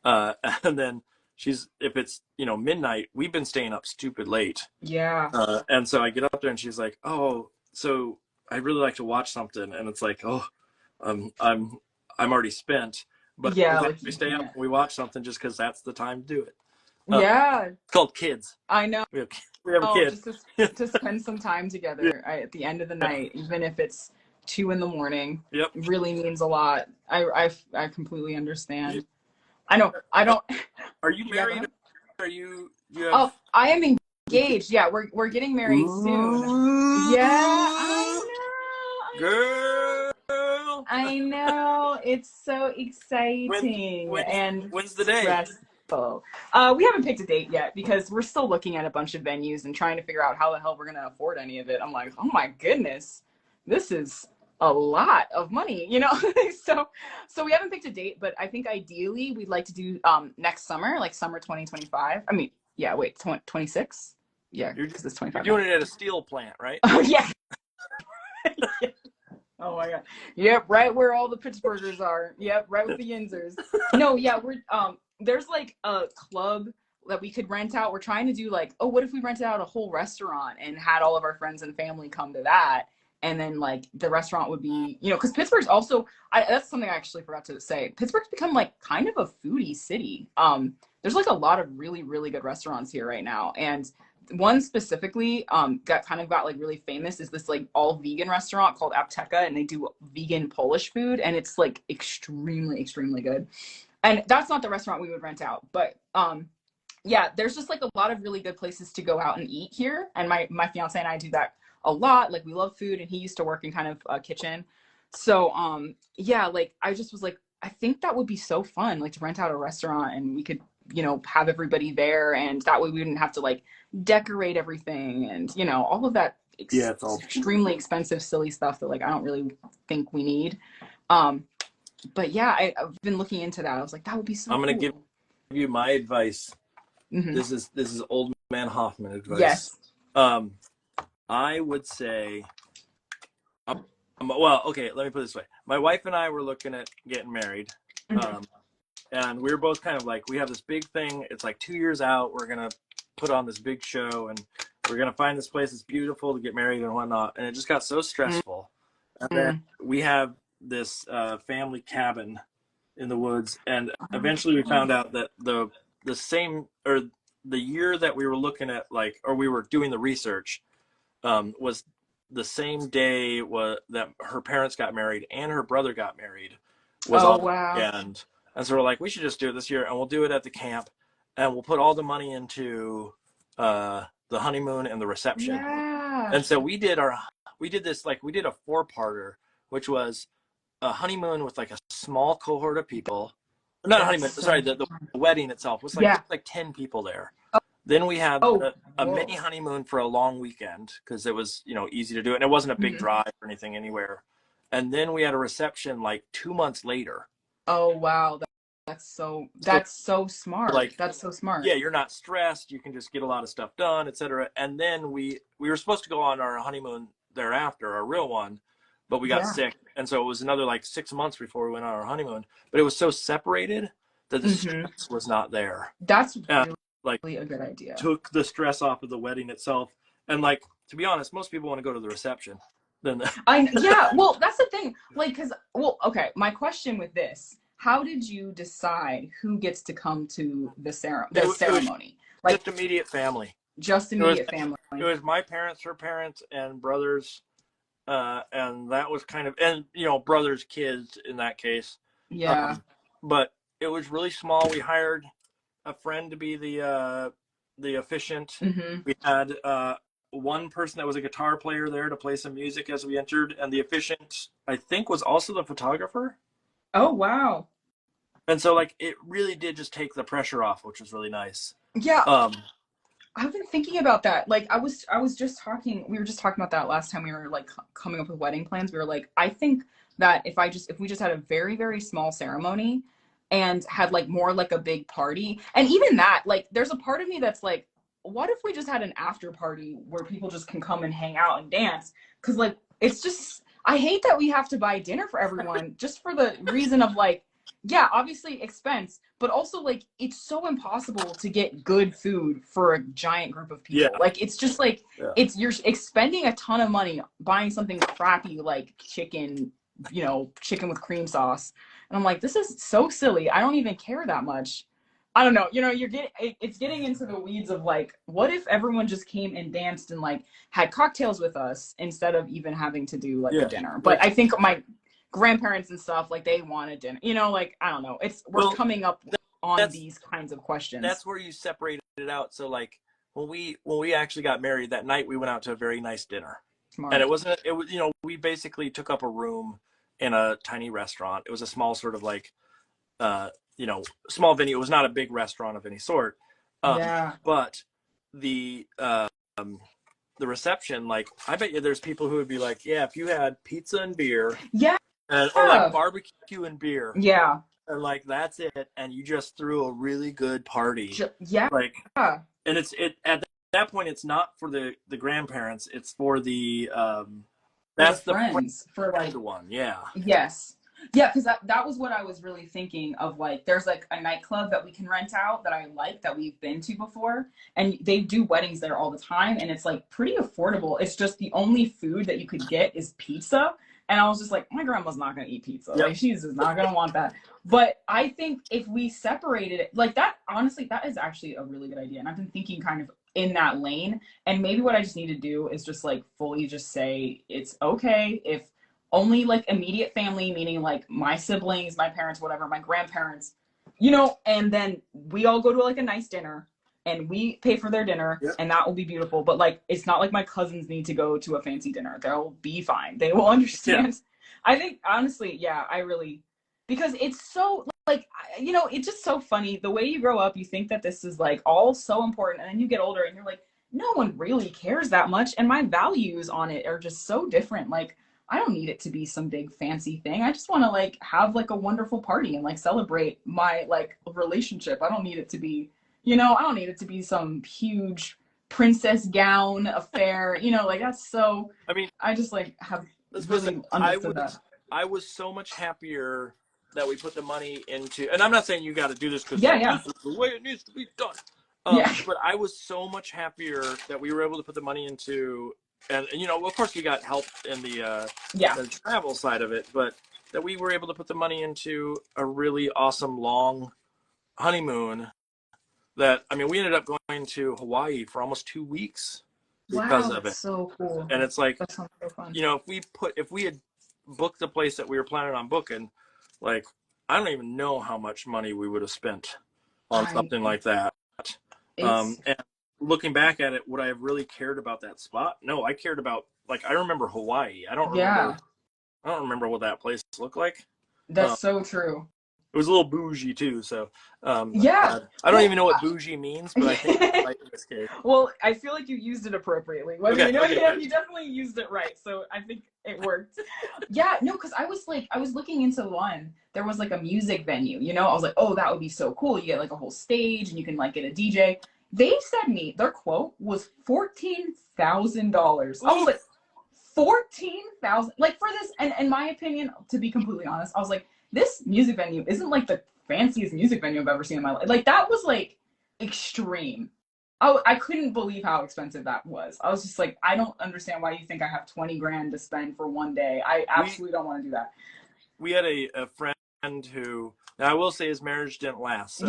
and then if it's midnight, we've been staying up stupid late, Yeah. and so I get up there and she's like, oh, so I'd really like to watch something, and it's like, oh, I'm already spent, but Yeah, sometimes like we you stay up can't. and we watch something just because that's the time to do it. Yeah, It's called kids. I know. We have a kid. Just to spend some time together at the end of the night, even if it's 2 a.m, Yep. really means a lot. I completely understand. I know. I don't. Are you Yeah, go married? ahead. Are you have Oh, I am engaged. Yeah, we're getting married soon. Yeah, girl? I know. It's so When exciting when's and when's the day? stressful. We haven't picked a date yet because we're still looking at a bunch of venues and trying to figure out how the hell we're gonna afford any of it. I'm like, oh my goodness, this is a lot of money, So we haven't picked a date, but I think ideally we'd like to do next summer, like summer 2025. I mean, yeah, wait, 26? Yeah, because it's You're 25. doing it at a steel plant, right? Oh yeah. Oh my god. Yep, right where all the Pittsburgers are. Yep, right with the Yinzers. No, yeah, we're there's like a club that we could rent out. We're trying to do like, oh, what if we rented out a whole restaurant and had all of our friends and family come to that? And then like the restaurant would be, because Pittsburgh's also, that's something I actually forgot to say. Pittsburgh's become like kind of a foodie city. There's like a lot of really, really good restaurants here right now. And one specifically got like really famous is this like all vegan restaurant called Apteka, and they do vegan Polish food, and it's like extremely, extremely good. And that's not the restaurant we would rent out, but yeah, there's just like a lot of really good places to go out and eat here. And my fiance and I do that a lot. Like we love food, and he used to work in kind of a kitchen. So yeah, like I just was like, I think that would be so fun, like to rent out a restaurant and we could, have everybody there, and that way we wouldn't have to like decorate everything and all of that It's all extremely expensive, silly stuff that like I don't really think we need. But yeah, I've been looking into that. I was like, that would be so I'm gonna cool. give you my advice. Mm-hmm. This is old man Hoffman advice. Yes. I would say, well, okay, let me put it this way. My wife and I were looking at getting married. Mm-hmm. And we were both kind of like, we have this big thing. It's like 2 years out. We're going to put on this big show, and we're going to find this place that's beautiful to get married and whatnot. And it just got so stressful. And then we have this family cabin in the woods. And eventually we found out that the year that we were looking at, like, or we were doing the research, was the same day that her parents got married and her brother got married. Wow. And so we're like, we should just do it this year, and we'll do it at the camp, and we'll put all the money into the honeymoon and the reception. Yeah. And so we did a 4-parter, which was a honeymoon with like a small cohort of people. Not a honeymoon, sorry, the wedding itself was like 10 people there. Then we had a mini honeymoon for a long weekend because it was, easy to do it. And it wasn't a big drive or anything anywhere. And then we had a reception like 2 months later. Oh, wow. That's so smart. Like, that's so smart. Yeah, you're not stressed. You can just get a lot of stuff done, etc. And then we were supposed to go on our honeymoon thereafter, our real one, but we got sick. And so it was another like 6 months before we went on our honeymoon. But it was so separated that the stress was not there. That's really a good idea. Took the stress off of the wedding itself. And like, to be honest, most people want to go to the reception. Well, that's the thing. Like, okay, my question with this, how did you decide who gets to come to the ceremony? Like, just immediate family. Just immediate family. It was my parents, her parents, and brothers, and that was kind of, and brothers' kids in that case. Yeah. But it was really small. We hired a friend to be the officiant. Mm-hmm. We had one person that was a guitar player there to play some music as we entered, and the officiant, I think, was also the photographer. Oh, wow. And so like it really did just take the pressure off, which was really nice. Yeah, Um, I've been thinking about that. Like I was just talking, we were just talking about that last time we were like coming up with wedding plans. We were like, I think that if we just had a very, very small ceremony and had like more like a big party. And even that, like there's a part of me that's like, what if we just had an after party where people just can come and hang out and dance? Cause like it's just I hate that we have to buy dinner for everyone just for the reason of like, yeah, obviously expense, but also like it's so impossible to get good food for a giant group of people. Yeah. Like it's just like Yeah. you're expending a ton of money buying something crappy like chicken, chicken with cream sauce. And I'm like, this is so silly. I don't even care that much. I don't know. It's getting into the weeds of like, what if everyone just came and danced and like had cocktails with us instead of even having to do like a Yeah. dinner? But I think my grandparents and stuff, like they wanted dinner, like, I don't know. We're Well, coming up on that's- these kinds of questions. That's where you separated it out. So like when we actually got married that night, we went out to a very nice dinner. Smart. And it was we basically took up a room in a tiny restaurant. It was a small sort of like small venue. It was not a big restaurant of any sort. Yeah. But the reception, like I bet you there's people who would be like, yeah, if you had pizza and beer, Yeah. or like barbecue and beer, Yeah. and like that's it, and you just threw a really good party. Yeah. Like, and it's at that point, it's not for the grandparents, it's for the that's the friends for like one. Yeah. Yes. Yeah, because that was what I was really thinking of. Like, there's like a nightclub that we can rent out that I like that we've been to before, and they do weddings there all the time, and it's like pretty affordable. It's just the only food that you could get is pizza, and I was just like, my grandma's not gonna eat pizza. Yep. Like, she's just not gonna want that. But I think if we separated it like that, honestly, that is actually a really good idea, and I've been thinking kind of in that lane. And maybe what I just need to do is just like fully just say it's okay if only like immediate family, meaning like my siblings, my parents, whatever, my grandparents, and then we all go to like a nice dinner and we pay for their dinner. Yep. And that will be beautiful. But like, it's not like my cousins need to go to a fancy dinner. They'll be fine. They will understand. Yeah. I think honestly, yeah, because it's so like, it's just so funny. The way you grow up, you think that this is like all so important. And then you get older and you're like, no one really cares that much. And my values on it are just so different. Like, I don't need it to be some big fancy thing. I just want to like have like a wonderful party and like celebrate my like relationship. I don't need it to be, I don't need it to be some huge princess gown affair. Like that's so. I mean, I just like have really understood that. I was so much happier that we put the money into, and I'm not saying you got to do this because this is the way it needs to be done. But I was so much happier that we were able to put the money into. And of course, we got help in the travel side of it, but that we were able to put the money into a really awesome long honeymoon. That we ended up going to Hawaii for almost 2 weeks because of it. So cool. And it's like, that sounds so fun. If we had booked the place that we were planning on booking, like I don't even know how much money we would have spent on something like that. And looking back at it, would I have really cared about that spot? No, I cared about, like, I remember Hawaii. I don't remember what that place looked like. That's so true. It was a little bougie too, so I don't even know what bougie means, but I think it's right in this case. Well, I feel like you used it appropriately. You definitely used it right, so I think it worked. Because I was looking into one. There was like a music venue, I was like, oh, that would be so cool. You get like a whole stage and you can like get a DJ. They said their quote was $14,000. I was like, 14,000, like for this, and in my opinion, to be completely honest, I was like, this music venue isn't like the fanciest music venue I've ever seen in my life. Like that was like extreme. I couldn't believe how expensive that was. I was just like, I don't understand why you think I have 20 grand to spend for one day. I absolutely don't want to do that. We had a friend who, now I will say his marriage didn't last, so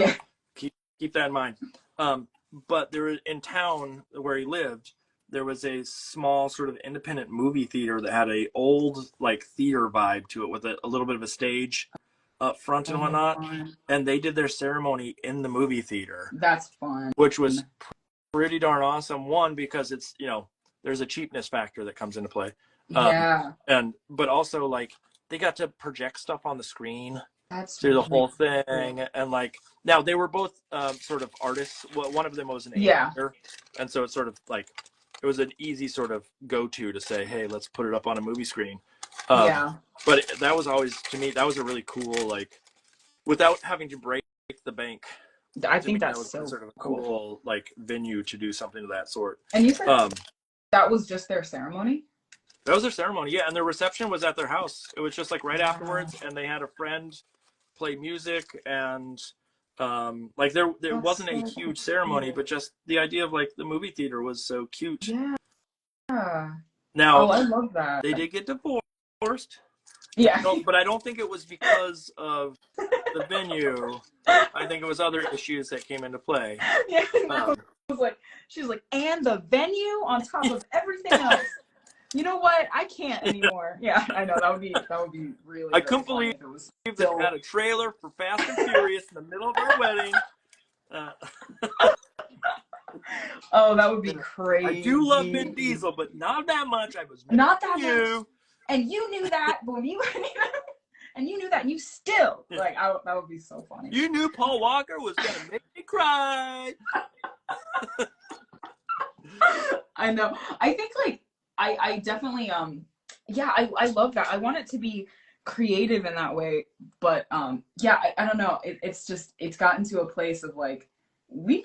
keep that in mind. But there was, in town where he lived, there was a small sort of independent movie theater that had a old like theater vibe to it with a little bit of a stage up front and whatnot. And they did their ceremony in the movie theater. That's fun. Which was pretty darn awesome. One, because it's, there's a cheapness factor that comes into play. But also like they got to project stuff on the screen. That's through the really whole thing. cool. And like, now they were both sort of artists. Well, one of them was an Yeah. animator, and so it's sort of like it was an easy sort of go-to to say, hey, let's put it up on a movie screen. Yeah. But that was always, to me, that was a really cool, like, without having to break the bank. I To me, think that that's was so sort of a cool. cool like venue to do something of that sort. And you said that was just their ceremony? That was their ceremony, yeah. And their reception was at their house. It was just like right afterwards, and they had a friend play music, and like there wasn't a huge ceremony, but just the idea of like the movie theater was so cute. Yeah. Now, I love that. they did get divorced. Yeah. But I don't think it was because of the venue. I think it was other issues that came into play. Yeah. She was like, and the venue on top of everything else. You know what? I can't anymore. Yeah, I know that would be really. I couldn't believe that they had a trailer for Fast and Furious in the middle of our wedding. Oh, that would be crazy. I do love Vin Diesel, but not that much. I was not that you. much. And you knew that, but when you and you knew that, and you still like that would be so funny. You knew Paul Walker was gonna make me cry. I know. I think like I definitely yeah, I love that. I want it to be creative in that way, but yeah, I don't know. It's gotten to a place of like we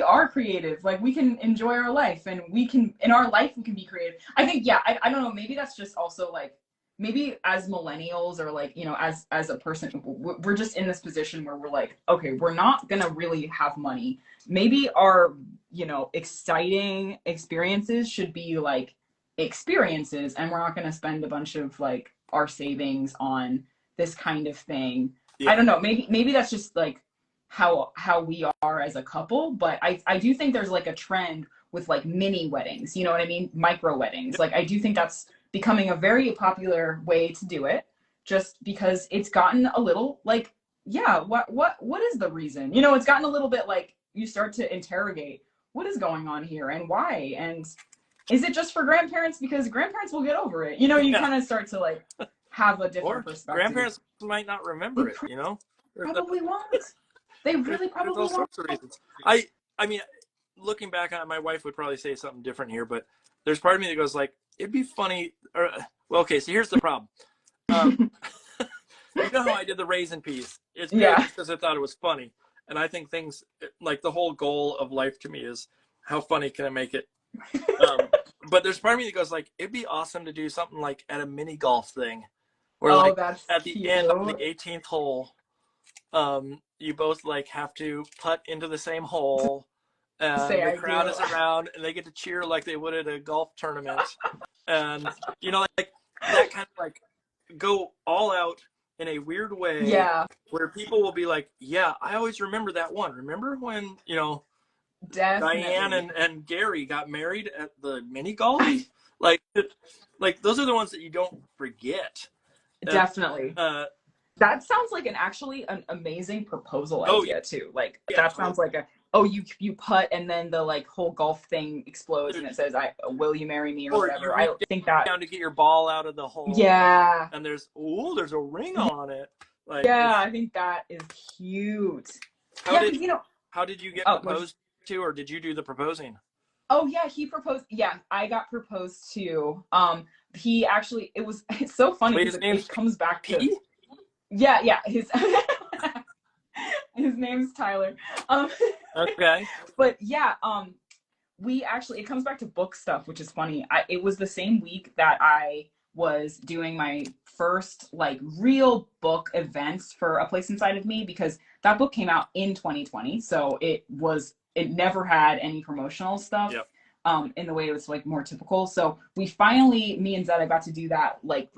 are creative. Like we can enjoy our life, and we can in our life we can be creative. I think I don't know, maybe that's just also like maybe as millennials or like, you know, as a person, we're just in this position where we're like, okay, we're not gonna really have money. Maybe our, you know, exciting experiences should be like experiences, and we're not gonna spend a bunch of like our savings on this kind of thing. Yeah. I don't know, maybe that's just like how we are as a couple, but I do think there's like a trend with like mini weddings, you know what I mean? Micro weddings. Like I do think that's becoming a very popular way to do it, just because it's gotten a little like, yeah, what is the reason? You know, it's gotten a little bit like you start to interrogate what is going on here and why, and is it just for grandparents? Because grandparents will get over it. You know, you kind of start to like have a different perspective. Grandparents might not remember it, you know? Probably won't. They really probably all won't. sorts of reasons. I mean, looking back on it, my wife would probably say something different here, but there's part of me that goes like, it'd be funny. Or, well, okay, so here's the problem. You know how I did the raisin piece? It's because I thought it was funny. And I think things like the whole goal of life to me is how funny can I make it? But there's part of me that goes like, it'd be awesome to do something like at a mini golf thing, where like at the end of the 18th hole, you both like have to putt into the same hole, and the crowd is around, and they get to cheer like they would at a golf tournament, and you know, like that kind of like go all out in a weird way, where people will be like, yeah, I always remember that one. Remember when, you know, Diane and Gary got married at the mini golf? like those are the ones that you don't forget. Definitely. That sounds like an amazing proposal idea too. Like that sounds like you putt and then the like whole golf thing explodes and it says, will you marry me or whatever. I think that down to get your ball out of the hole. Yeah. And there's a ring on it. Like, I think that is cute. How did you get proposed to, or did you do the proposing? Oh yeah, he proposed. Yeah, I got proposed to. He actually, it's so funny because it comes back to. Yeah, his name's Tyler. Okay. But yeah, it comes back to book stuff, which is funny. It was the same week that I was doing my first like real book events for A Place Inside of Me, because that book came out in 2020, so it never had any promotional stuff. Yep. In the way it was like more typical. So me and Zeta got to do that like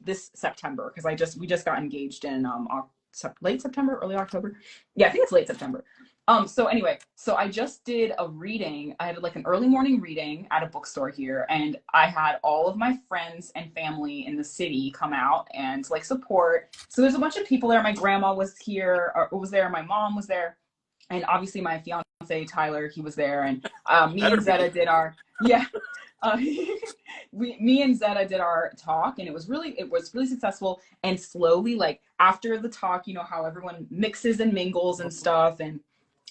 this September, because we just got engaged in late September, early October. Yeah, I think it's late September. So anyway, so I just did a reading. I had like an early morning reading at a bookstore here, and I had all of my friends and family in the city come out and like support. So there's a bunch of people there. My grandma was here, or was there. My mom was there. And obviously my fiance, Tyler, he was there. And me and Zeta did our, uh, me and Zeta did our talk, and it was really successful. And slowly, like after the talk, you know how everyone mixes and mingles and stuff, and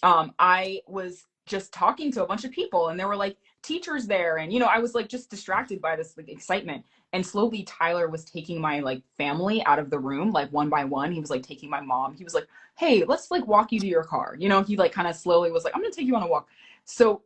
I was just talking to a bunch of people, and there were like teachers there, and you know I was like just distracted by this like excitement. And slowly Tyler was taking my like family out of the room, like one by one. He was like taking my mom. He was like, hey, let's like walk you to your car. You know, he like kind of slowly was like, I'm gonna take you on a walk. So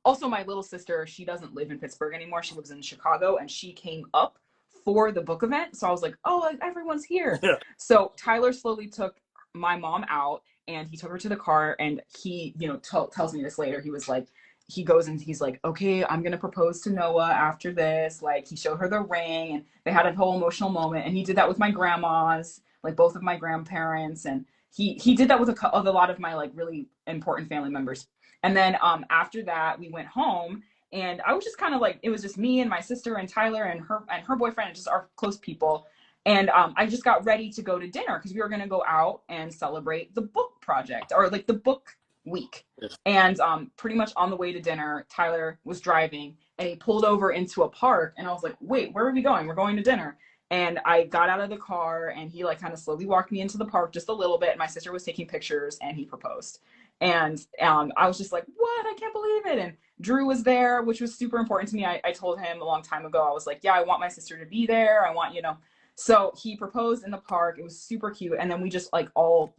also my little sister, she doesn't live in Pittsburgh anymore. She lives in Chicago, and she came up for the book event. So I was like, oh, like, everyone's here. Yeah. So Tyler slowly took my mom out, and he took her to the car, and he, you know, tells me this later. He was like, he goes and he's like, okay, I'm gonna propose to Noah after this. Like he showed her the ring, and they had a whole emotional moment. And he did that with my grandmas, like both of my grandparents, and he did that with a lot of my like really important family members. And then after that, we went home, and I was just kind of like, it was just me and my sister and Tyler and her boyfriend, and just our close people. And I just got ready to go to dinner because we were gonna go out and celebrate the book project, or like the book week. And pretty much on the way to dinner, Tyler was driving, and he pulled over into a park, and I was like, wait, where are we going? We're going to dinner. And I got out of the car, and he like kind of slowly walked me into the park just a little bit. My sister was taking pictures, and he proposed. And I was just like, what? I can't believe it. And Drew was there, which was super important to me. I told him a long time ago, I was like, yeah, I want my sister to be there. I want, you know. So he proposed in the park. It was super cute. And then we just like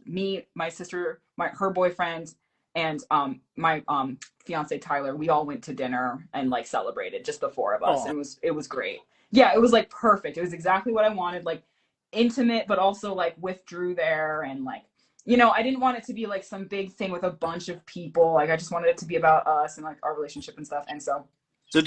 me, my sister, her boyfriend, and my fiance Tyler, we all went to dinner and like celebrated, just the four of us. And it was great. Yeah, it was like perfect. It was exactly what I wanted, like intimate, but also like with Drew there. And like, you know, I didn't want it to be like some big thing with a bunch of people. Like I just wanted it to be about us and like our relationship and stuff. And so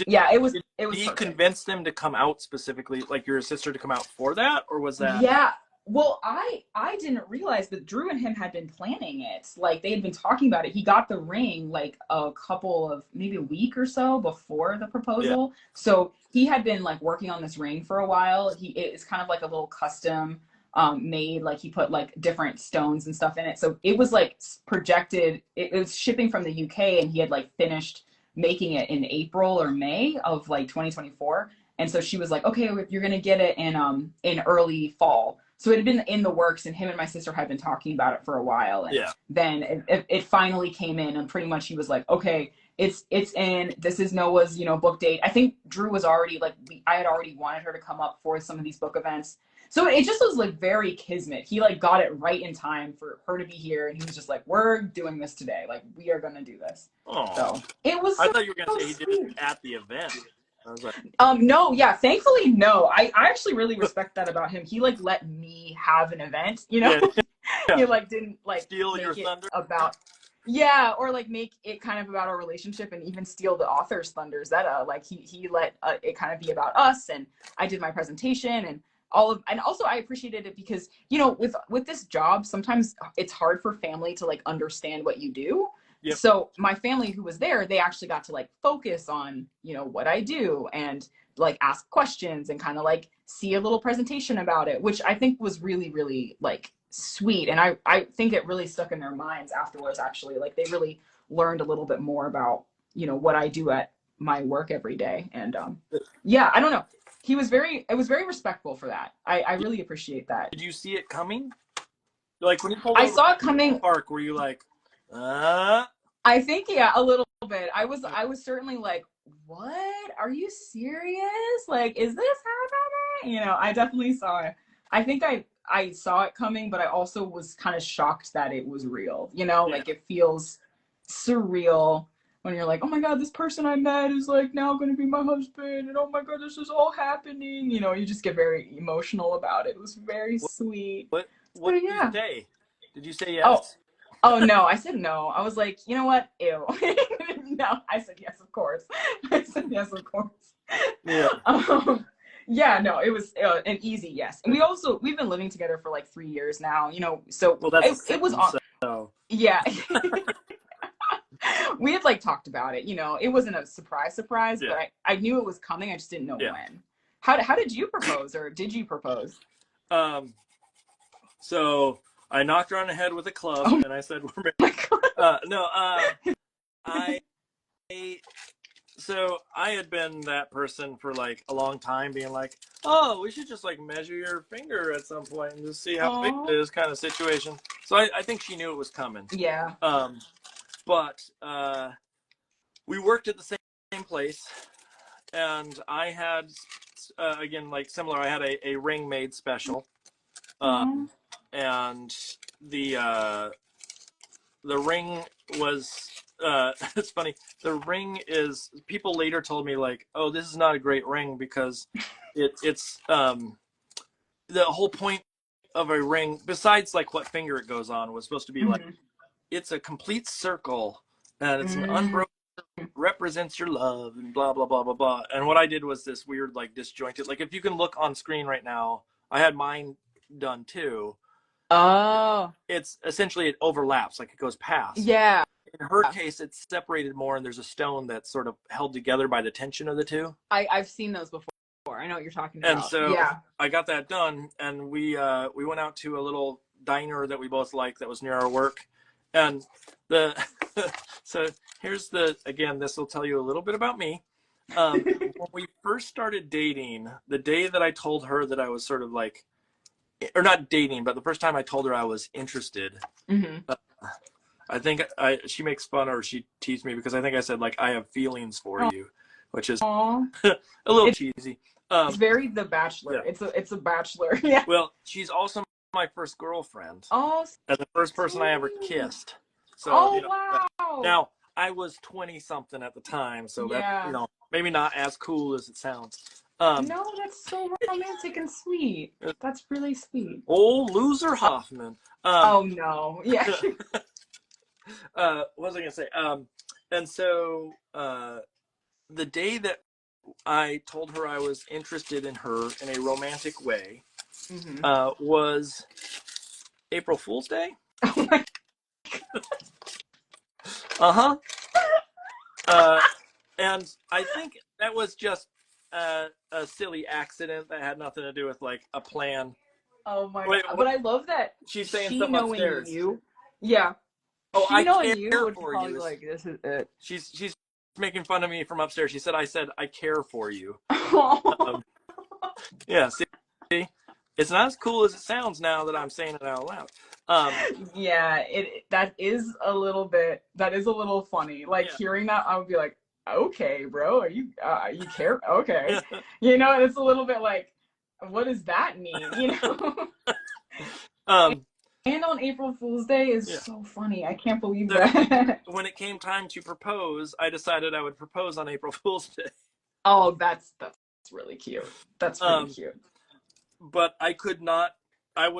yeah, it was Did he perfect. convince them to come out specifically, like your sister to come out for that, or was that? Yeah. Well, I didn't realize, but Drew and him had been planning it. Like they had been talking about it. He got the ring like a couple of, maybe a week or so before the proposal. Yeah. So he had been like working on this ring for a while. It's kind of like a little custom made, like he put like different stones and stuff in it. So it was like projected. It was shipping from the UK, and he had like finished making it in April or May of like 2024. And so she was like, okay, you're gonna get it in early fall. So it had been in the works, and him and my sister had been talking about it for a while. And then it finally came in, and pretty much he was like, okay, it's in. This is Noah's, you know, book date. I think Drew was already like, I had already wanted her to come up for some of these book events. So it just was like very kismet. He like got it right in time for her to be here, and he was just like, we're doing this today. Like we are gonna do this. Oh, so it was. I thought you were gonna say he did it at the event. I was like, no, yeah, thankfully, no. I actually really respect that about him. He like let me have an event, you know. Yeah. He like didn't like steal make your it thunder about, yeah, or like make it kind of about our relationship, and even steal the author's thunder. Zeta, like he let it kind of be about us, and I did my presentation and and also I appreciated it because, you know, with this job, sometimes it's hard for family to like understand what you do. Yep. So my family who was there, they actually got to like focus on, you know, what I do, and like ask questions and kind of like see a little presentation about it, which I think was really, really like sweet. And I think it really stuck in their minds afterwards, actually. Like they really learned a little bit more about, you know, what I do at my work every day. And yeah, I don't know. It was very respectful for that. I really appreciate that. Did you see it coming? Like when you pulled I saw it coming. The park, were you like, I think, yeah, a little bit. I was certainly like, what? Are you serious? Like, is this happening? You know, I definitely saw it. I think I saw it coming, but I also was kind of shocked that it was real. You know, like it feels surreal when you're like, oh my God, this person I met is like now going to be my husband. And oh my God, this is all happening. You know, you just get very emotional about it. It was very sweet. What did you say? Did you say yes? Oh no, I said no. I was like, you know what? Ew. No, I said yes, of course. I said yes, of course. Yeah. Yeah, no, it was an easy yes. And we've been living together for like 3 years now, you know, so well, that's it was on. So. Yeah. We had like talked about it, you know, it wasn't a surprise, but I knew it was coming. I just didn't know when. How did you propose, or did you propose? So I knocked her on the head with a club, and I said, "We're married." so I had been that person for like a long time, being like, oh, we should just like measure your finger at some point and just see how big it is, kind of situation. So I think she knew it was coming. Yeah. But we worked at the same place, and I had again, like similar, I had a ring made special, and the ring was it's funny. The ring is, people later told me like, oh, this is not a great ring because it's the whole point of a ring, besides like what finger it goes on, was supposed to be like, it's a complete circle and it's an unbroken, represents your love and blah blah blah blah blah. And what I did was this weird like disjointed, like if you can look on screen right now, I had mine done too. Oh. It's essentially, it overlaps, like it goes past. Yeah. In her case, it's separated more, and there's a stone that's sort of held together by the tension of the two. I've seen those before. I know what you're talking about. And so I got that done, and we went out to a little diner that we both liked that was near our work. And the so here's the, again, this will tell you a little bit about me. When we first started dating, the day that I told her that I was sort of like, or not dating, but the first time I told her I was interested, I think she makes fun, or she teased me because I think I said like, I have feelings for you, which is a little cheesy. It's very The Bachelor. Yeah. It's a Bachelor. Yeah. Well, she's also my first girlfriend. Oh. And the first person I ever kissed. So, you know, wow. Now I was 20 something at the time, so that, you know, maybe not as cool as it sounds. No, that's so romantic and sweet. That's really sweet. Old loser Hoffman. Oh no. Yeah. What was I gonna say? And so the day that I told her I was interested in her in a romantic way was April Fool's Day. Oh my and I think that was just a silly accident that had nothing to do with like a plan. Oh my god! But I love that she's saying stuff upstairs. Yeah. Oh, she I knowing care you would for probably you. Like, this is it. She's making fun of me from upstairs. She said I said I care for you. Yeah. See, it's not as cool as it sounds now that I'm saying it out loud. Yeah, that is a little funny. Like hearing that, I would be like, okay, bro, are you care? Okay, you know, and it's a little bit like, what does that mean? You know. And on April Fool's Day is so funny. I can't believe that. When it came time to propose, I decided I would propose on April Fool's Day. Oh, that's really cute. That's really cute. But I could not. I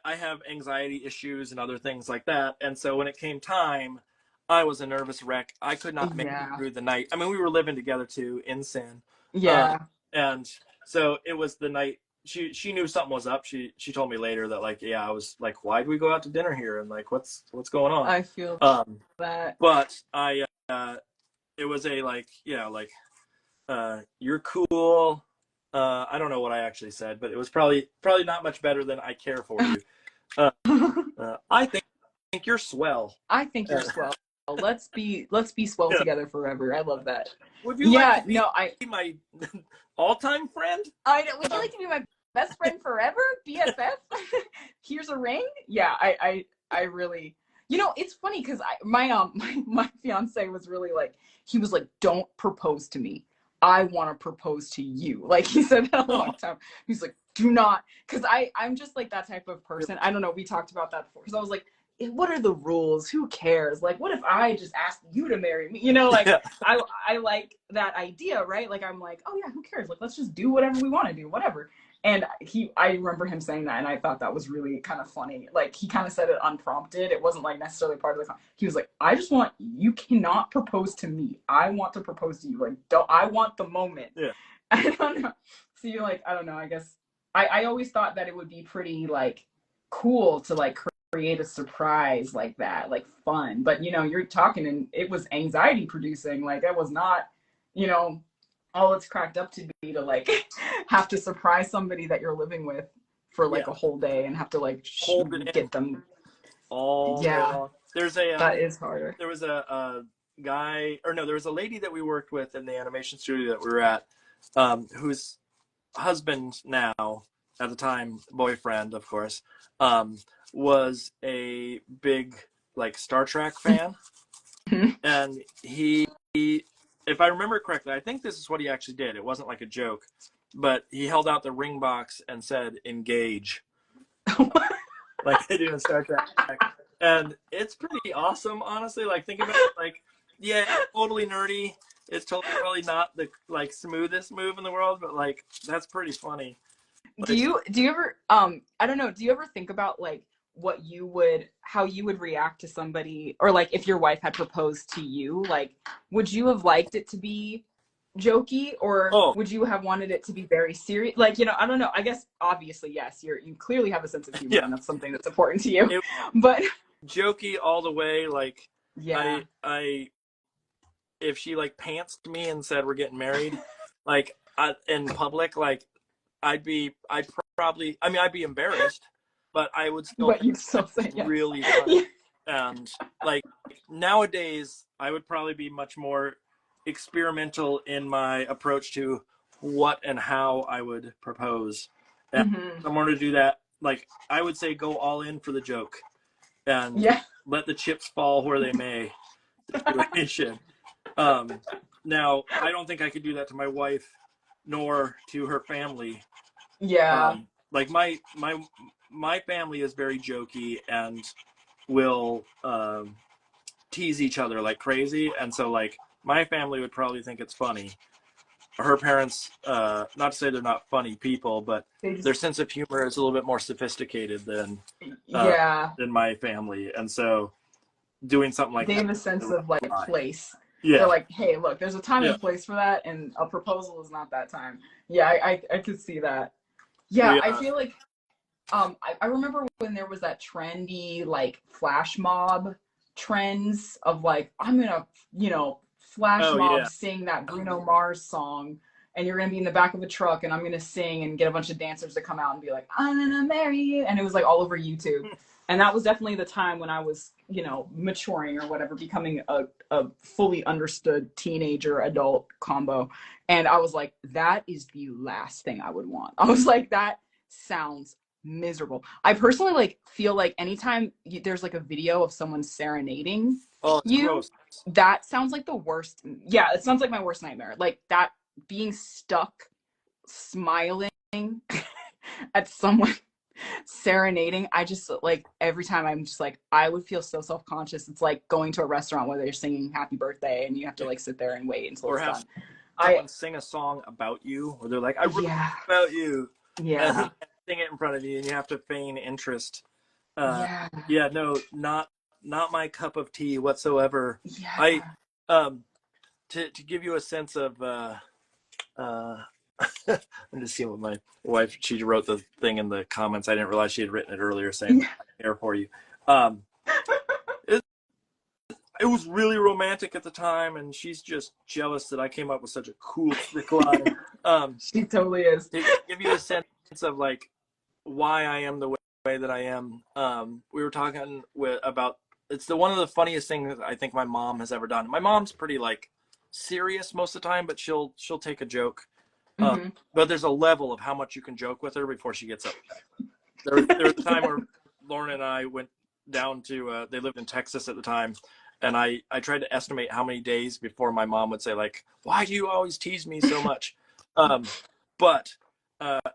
have anxiety issues and other things like that, and so when it came time, I was a nervous wreck. I could not make it through the night. I mean, we were living together too in sin. Yeah. And so it was the night. She knew something was up. She told me later that like, I was like, why do we go out to dinner here? And like, what's going on? I feel that. But it was a like, you're cool. I don't know what I actually said, but it was probably not much better than I care for you. I think you're swell. I think you're swell. Let's be swell together forever. I love that. Would you like to be my all-time friend? I know. Would you like to be my best friend forever? BFF? Here's a ring? Yeah, I really, you know, it's funny because my fiance was really like, he was like, don't propose to me. I want to propose to you. Like he said that a long time. He's like, do not, because I'm just like that type of person. I don't know. We talked about that before because I was like, what are the rules? Who cares? Like, what if I just asked you to marry me? You know, like I like that idea, right? Like I'm like, oh yeah, who cares? Like let's just do whatever we want to do, whatever. And I remember him saying that, and I thought that was really kind of funny. Like he kind of said it unprompted. It wasn't like necessarily part of the. He was like, I just want, you cannot propose to me. I want to propose to you. Like I want the moment. Yeah. I don't know. So you're like, I don't know. I guess I always thought that it would be pretty like cool to like create a surprise like that, like fun. But you know, you're talking, and it was anxiety producing. Like that was not, you know, all it's cracked up to be to like have to surprise somebody that you're living with for like a whole day and have to like get them all day long. There's a that is harder. There was a guy, or no, there was a lady that we worked with in the animation studio that we were at, whose husband now, at the time boyfriend, of course, was a big like Star Trek fan, and he, if I remember correctly, I think this is what he actually did. It wasn't like a joke, but he held out the ring box and said "engage," like they do in Star Trek, and it's pretty awesome, honestly. Like think about it, like yeah, totally nerdy. It's totally probably not the like smoothest move in the world, but like that's pretty funny. Do you ever I don't know, do you ever think about like how you would react to somebody, or like if your wife had proposed to you, like would you have liked it to be jokey, or would you have wanted it to be very serious? Like, you know, I don't know. I guess obviously yes, you clearly have a sense of humor, and that's something that's important to you. But jokey all the way, like yeah. I if she like pantsed me and said we're getting married, like in public, like I'd probably, I mean, I'd be embarrassed, but I would still, but you'd still say yes. Really funny. And like nowadays, I would probably be much more experimental in my approach to what and how I would propose. And if I wanted to do that, like I would say go all in for the joke and let the chips fall where they may situation. Now, I don't think I could do that to my wife nor to her family. Yeah. Like my family is very jokey and will tease each other like crazy, and so like my family would probably think it's funny. Her parents, not to say they're not funny people, but their sense of humor is a little bit more sophisticated than my family, and so doing something like they that, have a sense of like place. Yeah. They're like, hey, look, there's a time and place for that, and a proposal is not that time. Yeah, I could see that. Yeah, I feel like I remember when there was that trendy like flash mob trends of like, I'm gonna, you know, flash mob sing that Bruno Mars song, and you're gonna be in the back of a truck, and I'm gonna sing and get a bunch of dancers to come out and be like, I'm gonna marry you, and it was like all over YouTube. And that was definitely the time when I was, you know, maturing or whatever, becoming a fully understood teenager adult combo. And I was like, that is the last thing I would want. I was like, that sounds miserable. I personally like feel like anytime there's like a video of someone serenading you, gross. That sounds like the worst. Yeah, it sounds like my worst nightmare. Like that being stuck smiling at someone serenading. I just like every time I'm just like, I would feel so self-conscious. It's like going to a restaurant where they're singing happy birthday and you have to like sit there and wait until it's done. Someone sing a song about you, where they're like, I wrote about you. Yeah. And sing it in front of you and you have to feign interest. No, not my cup of tea whatsoever. I to give you a sense of I'm just seeing what my wife, she wrote the thing in the comments. I didn't realize she had written it earlier saying here for you. It was really romantic at the time, and she's just jealous that I came up with such a cool line. She totally is. To give you a sense of like why I am the way that I am, we were talking about, it's one of the funniest things I think my mom has ever done. My mom's pretty like serious most of the time, but she'll take a joke. But there's a level of how much you can joke with her before she gets upset. There was a time where Lauren and I went down to, they lived in Texas at the time, and I tried to estimate how many days before my mom would say like, why do you always tease me so much? But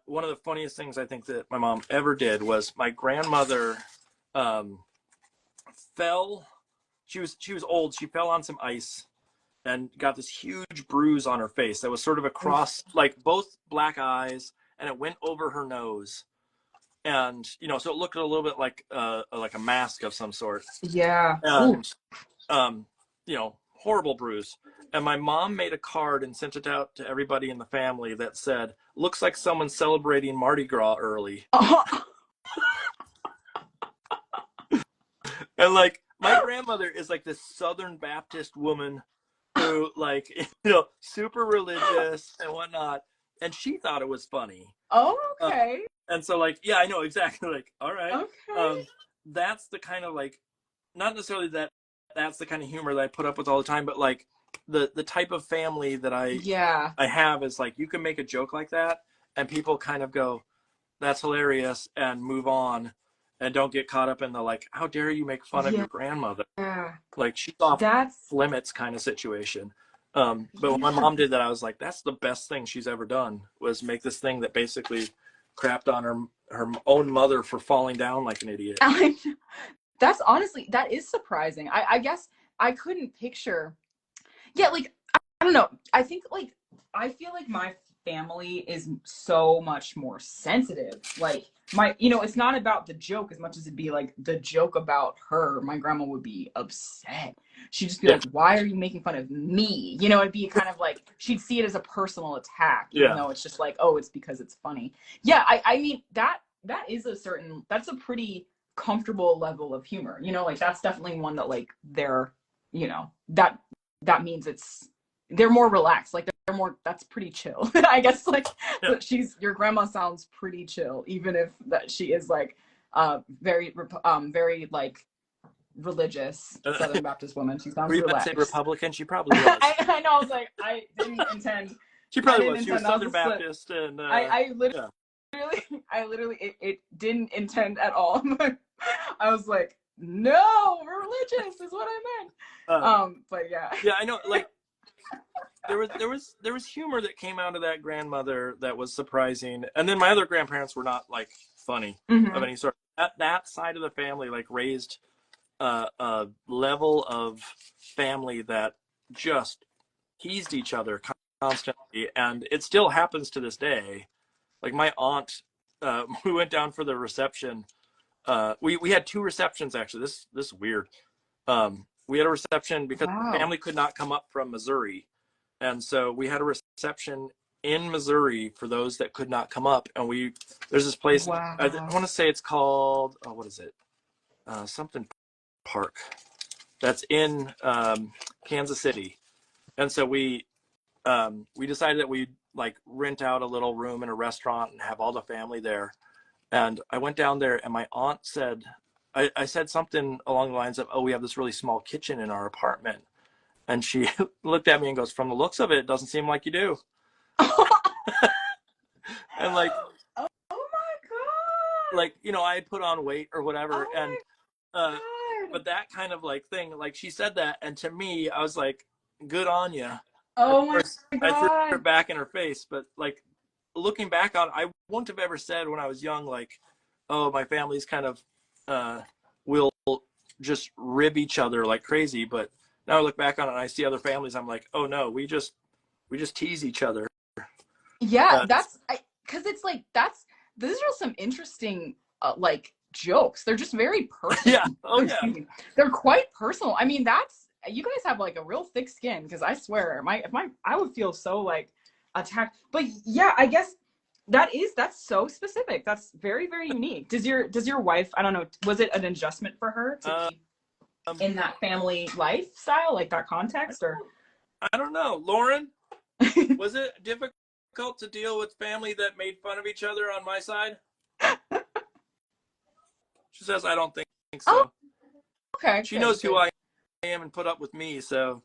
one of the funniest things I think that my mom ever did was my grandmother fell. She was old. She fell on some ice and got this huge bruise on her face that was sort of across, like both black eyes, and it went over her nose. And, you know, so it looked a little bit like a mask of some sort. Yeah. And, you know, horrible bruise. And my mom made a card and sent it out to everybody in the family that said, looks like someone's celebrating Mardi Gras early. And like, my grandmother is like this Southern Baptist woman who like, you know, super religious and whatnot. And she thought it was funny. Oh, okay. And so like, yeah, I know exactly, like, all right. Okay. That's the kind of like, not necessarily that that's the kind of humor that I put up with all the time. But like the type of family that Yeah. I have is like, you can make a joke like that and people kind of go, that's hilarious, and move on, and don't get caught up in the like, how dare you make fun of your grandmother? Yeah. Like, she's off That's limits kind of situation. But when my yeah. mom did that, I was like, that's the best thing she's ever done, was make this thing that basically crapped on her own mother for falling down like an idiot. That's honestly, that is surprising. I guess I couldn't picture. Yeah, like I don't know. I think like I feel like my family is so much more sensitive. Like my, it's not about the joke as much as it'd be like the joke about her. My grandma would be upset. She'd just be Yeah. like, "Why are you making fun of me?" It'd be kind of like she'd see it as a personal attack, even though it's just like, oh, it's because it's funny. Yeah, I mean that's a pretty comfortable level of humor. Like that's definitely one that like they're, that means they're more relaxed. Like they're more, that's pretty chill. I guess like your grandma sounds pretty chill, even if that she is like very like religious Southern Baptist woman. She sounds Were you about relaxed. to say Republican? She probably was. I know. I was like, I didn't intend. She probably was. She was Southern Baptist, and I literally, it didn't intend at all. I was like, no, religious is what I meant. But yeah. Yeah, I know. Like, there was humor that came out of that grandmother that was surprising, and then my other grandparents were not like funny of any sort. That side of the family like raised a level of family that just teased each other constantly, and it still happens to this day. Like my aunt, we went down for the reception. We had two receptions actually. This is weird. We had a reception because the family could not come up from Missouri, and so we had a reception in Missouri for those that could not come up. And there's this place. I want to say it's called what is it? Something Park. That's in Kansas City, and so we decided that we'd like rent out a little room in a restaurant and have all the family there. And I went down there, and my aunt said, I said something along the lines of, "Oh, we have this really small kitchen in our apartment." And she looked at me and goes, "From the looks of it, it doesn't seem like you do." And like, oh my God. Like, I had put on weight or whatever. Oh and but that kind of like thing, like she said that, and to me, I was like, good on you. Oh my God. I threw it back in her face, but like looking back on, I wouldn't have ever said when I was young, like, oh, my family's kind of will just rib each other like crazy. But now I look back on it and I see other families, I'm like, oh no, we just tease each other. Yeah, because it's like these are some interesting like jokes. They're just very personal. Yeah. Oh yeah. They're quite personal. I mean, you guys have like a real thick skin, because I swear I would feel so like attacked. But yeah, I guess that's so specific. That's very, very unique. Does your wife, I don't know, was it an adjustment for her to be in that family lifestyle, like that context, or? I don't know. Lauren, was it difficult to deal with family that made fun of each other on my side? She says, I don't think so. Oh, okay. She knows who I am and put up with me. So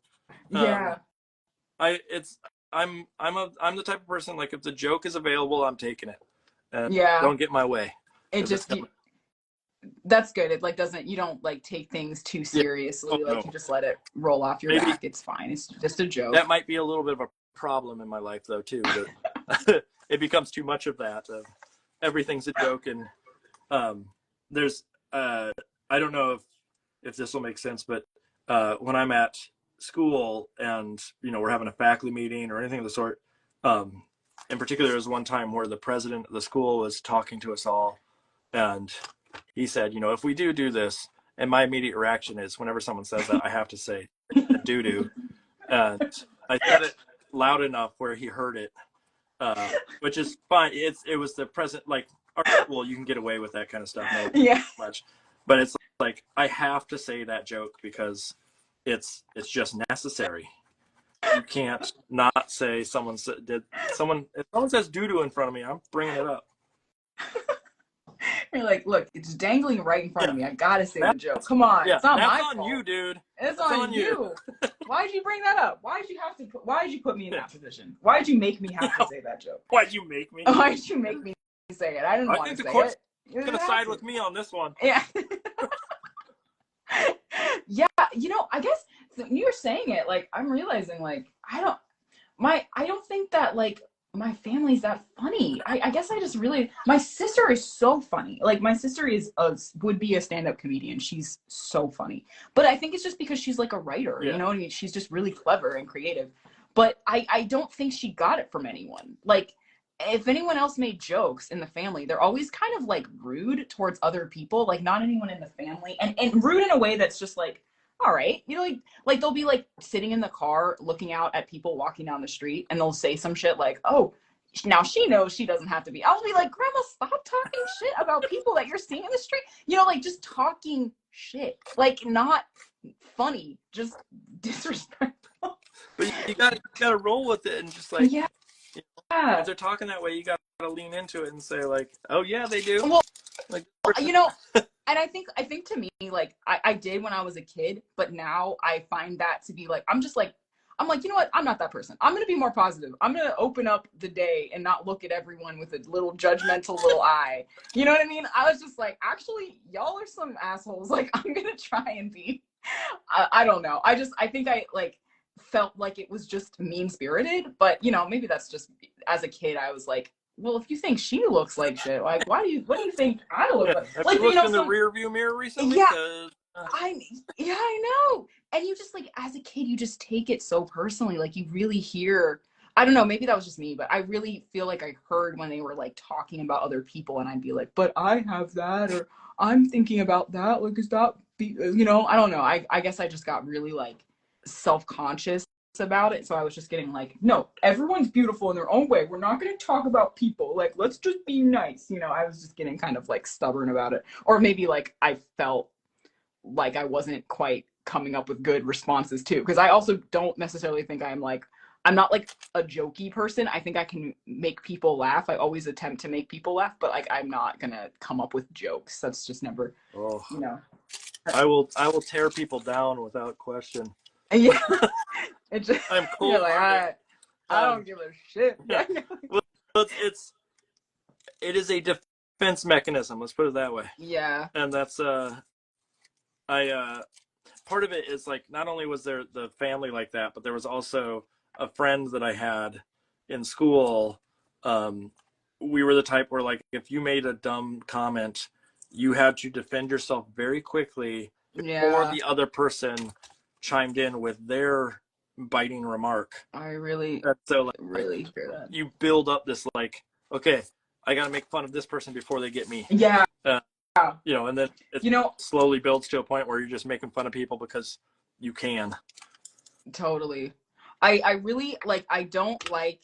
yeah, I'm the type of person, like, if the joke is available, I'm taking it. Don't get my way. That's good. It like you don't like take things too seriously. You just let it roll off your back. It's fine. It's just a joke. That might be a little bit of a problem in my life though too. That it becomes too much of that. Everything's a joke, and there's I don't know if this will make sense, but when I'm at school and we're having a faculty meeting or anything of the sort, in particular, there was one time where the president of the school was talking to us all, and he said, if we do this, and my immediate reaction is whenever someone says that, I have to say doo-doo. And I said it loud enough where he heard it, which is fine. It was the president, like our school, you can get away with that kind of stuff. Much, but it's like I have to say that joke because it's just necessary. You can't not say if someone says doo-doo in front of me, I'm bringing it up. You're like, look, it's dangling right in front Yeah. of me. I gotta say the joke. Come on, Yeah, it's not that's my on fault. you, dude. It's That's on you. Why'd you bring that up? Why'd you put me in that position? Why'd you make me have to say that joke? Why'd you make me? Why'd you make me say it? I didn't I want think to the say court's it. gonna side with me on this one. Yeah. Yeah, I guess you're saying it, like, I'm realizing, like, I don't think that, like, my family's that funny. I guess I just really, my sister is so funny. Like, my sister would be a stand-up comedian. She's so funny. But I think it's just because she's like a writer, Yeah. you know what I mean? She's just really clever and creative. But I don't think she got it from anyone. Like, if anyone else made jokes in the family, they're always kind of like rude towards other people, like not anyone in the family, and rude in a way that's just like, all right, like they'll be like sitting in the car looking out at people walking down the street, and they'll say some shit like, oh, now she knows she doesn't have to be. I'll be like, Grandma, stop talking shit about people that you're seeing in the street. Like just talking shit, like not funny, just disrespectful. But you gotta roll with it and just like, Yeah. if they're talking that way, you gotta lean into it and say like, oh yeah, they do. Well, like, and I think to me, like, I did when I was a kid, but now I find that to be like, I'm like, you know what? I'm not that person. I'm going to be more positive. I'm going to open up the day and not look at everyone with a little judgmental little eye. You know what I mean? I was just like, actually, y'all are some assholes. Like, I'm going to try and be, I don't know. I think I like felt like it was just mean spirited, but maybe that's just, as a kid, I was like, well, if you think she looks like shit, like, what do you think I look like? Have Like, you looked in the rear view mirror recently? Yeah. I know. And you just like, as a kid, you just take it so personally. Like, you really hear, I don't know, maybe that was just me, but I really feel like I heard when they were like talking about other people, and I'd be like, but I have that, or I'm thinking about that. Like, is that, I don't know. I guess I just got really like self-conscious about it. So I was just getting like, no, everyone's beautiful in their own way. We're not going to talk about people. Like, let's just be nice. I was just getting kind of like stubborn about it. Or maybe like I felt like I wasn't quite coming up with good responses too. Because I also don't necessarily think I'm not like a jokey person. I think I can make people laugh. I always attempt to make people laugh, but like, I'm not going to come up with jokes. That's just never, I will tear people down without question. Yeah. I'm cool. You're like, I don't give a shit. Yeah. Well, it is a defense mechanism. Let's put it that way. Yeah. And that's part of it is like, not only was there the family like that, but there was also a friend that I had in school. We were the type where like, if you made a dumb comment, you had to defend yourself very quickly before the other person chimed in with their biting remark. I really, so like, really hear that. You build up this like, okay, I gotta make fun of this person before they get me. Yeah. And then it slowly builds to a point where you're just making fun of people because you can. Totally. I really like, I don't like,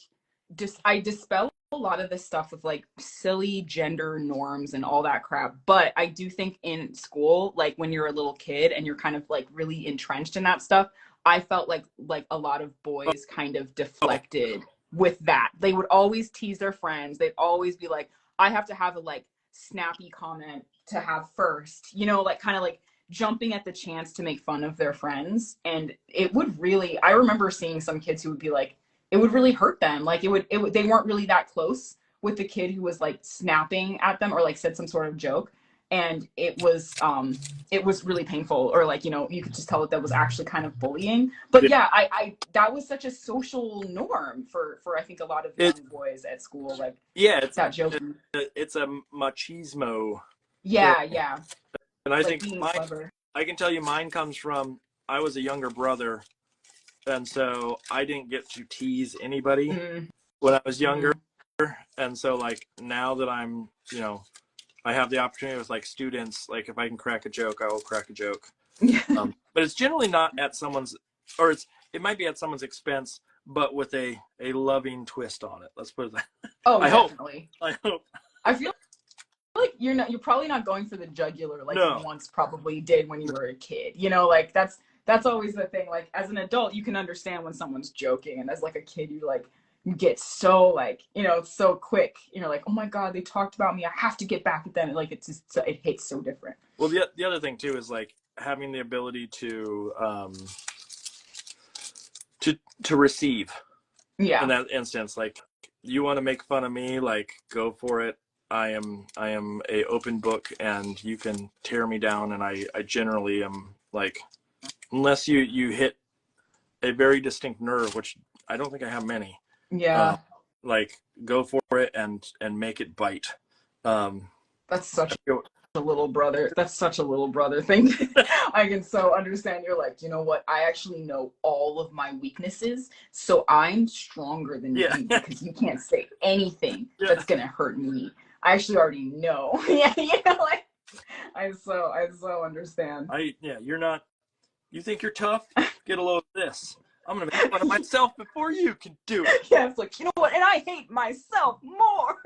I dispel a lot of this stuff with like silly gender norms and all that crap. But I do think in school, like when you're a little kid and you're kind of like really entrenched in that stuff, I felt like a lot of boys kind of deflected with that. They would always tease their friends. They'd always be like, I have to have a like snappy comment to have first, like kind of like jumping at the chance to make fun of their friends. And it would really, I remember seeing some kids who would be like, it would really hurt them. Like they weren't really that close with the kid who was like snapping at them or like said some sort of joke. And it was really painful, or like, you could just tell that was actually kind of bullying. But yeah, I that was such a social norm for I think a lot of young boys at school. Like, it's that joke. It's a machismo. Yeah. And I like think I can tell you mine comes from, I was a younger brother. And so I didn't get to tease anybody when I was younger. And so like now that I'm, I have the opportunity with like students, like if I can crack a joke, I will crack a joke. But it's generally not at someone's, or it might be at someone's expense, but with a loving twist on it. Let's put it that. Oh, definitely. I hope. I feel like you're probably not going for the jugular like you once probably did when you were a kid. Like that's always the thing. Like as an adult, you can understand when someone's joking, and as like a kid, get so like, it's so quick. Like, oh my God, they talked about me. I have to get back at them. Like, it's just, it hits so different. Well, the other thing too is like having the ability to receive. Yeah. In that instance, like, you want to make fun of me, like, go for it. I am a open book, and you can tear me down. And I generally am like, unless you hit a very distinct nerve, which I don't think I have many. Yeah. Like, go for it and make it bite. That's such a little brother. That's such a little brother thing. I can so understand. You're like, you know what? I actually know all of my weaknesses, so I'm stronger than you because you can't say anything that's gonna hurt me. I actually already know. Yeah, like I so understand. You're not. You think you're tough? Get a load of this. I'm gonna make fun of myself before you can do it. Yeah, it's like, you know what? And I hate myself more.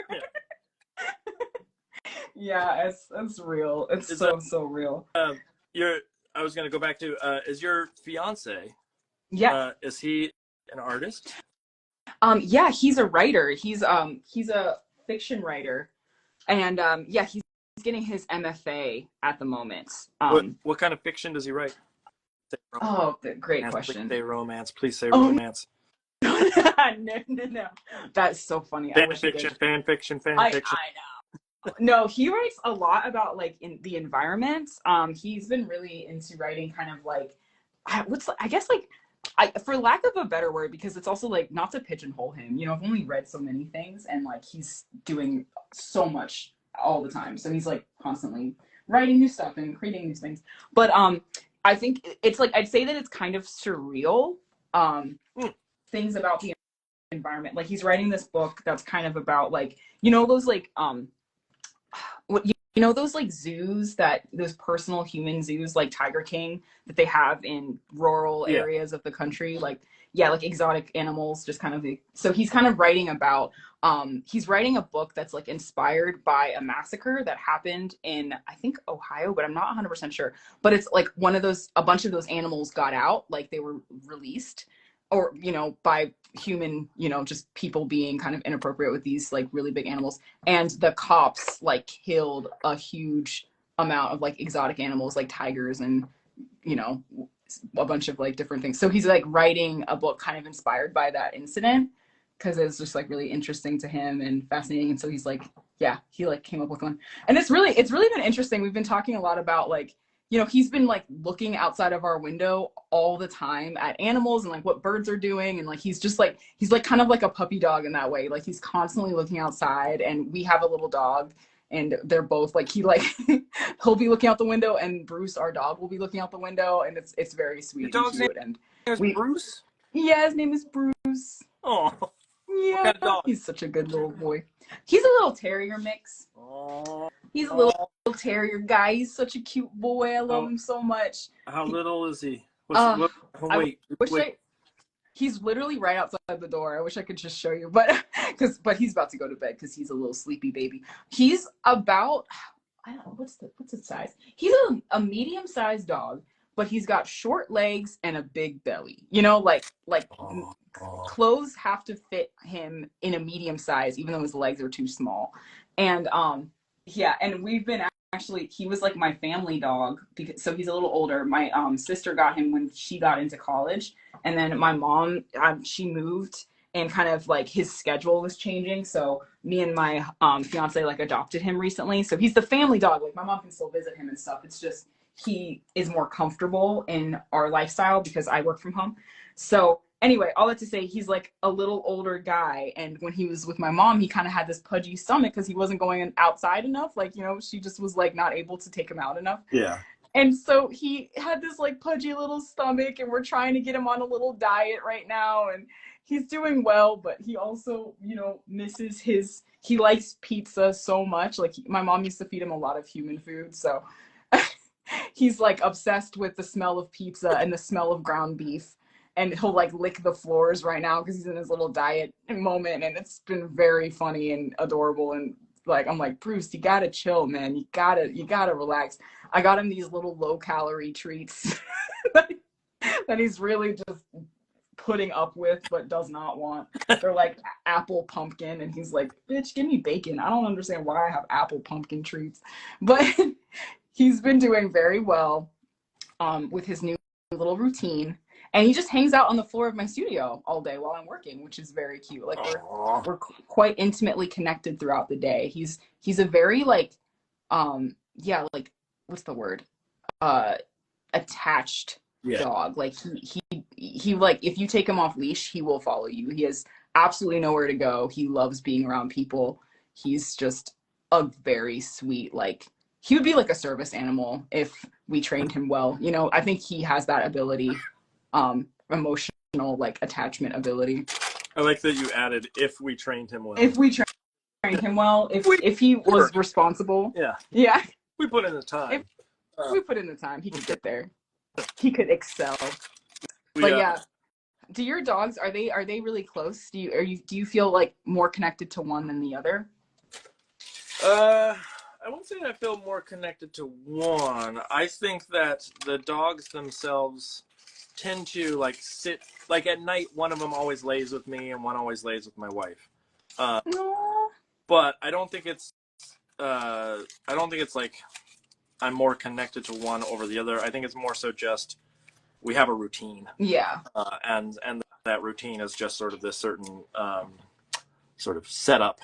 Yeah, it's real. It's so real. I was gonna go back to is your fiance? Yeah. Is he an artist? Yeah, he's a writer. He's a fiction writer, and yeah, he's getting his MFA at the moment. What kind of fiction does he write? Oh, great question. Please say romance. Please say romance. No. That's so funny. Fan fiction. I know. No, he writes a lot about like in the environment. He's been really into writing kind of like for lack of a better word, because it's also like not to pigeonhole him. I've only read so many things, and like he's doing so much all the time. So he's like constantly writing new stuff and creating these things. But I think it's like, I'd say that it's kind of surreal. Things about the environment. Like, he's writing this book that's kind of about like, those like those like zoos, those personal human zoos like Tiger King that they have in rural areas of the country, like exotic animals, just kind of so he's kind of writing about he's writing a book that's like inspired by a massacre that happened in, I think, Ohio, but I'm not 100% sure. But it's like a bunch of those animals got out, like they were released, or by human, just people being kind of inappropriate with these like really big animals, and the cops like killed a huge amount of like exotic animals like tigers and a bunch of like different things. So he's like writing a book kind of inspired by that incident, because it's just like really interesting to him and fascinating. And so he's like, he like came up with one, and it's really been interesting. We've been talking a lot about like, he's been like looking outside of our window all the time at animals and like what birds are doing. And like, he's like kind of like a puppy dog in that way. Like, he's constantly looking outside, and we have a little dog, and they're both like, he'll be looking out the window, and Bruce, our dog, will be looking out the window, and it's very sweet and cute. And Bruce? Yeah, his name is Bruce. Oh. Yeah. What kind of dog? He's such a good little boy. He's a little terrier mix. Oh. He's a little terrier guy. He's such a cute boy. I love him so much. How little is he? He's literally right outside the door. I wish I could just show you, but he's about to go to bed because he's a little sleepy baby. He's about, I don't know, what's his size? He's a medium-sized dog, but he's got short legs and a big belly. Clothes have to fit him in a medium size, even though his legs are too small. And and we've been he was like my family dog, so he's a little older. My sister got him when she got into college, and then my mom, she moved, and kind of like his schedule was changing, so me and my fiance like adopted him recently. So he's the family dog. Like, my mom can still visit him and stuff. It's just he is more comfortable in our lifestyle because I work from home. So anyway, all that to say, he's like a little older guy, and when he was with my mom, he kind of had this pudgy stomach because he wasn't going outside enough. Like, she just was like not able to take him out enough. Yeah. And so he had this like pudgy little stomach, and we're trying to get him on a little diet right now, and he's doing well, but he also, misses he likes pizza so much. Like, my mom used to feed him a lot of human food, so he's like obsessed with the smell of pizza and the smell of ground beef. And he'll like lick the floors right now because he's in his little diet moment, and it's been very funny and adorable. And like, I'm like, Bruce, you gotta chill, man. You gotta relax. I got him these little low-calorie treats that he's really just putting up with but does not want. They're like apple pumpkin, and he's like, bitch, give me bacon. I don't understand why I have apple pumpkin treats. But he's been doing very well with his new little routine. And he just hangs out on the floor of my studio all day while I'm working, which is very cute. Like we're quite intimately connected throughout the day. He's a very like like what's the word? Attached dog. Like he like if you take him off leash, he will follow you. He has absolutely nowhere to go. He loves being around people. He's just a very sweet, like he would be like a service animal if we trained him well. You know, I think he has that ability. Emotional like attachment ability. I like that you added if we trained him well. If we trained him well, if he was responsible. Yeah. We put in the time. If we put in the time, he could get there. He could excel. But yeah, do your dogs are they really close? Do you feel like more connected to one than the other? I won't say that I feel more connected to one. I think that the dogs themselves tend to like sit like at night. One of them always lays with me, and one always lays with my wife. But I don't think it's like I'm more connected to one over the other. I think it's more so just we have a routine. Yeah. And that routine is just sort of this certain sort of setup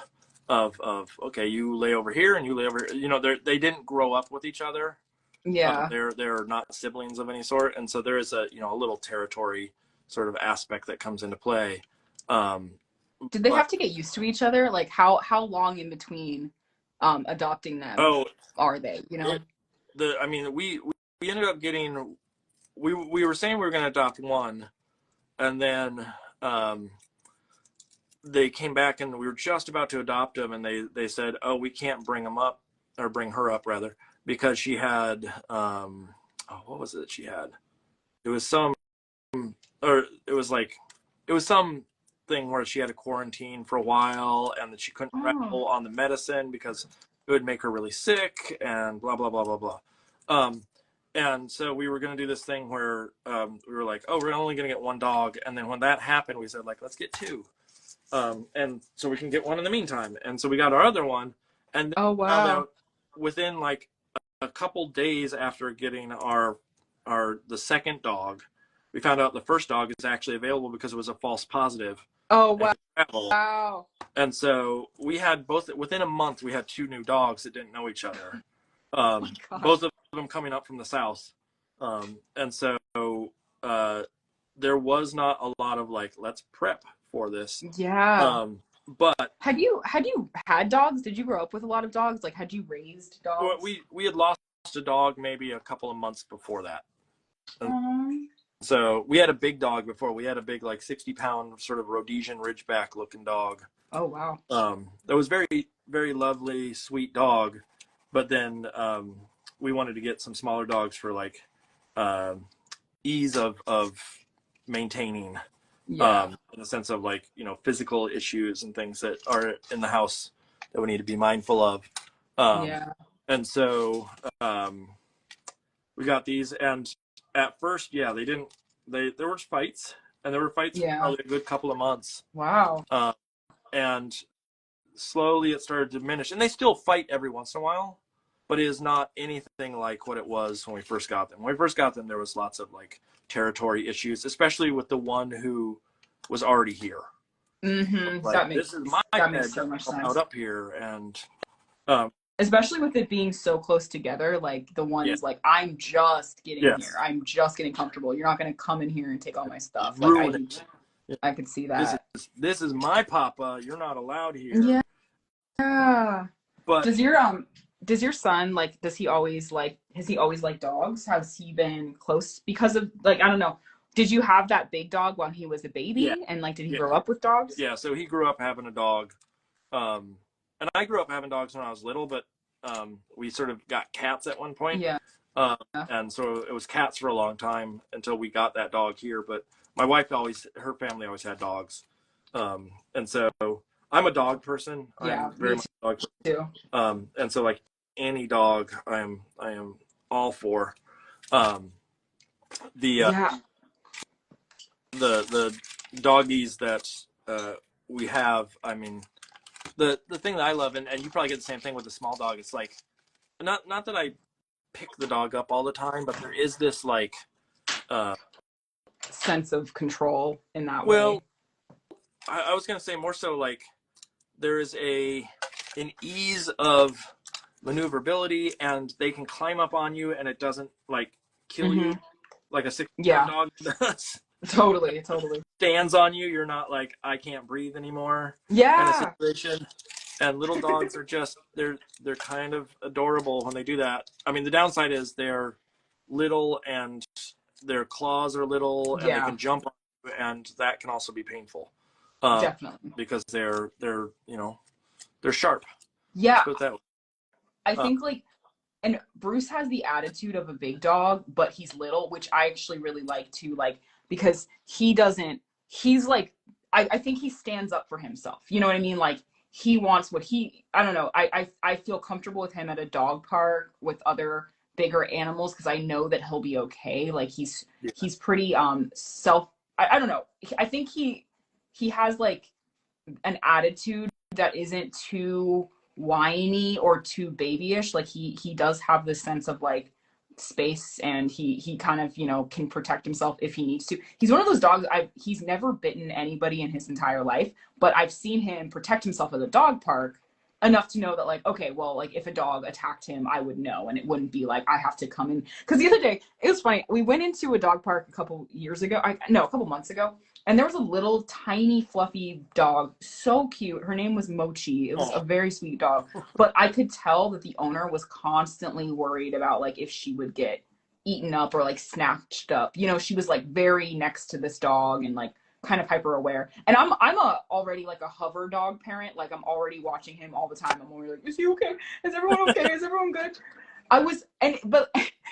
of okay, you lay over here and you lay over. You know, they didn't grow up with each other. Yeah. They're not siblings of any sort, and so there is a little territory sort of aspect that comes into play. Did they have to get used to each other? Like how long in between adopting them are they? You know, we ended up getting we were saying we were going to adopt one, and then they came back and we were just about to adopt them, and they said, oh, we can't bring her up rather. Because she had, what was it that she had? It was something where she had to quarantine for a while, and that she couldn't travel on the medicine because it would make her really sick, and blah, blah, blah, blah, blah. And so we were going to do this thing where we were like, oh, we're only going to get one dog. And then when that happened, we said, like, let's get two. And so we can get one in the meantime. And so we got our other one. And then found out within like a couple days after getting the second dog, we found out the first dog is actually available because it was a false positive. Oh wow! Wow! And so we had within a month. We had two new dogs that didn't know each other. Both of them coming up from the south, and so there was not a lot of like, let's prep for this. Yeah. But had you had dogs? Did you grow up with a lot of dogs? Like, had you raised dogs? We had lost a dog maybe a couple of months before that. So we had a big dog before. We had a big, like 60-pound sort of Rhodesian Ridgeback looking dog. Oh wow. That was very, very lovely, sweet dog. But then we wanted to get some smaller dogs for like ease of maintaining. Yeah. In the sense of like, physical issues and things that are in the house that we need to be mindful of. And so we got these, and at first, there were fights, and there were fights for probably a good couple of months. Wow. And slowly it started to diminish, and they still fight every once in a while, but it is not anything like what it was when we first got them. When we first got them, there was lots of like territory issues, especially with the one who was already here. Mm-hmm. Like, this is my bed, so much sense. Out up here, and especially with it being so close together, like the one is like, I'm just getting here, I'm just getting comfortable. You're not going to come in here and take all my stuff. Like, I could see that. This is my papa. You're not allowed here. Yeah. But does your son has he always liked dogs? Has he been close because of, like, I don't know, did you have that big dog when he was a baby? And like, did he grow up with dogs? Yeah, so he grew up having a dog. And I grew up having dogs when I was little, but we sort of got cats at one point. Yeah. And so it was cats for a long time until we got that dog here. But my wife her family always had dogs. And so I'm a dog person. Yeah, I'm very much a dog person too. And so like any dog I am all for. The doggies that we have, I mean, the thing that I love, and you probably get the same thing with a small dog, it's like, not that I pick the dog up all the time, but there is this like sense of control in that well, way. I was gonna say more so like there is an ease of maneuverability, and they can climb up on you, and it doesn't like kill you like a 6-pound dog does. Totally. Stands on you, you're not like, I can't breathe anymore. Yeah. Kind of situation. And little dogs are just they're kind of adorable when they do that. I mean, the downside is they're little and their claws are little, and they can jump on you, and that can also be painful. Definitely. Because they're they're sharp. Yeah. Let's put it that way. I think like, and Bruce has the attitude of a big dog, but he's little, which I actually really like too, like, because he's like, I think he stands up for himself. You know what I mean? Like, he wants what I don't know. I feel comfortable with him at a dog park with other bigger animals, because I know that he'll be okay. Like, he's pretty I don't know. I think he has like an attitude that isn't too whiny or too babyish. Like, he does have this sense of like space, and he kind of, you know, can protect himself if he needs to. He's one of those dogs, he's never bitten anybody in his entire life, but I've seen him protect himself at a dog park enough to know that, like, okay, well, like, if a dog attacked him, I would know, and it wouldn't be like I have to come in. Because the other day, it was funny, we went into a dog park a couple months ago, and there was a little tiny fluffy dog, so cute. Her name was Mochi. It was a very sweet dog, but I could tell that the owner was constantly worried about like if she would get eaten up or like snatched up. You know, she was like very next to this dog and like kind of hyper aware. And I'm already like a hover dog parent. Like, I'm already watching him all the time. I'm already like, is he okay? Is everyone okay? Is everyone good?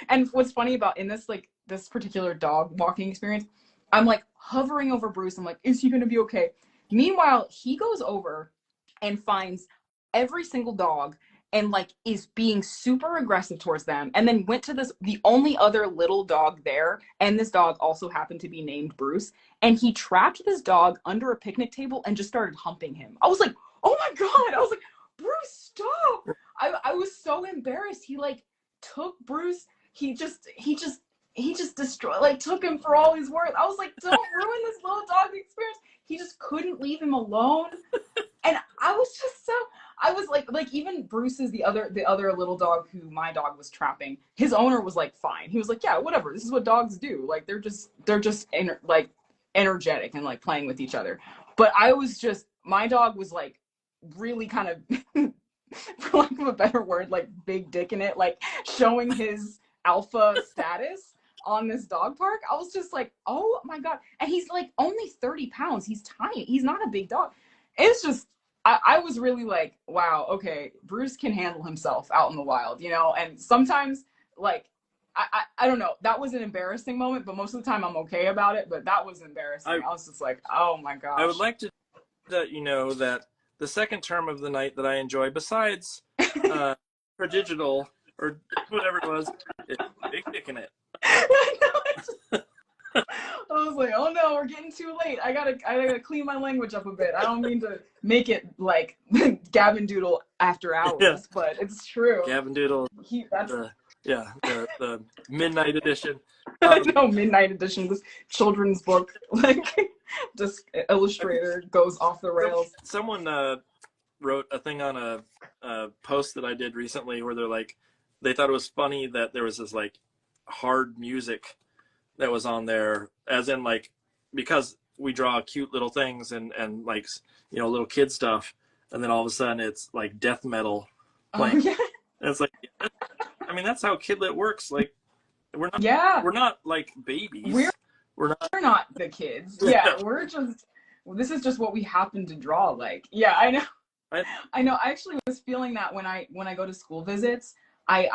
And what's funny about in this, like, this particular dog walking experience, I'm like hovering over Bruce. I'm like, is he going to be okay? Meanwhile, he goes over and finds every single dog and like is being super aggressive towards them, and then went to the only other little dog there, and this dog also happened to be named Bruce, and he trapped this dog under a picnic table and just started humping him. I was like, oh my God. I was like, Bruce, stop. I was so embarrassed. He like took Bruce, he just destroyed, like, took him for all he's worth. I was like, don't ruin this little dog experience. He just couldn't leave him alone. And I was like even Bruce's, the other little dog who my dog was trapping, his owner was like, fine. He was like, yeah, whatever. This is what dogs do. Like, they're just like energetic and like playing with each other. But my dog was like really kind of, for lack of a better word, like big dick in it, like showing his alpha status on this dog park. I was just like, oh my God. And he's like only 30 pounds. He's tiny. He's not a big dog. It's just, I was really like, wow, okay, Bruce can handle himself out in the wild, you know? And sometimes, like, I don't know, that was an embarrassing moment, but most of the time I'm okay about it, but that was embarrassing. I was just like, oh my gosh. I would like to let you know that the second term of the night that I enjoy, besides for digital or whatever it was, it's big dick in it. I was like, oh no, we're getting too late. I gotta clean my language up a bit. I don't mean to make it like Gavin Doodle after hours, but it's true. Gavin Doodle. The midnight edition. No, midnight edition. This children's book, like, just illustrator goes off the rails. Someone wrote a thing on a post that I did recently where they're like, they thought it was funny that there was this like hard music that was on there, as in like, because we draw cute little things and like, you know, little kid stuff, and then all of a sudden it's like death metal playing. Oh, yeah. And it's like, I mean, that's how Kidlit works. Like, we're not like babies. We're not the kids. Yeah, this is just what we happen to draw like. Yeah, I know. I know. I actually was feeling that when I go to school visits, I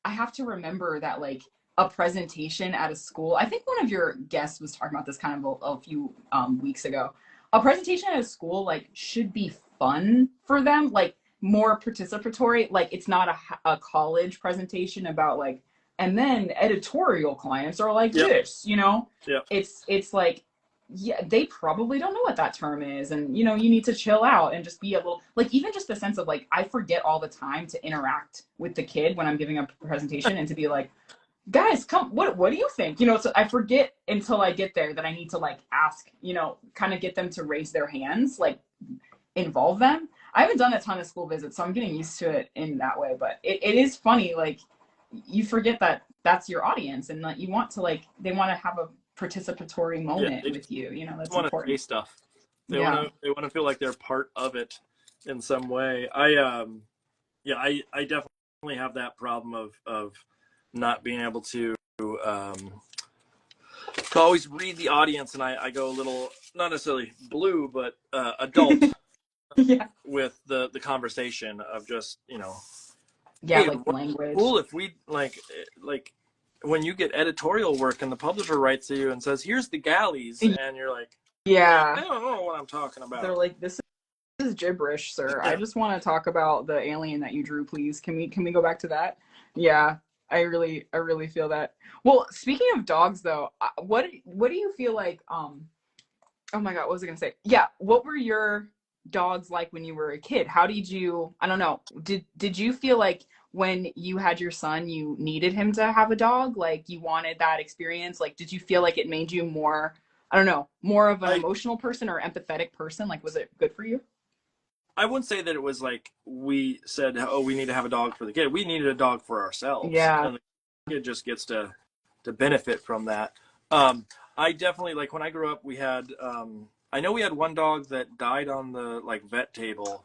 have to remember that, like, a presentation at a school, I think one of your guests was talking about this kind of a few weeks ago. A presentation at a school, like, should be fun for them, like more participatory. Like, it's not a college presentation about like, and then editorial clients are like this, you know? Yeah. It's like, yeah, they probably don't know what that term is. And, you know, you need to chill out and just be able, like, even just the sense of like, I forget all the time to interact with the kid when I'm giving a presentation and to be like, guys, come, what do you think? You know, so I forget until I get there that I need to like ask, you know, kind of get them to raise their hands, like involve them. I haven't done a ton of school visits, so I'm getting used to it in that way. But it is funny, like you forget that that's your audience and that you want to like, they want to have a participatory moment with you. You know, that's want important. to say stuff. They Yeah. want to feel like they're part of it in some way. I definitely have that problem of not being able to always read the audience, and I go a little, not necessarily blue, but adult Yeah. with the conversation of just, you know, Yeah, hey, like language. cool if we like when you get editorial work and the publisher writes to you and says, here's the galleys, and you're like, Yeah. I don't know what I'm talking about. They're like, this is gibberish, sir. I just want to talk about the alien that you drew, please. Can we go back to that? Yeah, I really feel that. Well, speaking of dogs though, what do you feel like oh my god, what was I gonna say? Yeah, what were your dogs like when you were a kid? How did you, I don't know, did you feel like when you had your son you needed him to have a dog, like you wanted that experience? Like did you feel like it made you more, I don't know, more of an emotional person or empathetic person? Like was it good for you? I wouldn't say that it was like we said, oh, we need to have a dog for the kid. We needed a dog for ourselves. Yeah. And the kid just gets to benefit from that. I definitely, like when I grew up, we had, I know we had one dog that died on the like vet table.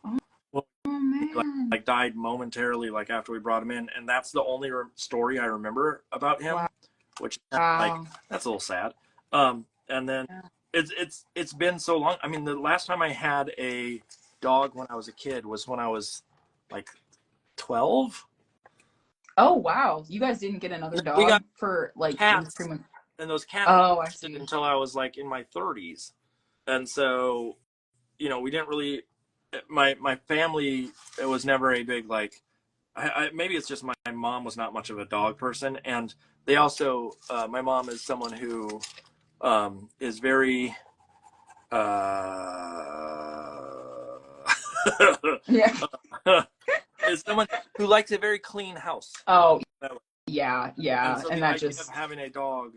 Oh man. Like died momentarily, like after we brought him in. And that's the only story I remember about him, Wow. which Wow. like, that's a little sad. And then it's been so long. I mean, the last time I had a dog when I was a kid was when I was like 12. Oh wow, you guys didn't get another dog? We got for like cats, pretty much... and those cats I until I was like in my 30s. And so, you know, we didn't really, my family, it was never a big like, maybe it's just my mom was not much of a dog person, and they also my mom is someone who is very Yeah. is someone who likes a very clean house. Oh yeah. And so And the that idea just of having a dog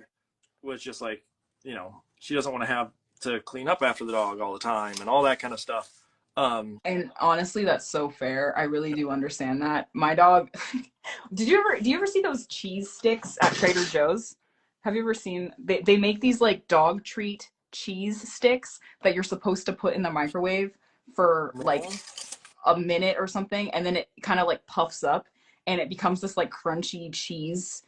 was just like, you know, she doesn't want to have to clean up after the dog all the time and all that kind of stuff. And honestly, that's so fair. I really do understand that. My dog, do you ever see those cheese sticks at Trader Joe's? Have you ever seen, they make these like dog treat cheese sticks that you're supposed to put in the microwave for like a minute or something, and then it kind of like puffs up and it becomes this like crunchy cheese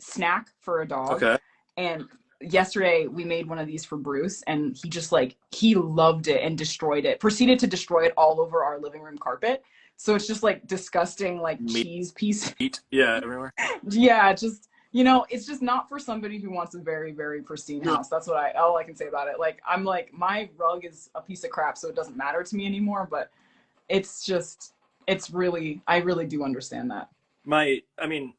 snack for a dog. Okay. And yesterday we made one of these for Bruce, and he just like, he loved it and destroyed it, proceeded to destroy it all over our living room carpet. So it's just like disgusting, like cheese piece. Yeah, everywhere. Yeah, just, you know, it's just not for somebody who wants a very, very pristine house. That's what all I can say about it. Like, I'm like, my rug is a piece of crap, so it doesn't matter to me anymore, but it's just, it's really, I really do understand that. I mean,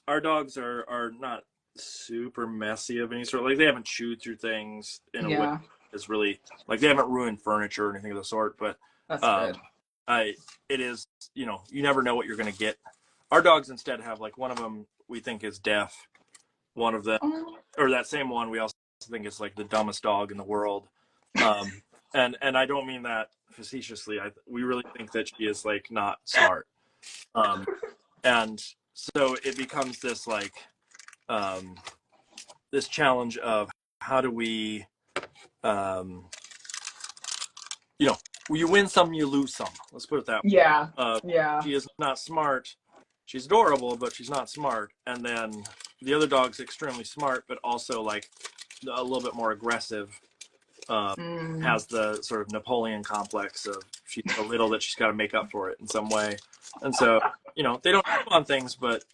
our dogs are not super messy of any sort. Like, they haven't chewed through things in a way that's really, like, they haven't ruined furniture or anything of the sort, but that's good. It is, you know, you never know what you're going to get. Our dogs instead have, like, one of them we think is deaf. One of them, or that same one, we also think is like the dumbest dog in the world. And I don't mean that facetiously. We really think that she is like not smart. And so it becomes this like this challenge of how do we, you know, you win some, you lose some. Let's put it that way. Yeah. She is not smart. She's adorable, but she's not smart. And then the other dog's extremely smart, but also like a little bit more aggressive. Has the sort of Napoleon complex of she's so little that she's got to make up for it in some way. And so, you know, they don't jump on things, but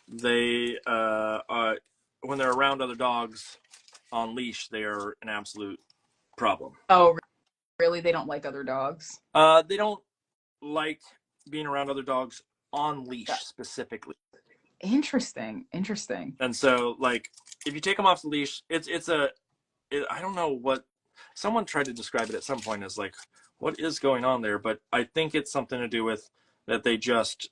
they, when they're around other dogs on leash, they are an absolute problem. Oh, really? They don't like other dogs? They don't like being around other dogs on leash specifically. Interesting. And so, like, if you take them off the leash, it's I don't know what someone tried to describe it at some point as like, what is going on there? But I think it's something to do with that they just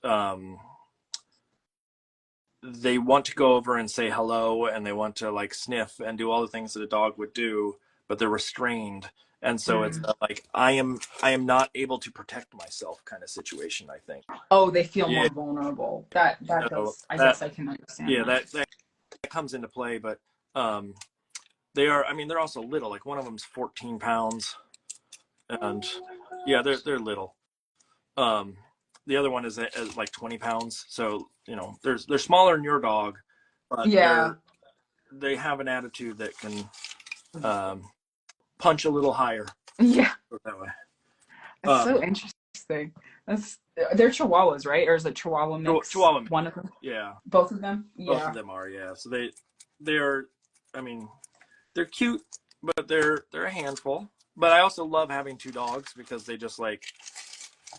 they want to go over and say hello, and they want to like sniff and do all the things that a dog would do, but they're restrained. And so it's like I am not able to protect myself kind of situation, I think. Oh, they feel Yeah. more vulnerable. That So does, I guess I can understand. Yeah, that comes into play, but they are, I mean, they're also little. Like one of them's 14 pounds, and yeah, they're little. The other one is like 20 pounds. So, you know, they're smaller than your dog, but Yeah. they have an attitude that can punch a little higher. Yeah. That way. It's so interesting. They're Chihuahuas, right? Or is it Chihuahua mix? Chihuahua mix. One of them? Yeah. Both of them? Yeah. Both of them are, yeah. So they're, I mean, they're cute, but they're a handful. But I also love having two dogs because they just like,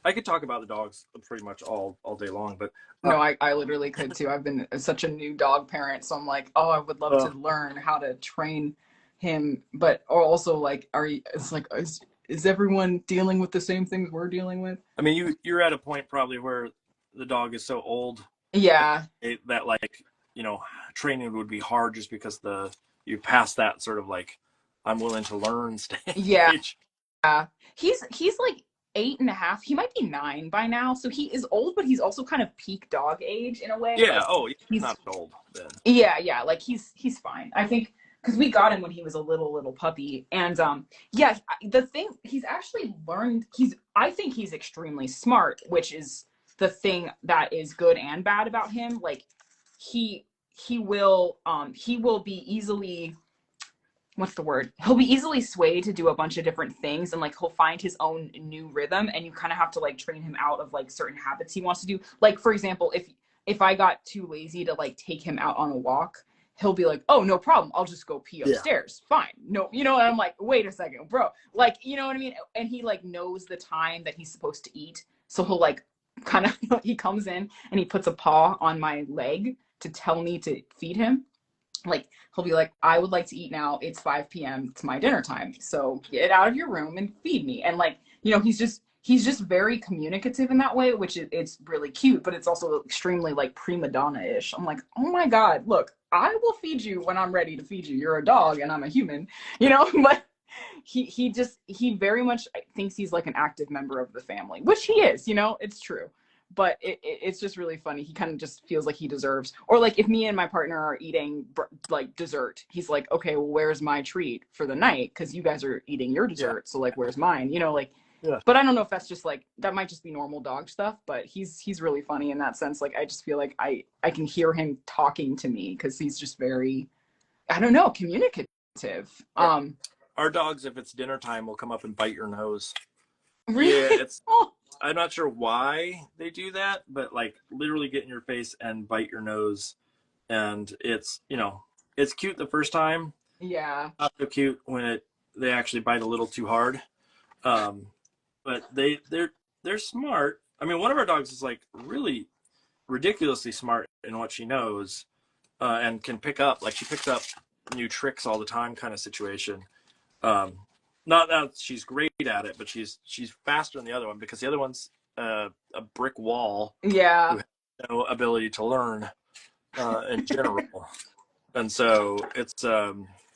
I could talk about the dogs pretty much all day long, but no, I literally could too. I've been such a new dog parent, so I'm like, oh, I would love to learn how to train him, but also like, it's like, is everyone dealing with the same things we're dealing with? I mean, you're at a point probably where the dog is so old, yeah, that like, you know, training would be hard just because you pass that sort of like, I'm willing to learn stage. Yeah, he's like 8.5. He might be 9 by now, so he is old, but he's also kind of peak dog age in a way. Yeah. Like, He's not old then. Yeah. Like he's fine. I think because we got him when he was a little puppy, and yeah, the thing he's actually learned. I think he's extremely smart, which is the thing that is good and bad about him. Like he will be easily, what's the word? He'll be easily swayed to do a bunch of different things, and like he'll find his own new rhythm, and you kind of have to like train him out of like certain habits he wants to do. Like for example, if I got too lazy to like take him out on a walk, he'll be like, oh, no problem, I'll just go pee upstairs. Yeah. Fine. No, you know, and I'm like, wait a second, bro. Like, you know what I mean? And he like knows the time that he's supposed to eat. So he'll like kind of, he comes in and he puts a paw on my leg to tell me to feed him. Like he'll be like, I would like to eat now. It's 5 p.m. It's my dinner time. So get out of your room and feed me. And like, you know, he's just very communicative in that way, which it's really cute, but it's also extremely like prima donna-ish. I'm like, oh my God, look, I will feed you when I'm ready to feed you. You're a dog and I'm a human, you know, but he very much thinks he's like an active member of the family, which he is, you know, it's true. But it's just really funny. He kind of just feels like he deserves, or like if me and my partner are eating like dessert, he's like, okay, well, where's my treat for the night? Because you guys are eating your dessert. Yeah. So like, where's mine? You know, like, yeah. But I don't know if that's just like, that might just be normal dog stuff, but he's really funny in that sense. Like, I just feel like I can hear him talking to me because he's just very, I don't know, communicative. Our dogs, if it's dinner time, will come up and bite your nose. Really? Yeah, I'm not sure why they do that, but like literally get in your face and bite your nose. And it's, you know, it's cute the first time. Yeah. Not so cute when they actually bite a little too hard. But they're smart. I mean, one of our dogs is like really ridiculously smart in what she knows, and can pick up, like she picks up new tricks all the time kind of situation. Not that she's great at it, but she's faster than the other one because the other one's a brick wall. Yeah. Who has no ability to learn in general. And so it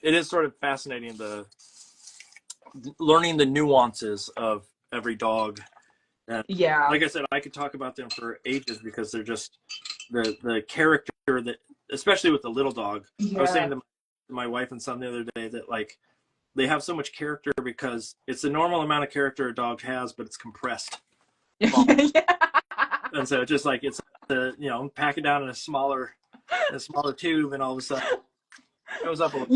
is sort of fascinating learning the nuances of every dog. And yeah. Like I said, I could talk about them for ages because they're just the character that, especially with the little dog. Yeah. I was saying to my wife and son the other day that like they have so much character because it's the normal amount of character a dog has, but it's compressed. Yeah. And so just like it's you know, pack it down in a smaller tube, and all of a sudden it goes up a little.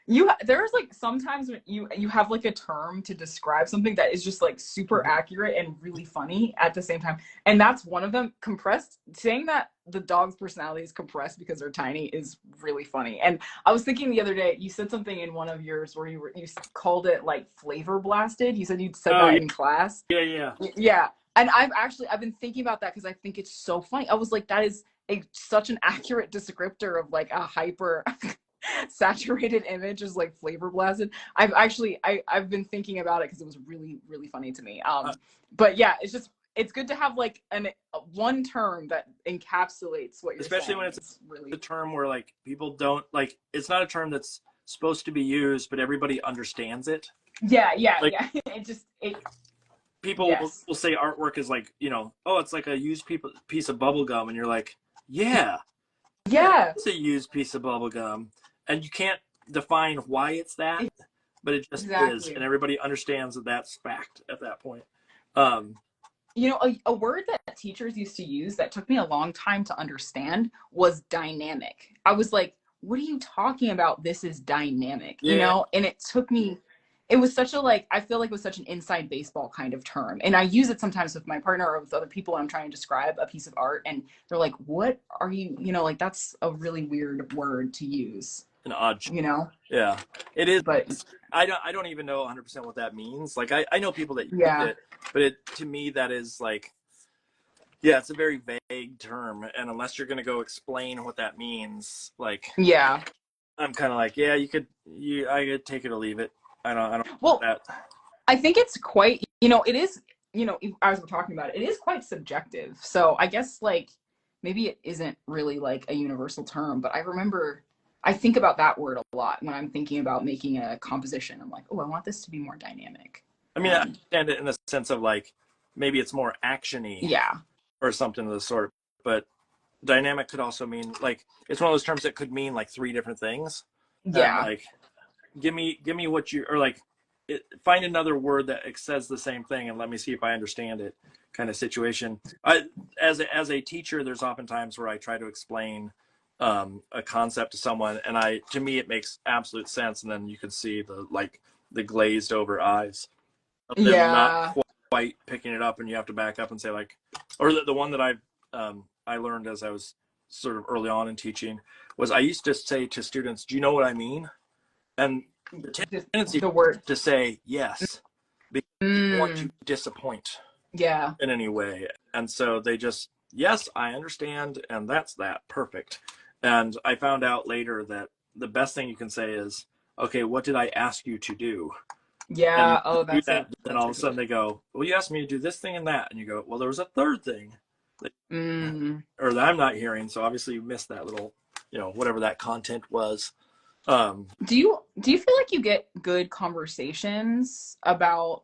You know, there's like sometimes when you have like a term to describe something that is just like super accurate and really funny at the same time, and that's one of them. Compressed. Saying that the dog's personality is compressed because they're tiny is really funny. And I was thinking the other day, you said something in one of yours where you called it like flavor blasted. You said you'd said that in class. Yeah. And I've been thinking about that because I think it's so funny. I was like, that is such an accurate descriptor of like a hyper saturated image is like flavor blasted. I've been thinking about it because it was really, really funny to me. But yeah, it's good to have like one term that encapsulates what you're especially saying. when it's really a term where like people don't like, it's not a term that's supposed to be used, but everybody understands it. Yeah, like, yeah. People yes. will say artwork is like, oh, it's like a used piece of bubble gum, and you're like, yeah, it's a used piece of bubble gum, and you can't define why it's that, but it just is, and everybody understands that that's fact at that point. A word that teachers used to use that took me a long time to understand was dynamic. I was like, what are you talking about? This is dynamic, and it took me, it was such a, like, I feel like it was such an inside baseball kind of term. And I use it sometimes with my partner or with other people when I'm trying to describe a piece of art, and they're like, what are you, like, that's a really weird word to use. An odd, Yeah, it is. But I don't even know 100% what that means. Like, I know people that use it, but to me, that is like, yeah, it's a very vague term. And unless you're going to go explain what that means, like, I'm kind of like, yeah, I could take it or leave it. I don't well, that. I think it's quite, it is, as we're talking about it, it is quite subjective. So I guess, like, maybe it isn't really like a universal term, but I think about that word a lot when I'm thinking about making a composition. I'm like, oh, I want this to be more dynamic. I mean, I understand it in the sense of like, maybe it's more action-y. Yeah. Or something of the sort. But dynamic could also mean, like, it's one of those terms that could mean like 3 different things. Yeah. And, like, give me what you, or like, find another word that says the same thing and let me see if I understand it, kind of situation. As a teacher, there's often times where I try to explain a concept to someone, and to me it makes absolute sense, and then you can see the glazed over eyes of them not quite picking it up, and you have to back up and say, like, or the one that I learned as I was sort of early on in teaching was, I used to say to students, do you know what I mean? And the tendency to say yes, because they want to disappoint in any way. And so they just, yes, I understand, and that's that, perfect. And I found out later that the best thing you can say is, okay, what did I ask you to do? Yeah. That's that. And all of a sudden they go, well, you asked me to do this thing and that. And you go, well, there was a third thing or that I'm not hearing. So obviously you missed that little, whatever that content was. Do you feel like you get good conversations about,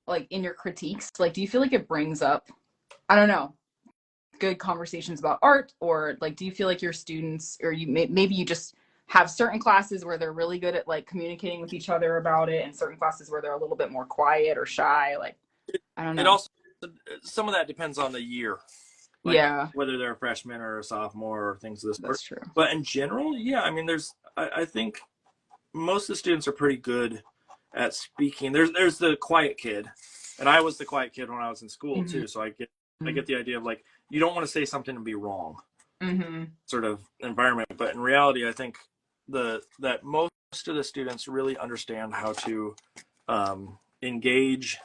like, in your critiques? Like, do you feel like it brings up, I don't know, good conversations about art? Or, like, do you feel like your students, or maybe you just have certain classes where they're really good at, like, communicating with each other about it, and certain classes where they're a little bit more quiet or shy? Like, I don't know. It also, some of that depends on the year. Like, whether they're a freshman or a sophomore or things of this sort. That's true. But in general, yeah, I mean, I think most of the students are pretty good at speaking. There's the quiet kid, and I was the quiet kid when I was in school too. So I get the idea of, like, you don't want to say something and be wrong, sort of environment. But in reality, I think that most of the students really understand how to engage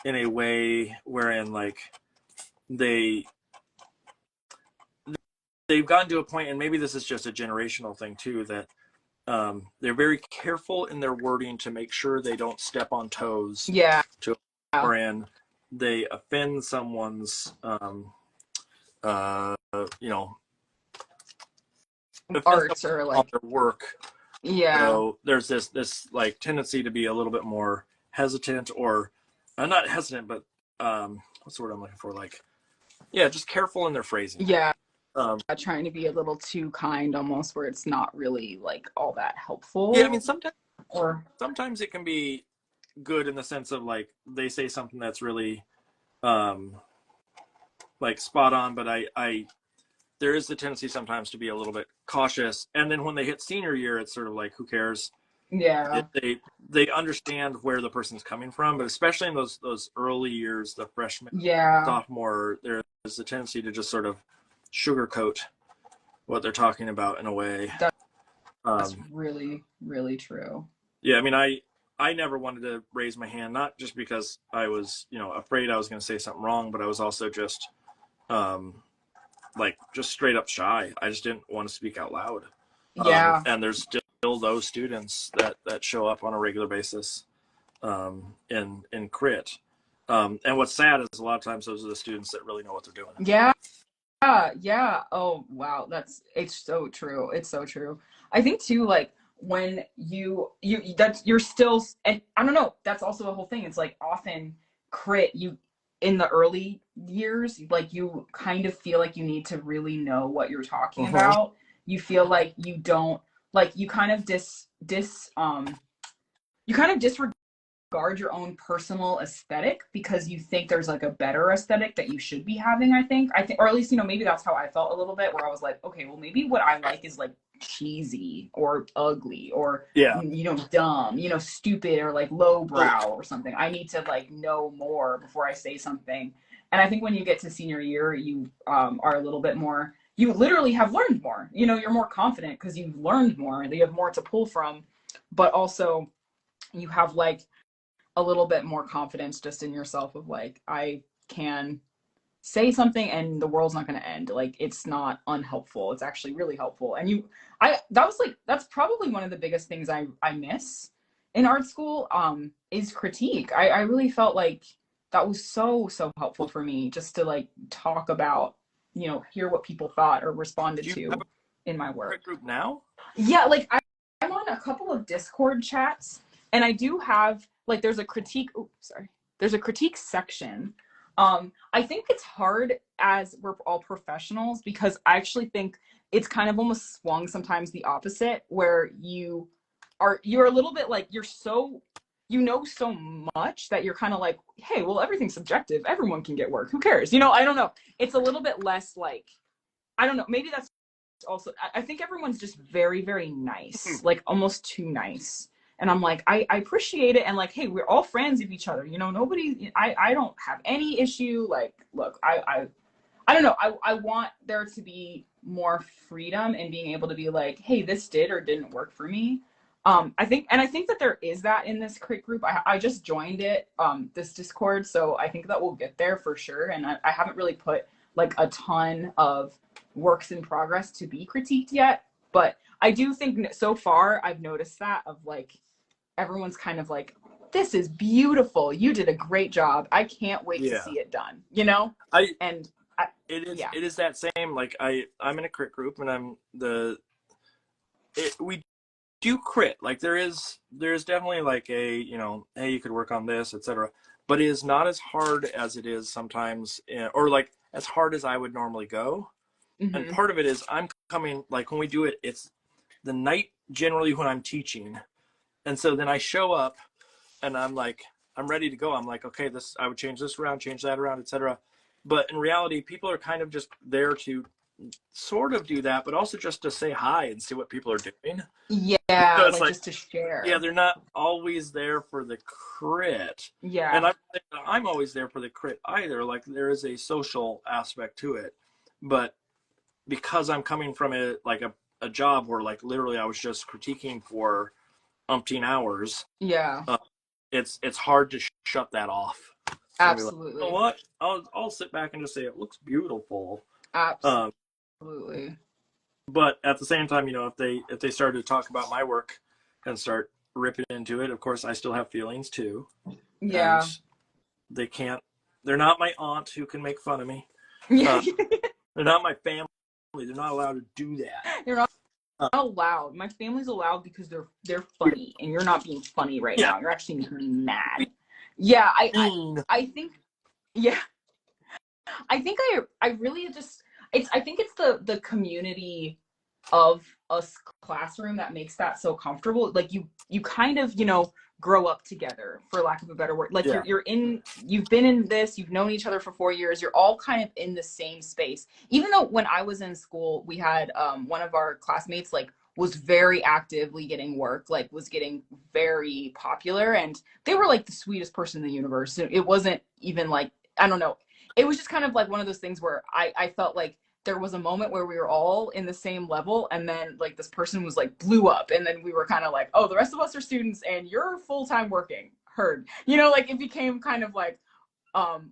in a way wherein, like, they've gotten to a point, and maybe this is just a generational thing too, that they're very careful in their wording to make sure they don't step on toes. Wherein they offend someone's art or, like, their work. So there's this like tendency to be a little bit more hesitant, or not hesitant, but what's the word I'm looking for? Like, just careful in their phrasing. Trying to be a little too kind, almost, where it's not really, like, all that helpful. I mean, sometimes it can be good in the sense of, like, they say something that's really like spot on, but there is the tendency sometimes to be a little bit cautious, and then when they hit senior year, it's sort of like, who cares? They understand where the person's coming from, but especially in those early years, the freshman, sophomore, there is a tendency to just sort of sugarcoat what they're talking about in a way. That's really, really true. I mean, I never wanted to raise my hand, not just because I was, afraid I was going to say something wrong, but I was also just, like, just straight up shy. I just didn't want to speak out loud. And there's just those students that show up on a regular basis in crit. And what's sad is a lot of times those are the students that really know what they're doing. Yeah. Yeah. Oh, wow. It's so true. It's so true. I think too, like when you're still, and I don't know, that's also a whole thing. It's like often crit, in the early years, like you kind of feel like you need to really know what you're talking about. You feel like you don't, like you kind of disregard your own personal aesthetic because you think there's like a better aesthetic that you should be having. I think, or at least, maybe that's how I felt a little bit, where I was like, okay, well, maybe what I like is like cheesy or ugly or, dumb, stupid or like lowbrow or something. I need to like know more before I say something. And I think when you get to senior year, you are a little bit more, you literally have learned more, you're more confident because you've learned more and you have more to pull from, but also you have like a little bit more confidence just in yourself of like, I can say something and the world's not going to end. Like, it's not unhelpful. It's actually really helpful. And that's probably one of the biggest things I miss in art school, is critique. I really felt like that was so helpful for me, just to like talk about, hear what people thought or responded to in my work. Group now? Yeah. Like I'm on a couple of Discord chats, and I do have like, there's a critique section. I think it's hard as we're all professionals, because I actually think it's kind of almost swung sometimes the opposite, where you're a little bit like, you're so, so much that you're kind of like, hey, well, everything's subjective. Everyone can get work. Who cares? I don't know. It's a little bit less like, I don't know. Maybe that's also, I think everyone's just very, very nice, like almost too nice. And I'm like, I appreciate it. And like, hey, we're all friends of each other. Nobody, I don't have any issue. Like, look, I don't know. I want there to be more freedom in being able to be like, hey, this did or didn't work for me. I think that there is that in this crit group. I just joined it, this Discord. So I think that we'll get there for sure. And I haven't really put like a ton of works in progress to be critiqued yet. But I do think so far I've noticed that of like, everyone's kind of like, this is beautiful. You did a great job. I can't wait to see it done, It is that same, like I'm in a crit group, and we do crit. Like there's definitely like a, hey, you could work on this, etc. But it is not as hard as it is sometimes, or like as hard as I would normally go. Mm-hmm. And part of it is I'm coming, like when we do it, it's the night generally when I'm teaching. And so then I show up and I'm like, I'm ready to go. I'm like, okay, I would change this around, change that around, etc. But in reality, people are kind of just there to sort of do that, but also just to say hi and see what people are doing. Yeah, so like just to share. Yeah, they're not always there for the crit. Yeah. And I'm always there for the crit either. Like there is a social aspect to it. But because I'm coming from a job where like literally I was just critiquing for umpteen hours. Yeah. It's hard to shut that off. Absolutely. Like, you know what? I'll sit back and just say it looks beautiful. Absolutely. But at the same time, if they started to talk about my work and start ripping into it, of course I still have feelings too. Yeah. And they're not my aunt who can make fun of me. They're not my family. They're not allowed to do that. You're not allowed. My family's allowed because they're funny, and you're not being funny right now. You're actually making me mad. Yeah, I think, yeah, I think I really just, I think it's the community of a classroom that makes that so comfortable. Like you kind of, grow up together, for lack of a better word. Like you've been in this, you've known each other for 4 years. You're all kind of in the same space. Even though when I was in school, we had one of our classmates like was very actively getting work, like was getting very popular, and they were like the sweetest person in the universe. It wasn't even like, I don't know. It was just kind of like one of those things where I felt like there was a moment where we were all in the same level, and then like this person was like blew up, and then we were kind of like, oh, the rest of us are students and you're full-time working. Heard, like it became kind of like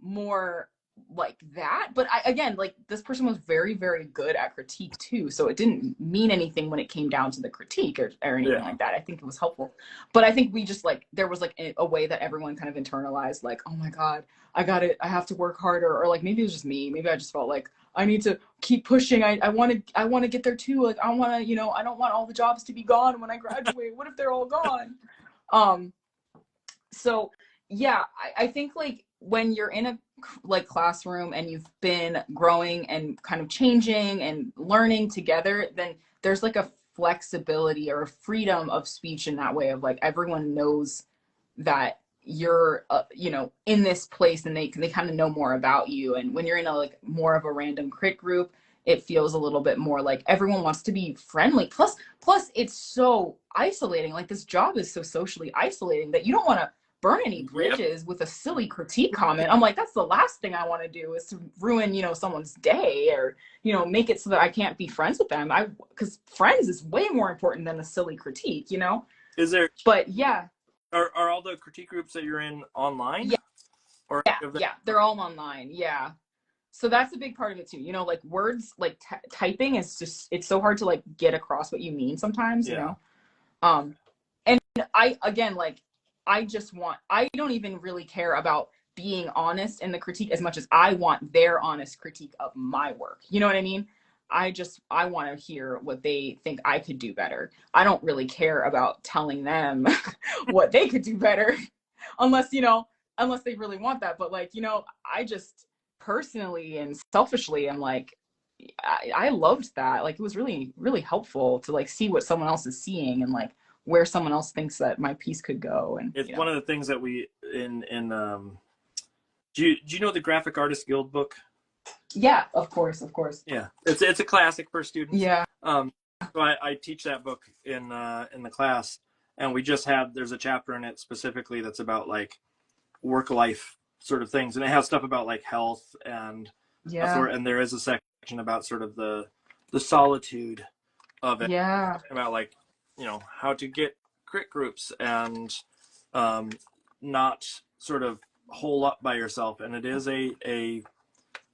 more like that. But again, like this person was very, very good at critique too. So it didn't mean anything when it came down to the critique or anything like that. I think it was helpful. But I think we just like, there was like a way that everyone kind of internalized like, oh my God, I got it. I have to work harder. Or like, maybe it was just me. Maybe I just felt like I need to keep pushing. I want to get there too. Like I want to, you know, I don't want all the jobs to be gone when I graduate. What if they're all gone? So yeah, I think like when you're in a like classroom and you've been growing and kind of changing and learning together, then there's like a flexibility or a freedom of speech in that way of like everyone knows that you're you know, in this place, and they kind of know more about you. And when you're in a like more of a random crit group, it feels a little bit more like everyone wants to be friendly. Plus it's so isolating. Like this job is so socially isolating that you don't want to burn any bridges with a silly critique comment. I'm like, that's the last thing I want to do, is to ruin, you know, someone's day, or, you know, make it so that I can't be friends with them. Because friends is way more important than a silly critique, you know? Is there, but yeah. Are all the critique groups that you're in online? Yeah. Or yeah, they're all online. Yeah. So that's a big part of it too. You know, like words, like typing is just, it's so hard to like get across what you mean sometimes, you know? And I, again, like, I don't even really care about being honest in the critique as much as I want their honest critique of my work. You know what I mean? I want to hear what they think I could do better. I don't really care about telling them what they could do better unless they really want that. But like, you know, I just personally and selfishly am like, I loved that. Like, it was really, really helpful to like see what someone else is seeing and like where someone else thinks that my piece could go. And it's one of the things that we do you know the Graphic Artists Guild book? Yeah, of course. Yeah, it's a classic for students. Yeah. So I teach that book in the class, and there's a chapter in it specifically that's about like work life sort of things, and it has stuff about like health and and there is a section about sort of the solitude of it. Yeah. About like, you know, how to get crit groups and not sort of hole up by yourself. And it is a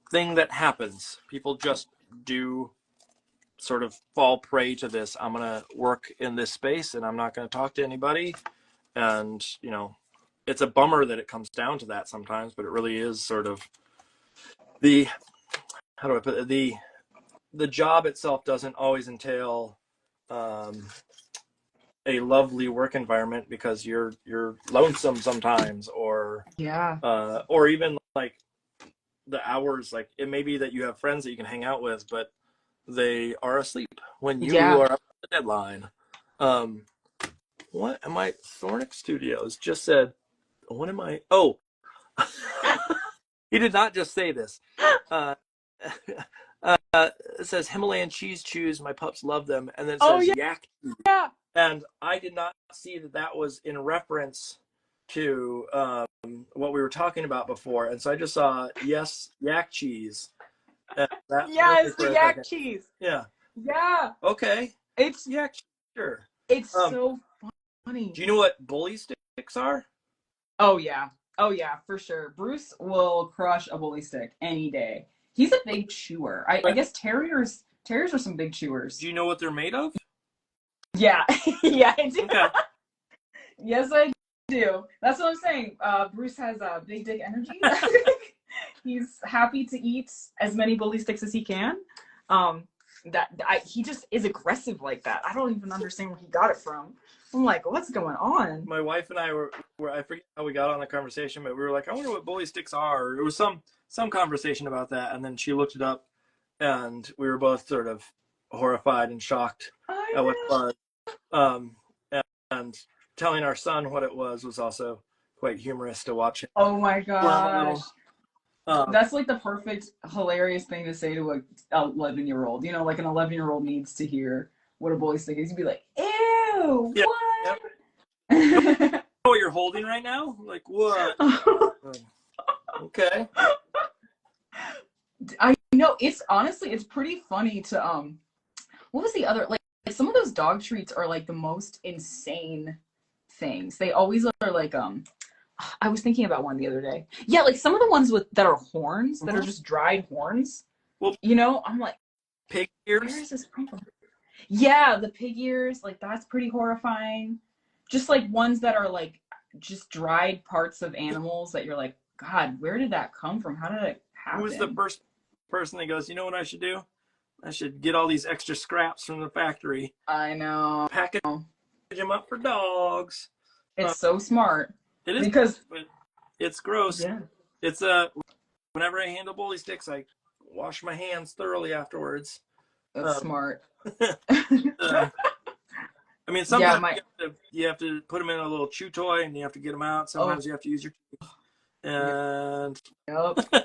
thing that happens. People just do sort of fall prey to this. I'm going to work in this space and I'm not going to talk to anybody. And, you know, it's a bummer that it comes down to that sometimes, but it really is sort of how do I put it? The job itself doesn't always entail a lovely work environment, because you're lonesome sometimes, or or even like the hours, like it may be that you have friends that you can hang out with, but they are asleep when you are up to the deadline. What am I? Thornick Studios just said, what am I? Oh, he did not just say this. It says Himalayan cheese chews. My pups love them. And then it says yak. Yeah. And I did not see that was in reference to what we were talking about before. And so I just saw, yak cheese. It's the yak cheese. Yeah. Yeah. Okay. It's yak cheese. Sure. It's so funny. Do you know what bully sticks are? Oh yeah, for sure. Bruce will crush a bully stick any day. He's a big chewer. I guess terriers are some big chewers. Do you know what they're made of? Yeah. Yeah, I do. Okay. Yes, I do. That's what I'm saying. Bruce has big dick energy. He's happy to eat as many bully sticks as he can. He just is aggressive like that. I don't even understand where he got it from. I'm like, what's going on? My wife and I were I forget how we got on the conversation, but we were like, I wonder what bully sticks are. It was some conversation about that, and then she looked it up, and we were both sort of horrified and shocked at what it was. And telling our son what it was also quite humorous to watch him. Oh my gosh. That's like the perfect, hilarious thing to say to a 11-year-old. You know, like an 11-year-old needs to hear what a bully stick is. You'd be like, ew, yeah, what? Yep. You know what you're holding right now? Like, what? Okay. I know, it's honestly, it's pretty funny to, what was the other, like some of those dog treats are like the most insane things. They always are like, I was thinking about one the other day. Yeah, like some of the ones with that are horns, that are Mhm. just dried horns. Well, You know, I'm like, pig where ears. is this come from? Yeah, the pig ears, like that's pretty horrifying. Just like ones that are like just dried parts of animals that you're like, God, where did that come from? How did it Who was the happen? first person that goes, you know what I should do? I should get all these extra scraps from the factory, I know. package them up for dogs. Uh, It's so smart it is, because but it's gross. yeah, It's whenever I handle bully sticks, I wash my hands thoroughly afterwards. that's Um, smart. uh, I mean, Yeah, sometimes my you have to put them in a little chew toy and you have to get them out. oh, Sometimes you have to use your teeth. And yep, yep.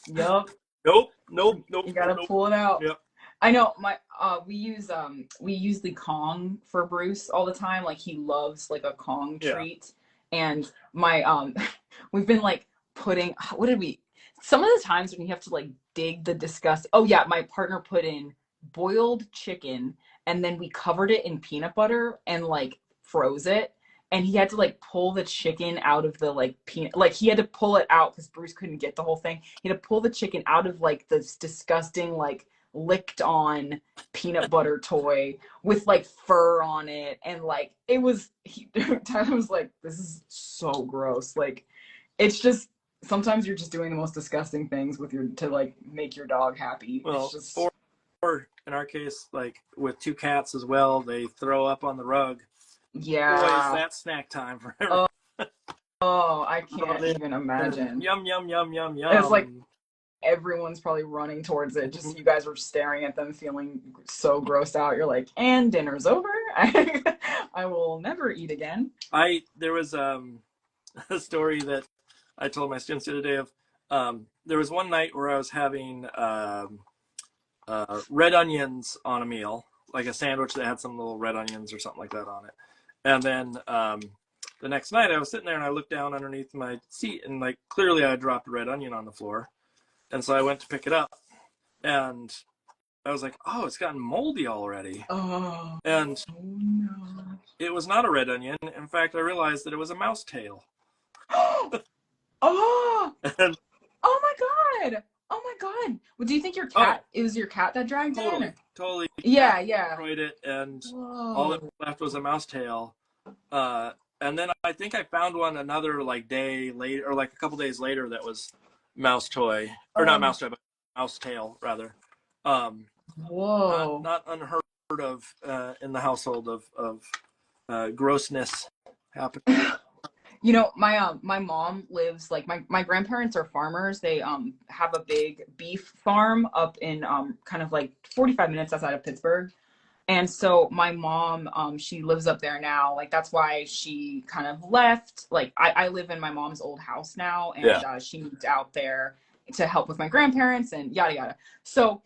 nope, nope, nope, You nope, gotta nope. pull it out. Yep. I know my we use the Kong for Bruce all the time. Like he loves like a Kong Yeah. treat. And my we've been like putting what did we some of the times when you have to like dig the disgust. Oh yeah, my partner put in boiled chicken and then we covered it in peanut butter and like froze it. And he had to like pull the chicken out of the like peanut, like he had to pull it out because Bruce couldn't get the whole thing. He had to pull the chicken out of like this disgusting like licked on peanut butter toy with like fur on it. And like it was Tyler was like, this is so gross. Like it's just sometimes you're just doing the most disgusting things with your to like make your dog happy. Well, It's just or in our case, like with 2 cats as well, they throw up on the rug. yeah. Boy, is that snack time for everyone. Oh, I can't even imagine. Yum, yum, yum, yum, yum. It's like everyone's probably running towards it. Just you guys were staring at them, feeling so grossed out. You're like, and dinner's over. I will never eat again. There was a story that I told my students the other day of. There was one night where I was having red onions on a meal, like a sandwich that had some little red onions or something like that on it. And then the next night I was sitting there and I looked down underneath my seat and like clearly I dropped a red onion on the floor. And so I went to pick it up and I was like, oh, it's gotten moldy already. Oh, And no. it was not a red onion. In fact, I realized that it was a mouse tail. Oh, And oh my God. Oh my God. Well, do you think your cat, it was your cat that dragged it in? totally Yeah, yeah. destroyed it. And Whoa. all that was left was a mouse tail. And then I think I found one another like day later, or like a couple days later, that was mouse toy, or not mouse toy, but mouse tail rather. Whoa. Not unheard of in the household of grossness happening. You know, my mom lives like my grandparents are farmers. They have a big beef farm up in kind of like 45 minutes outside of Pittsburgh. And so my mom, she lives up there now. Like that's why she kind of left. Like I live in my mom's old house now, and she moved out there to help with my grandparents and yada yada. So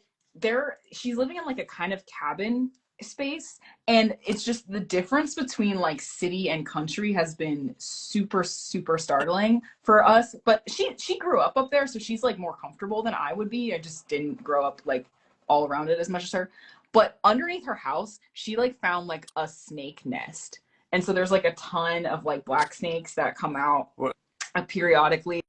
she's living in like a kind of cabin space, and it's just the difference between like city and country has been super super startling for us. But she grew up there, so she's like more comfortable than I would be. I just didn't grow up like all around it as much as her. But underneath her house, she like found like a snake nest. And so there's like a ton of like black snakes that come out periodically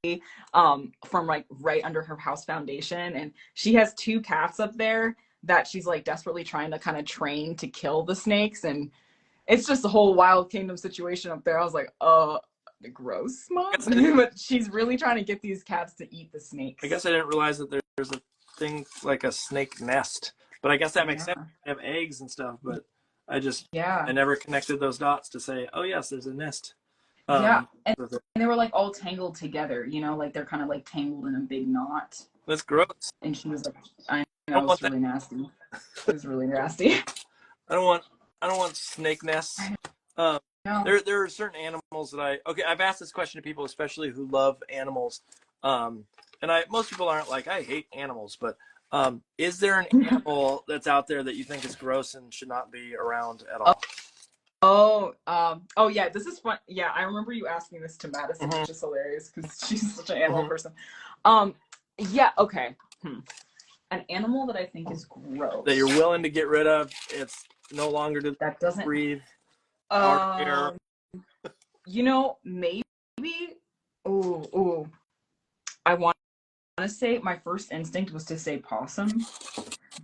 from like right under her house foundation. And she has 2 cats up there that she's like desperately trying to kind of train to kill the snakes. And it's just a whole wild kingdom situation up there. I was like, gross, Mom. But she's really trying to get these cats to eat the snakes. I guess I didn't realize that there's a thing like a snake nest. But I guess that makes sense. They have eggs and stuff, but I never connected those dots to say, oh yes, there's a nest. And they were like all tangled together, you know, like they're kind of like tangled in a big knot. That's gross. And she was like, I know, it was really nasty. It was really nasty. I don't want snake nests. No. There are certain animals that I've asked this question to people, especially who love animals. And most people aren't like, I hate animals, but is there an animal that's out there that you think is gross and should not be around at all? Oh yeah, this is fun. Yeah, I remember you asking this to Madison, which is hilarious because she's such an animal person. Yeah, okay. An animal that I think is gross. That you're willing to get rid of. It's no longer that doesn't breathe our air. You know, maybe ooh. I want to say my first instinct was to say possum,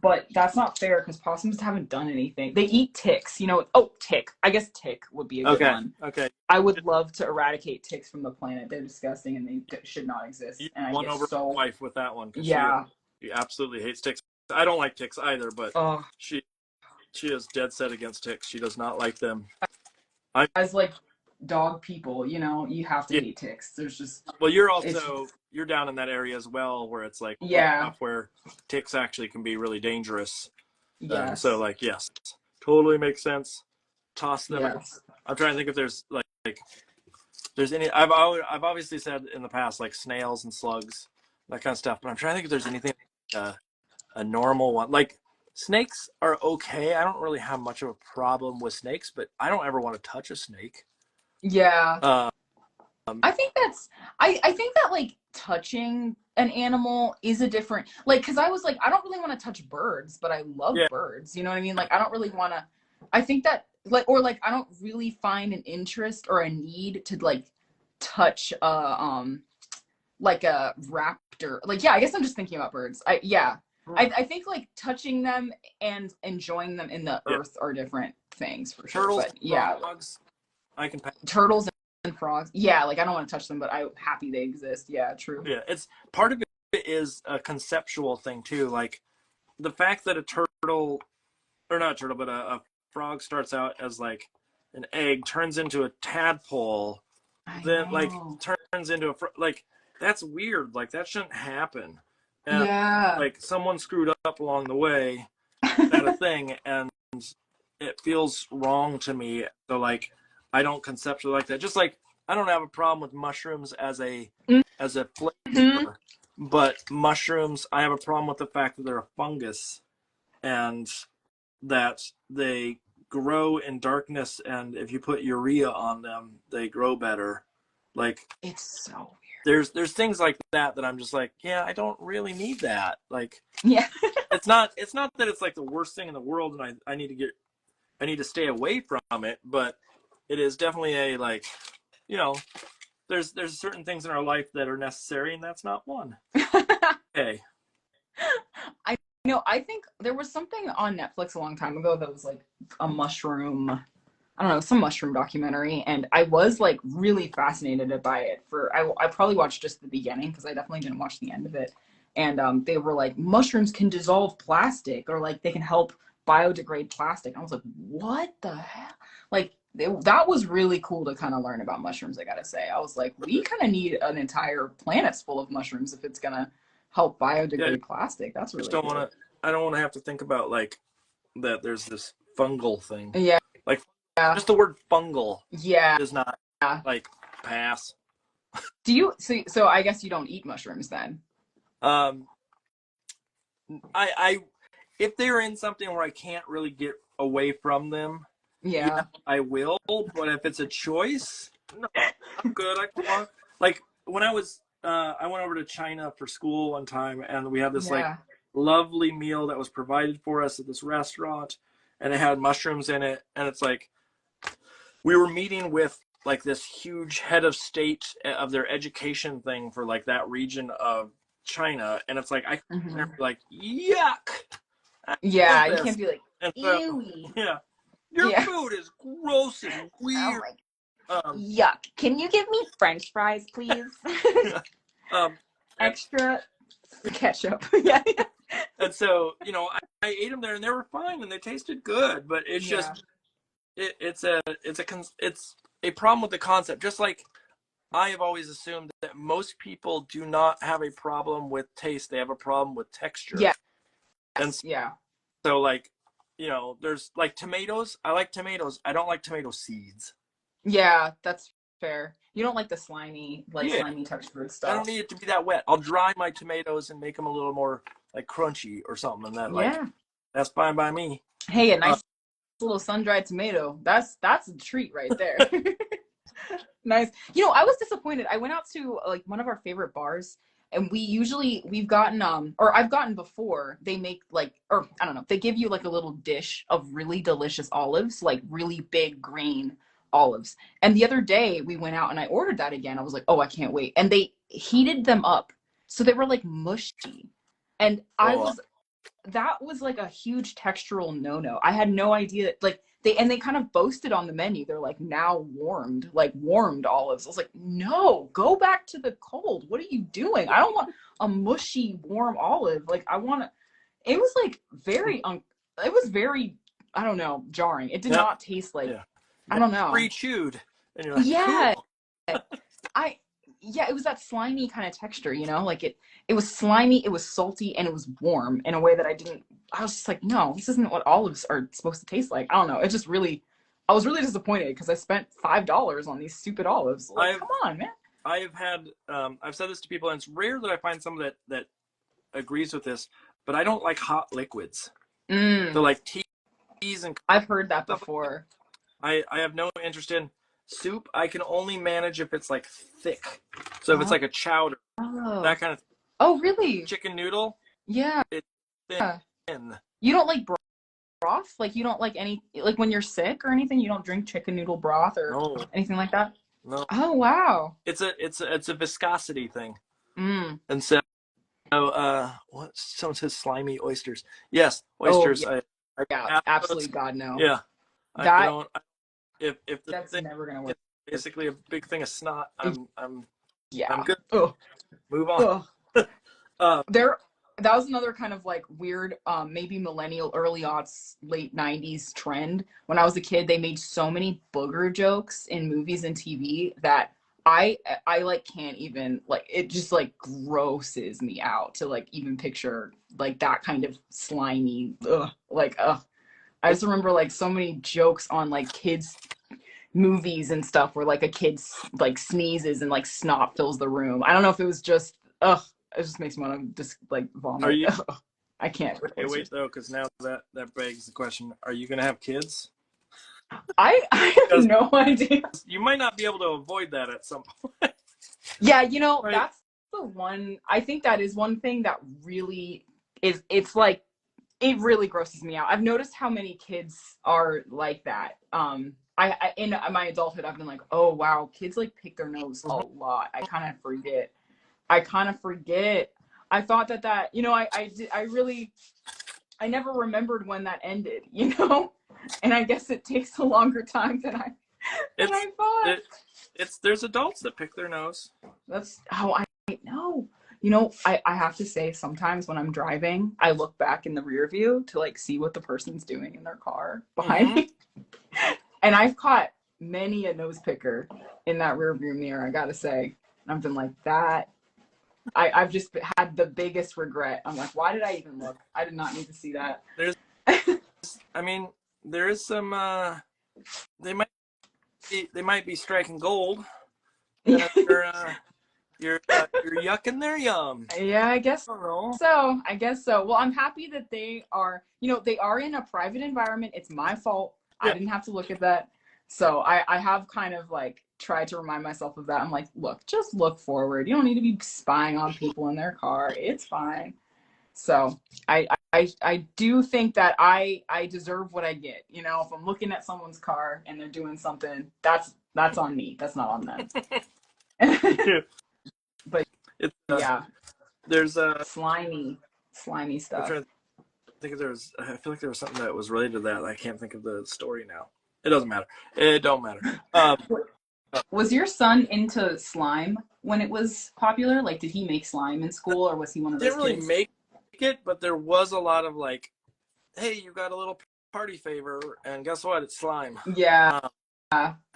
but that's not fair because possums haven't done anything. They eat ticks, you know. Oh, tick. I guess tick would be a good Okay. one. Okay. I would love to eradicate ticks from the planet. They're disgusting and they should not exist. You And I won get over so my wife with that one because yeah. she absolutely hates ticks. I don't like ticks either, but Oh, she is dead set against ticks. She does not like them. as like dog people, you know, you have to Yeah. hate ticks. There's just Well, you're down in that area as well, where it's like yeah, where ticks actually can be really dangerous. yes, So like, yes, totally makes sense. Toss them. yes. I'm trying to think if there's like there's any. I've obviously said in the past like snails and slugs, that kind of stuff. But I'm trying to think if there's anything a normal one. Like snakes are okay. I don't really have much of a problem with snakes, but I don't ever want to touch a snake. Yeah. I think that's I think that like touching an animal is a different like because I was like I don't really want to touch birds, but I love Yeah. birds. You know what I mean? Like I don't really want to. I think that like or like I don't really find an interest or a need to like touch like a raptor. Like yeah, I guess I'm just thinking about birds. I think like touching them and enjoying them in the earth are different things for sure. Turtles, But yeah, frogs, I can. turtles and frogs. Yeah, like I don't want to touch them, but I'm happy they exist. Yeah, true. Yeah, it's part of it is a conceptual thing too. Like the fact that a turtle, or not a turtle, but a frog starts out as like an egg, turns into a tadpole, then like turns into like that's weird. Like that shouldn't happen. And Yeah. like someone screwed up along the way, at a thing, and it feels wrong to me. So like I don't conceptually like that. Just like I don't have a problem with mushrooms as a flavor, but mushrooms I have a problem with the fact that they're a fungus and that they grow in darkness, and if you put urea on them, they grow better. Like It's so weird. there's things like that I'm just like, yeah, I don't really need that. Like Yeah. it's not that it's like the worst thing in the world and I need to stay away from it, but it is definitely a like, you know, there's certain things in our life that are necessary and that's not one. Okay. I think there was something on Netflix a long time ago that was like a mushroom, I don't know, some mushroom documentary, and I was like really fascinated by it. I probably watched just the beginning because I definitely didn't watch the end of it. And they were like, mushrooms can dissolve plastic, or like they can help biodegrade plastic. And I was like, what the hell? Like that was really cool to kind of learn about mushrooms. I gotta say, I was like, we kind of need an entire planet full of mushrooms if it's gonna help biodegrade plastic. That's really cool. I don't want to have to think about like that there's this fungal thing. Yeah. Like Yeah. just the word fungal Yeah. does not like pass. Do you so I guess you don't eat mushrooms then? I if they're in something where I can't really get away from them, Yeah. I will. But if it's a choice, no, I'm good. I can walk. Like when I was, I went over to China for school one time, and we had this like lovely meal that was provided for us at this restaurant, and it had mushrooms in it, and it's like we were meeting with like this huge head of state of their education thing for like that region of China, and it's like I can never be like yuck. Yeah, you can't be like ew. Yeah, your food is gross and weird. Yuck. Can you give me French fries, please? Extra ketchup. Yeah. And so, you know, I ate them there and they were fine and they tasted good, but it's just it's a problem with the concept. Just like I have always assumed that most people do not have a problem with taste, they have a problem with texture. Yeah. And so like, you know, there's like tomatoes. I like tomatoes. I don't like tomato seeds. Yeah, that's fair. You don't like the slimy textured stuff. I don't need it to be that wet. I'll dry my tomatoes and make them a little more like crunchy or something. And that like that's fine by me. Hey, a nice little sun-dried tomato. That's a treat right there. Nice. You know, I was disappointed. I went out to like one of our favorite bars, and we've gotten or I've gotten before, they make like, or I don't know, they give you like a little dish of really delicious olives, like really big green olives. And the other day we went out and I ordered that again. I was like, oh, I can't wait. And they heated them up. So they were like mushy. And that was like a huge textural no-no. I had no idea, like they kind of boasted on the menu. They're like, now warmed olives. I was like, no, go back to the cold. What are you doing? I don't want a mushy, warm olive. Like it was like it was very, I don't know, jarring. It did not taste like, I don't know. Pre-chewed. And you're like, yeah. cool. It was that slimy kind of texture, like it was slimy, it was salty, and it was warm in a way that I was just like, no, this isn't what olives are supposed to taste like. I don't know. I was really disappointed because I spent $5 on these stupid olives. Like, come on, man. I've said this to people, and it's rare that I find someone that agrees with this, but I don't like hot liquids. They're like teas and I've heard that before. I have no interest in soup. I can only manage if it's like thick. So if it's like a chowder, that kind of thing. Oh, really? Chicken noodle? Yeah. It's thin. You don't like broth? Like you don't like like when you're sick or anything, you don't drink chicken noodle broth or anything like that? No. Oh, wow. It's a viscosity thing. And so what someone says slimy oysters. Yes, oysters. Oh, yeah. Absolutely, God no. Yeah. If that's thing never gonna work. Basically a big thing of snot, I'm good. Oh. Move on. That was another kind of like weird, maybe millennial, early aughts, late 90s trend. When I was a kid, they made so many booger jokes in movies and TV that I like can't even, like, it just like grosses me out to like even picture like that kind of slimy, I just remember like so many jokes on like kids movies and stuff where like a kid like sneezes and like snot fills the room. I don't know if it was just it just makes me want to just like vomit. Are you? I can't. Hey, wait though, because now that begs the question: are you gonna have kids? I have no idea. You might not be able to avoid that at some point. Yeah, right. That's the one. I think that is one thing that really is. It's like it really grosses me out. I've noticed how many kids are like that. I in my adulthood, I've been like, oh wow, kids like pick their nose a lot. I kind of forget. I thought that I never remembered when that ended, and I guess it takes a longer time than I thought. There's adults that pick their nose. That's how I know. I have to say sometimes when I'm driving, I look back in the rear view to like see what the person's doing in their car behind me. And I've caught many a nose picker in that rear view mirror, I gotta say. And I've been like that. I've just had the biggest regret. I'm like, why did I even look? I did not need to see that. There is some they might be striking gold. You're yucking their yum. Yeah, I guess so. Well, I'm happy that they are, they are in a private environment. It's my fault. Yeah. I didn't have to look at that. So I have kind of like tried to remind myself of that. I'm like, look, just look forward. You don't need to be spying on people in their car. It's fine. So I do think that I deserve what I get. If I'm looking at someone's car and they're doing something, that's on me. That's not on them. But there's a slimy stuff. I feel like there was something that was related to that. I can't think of the story now. It doesn't matter. It don't matter. Was your son into slime when it was popular? Like, did he make slime in school, or was he one of those kids? Didn't really make it, but there was a lot of like, hey, you got a little party favor, and guess what? It's slime. Yeah.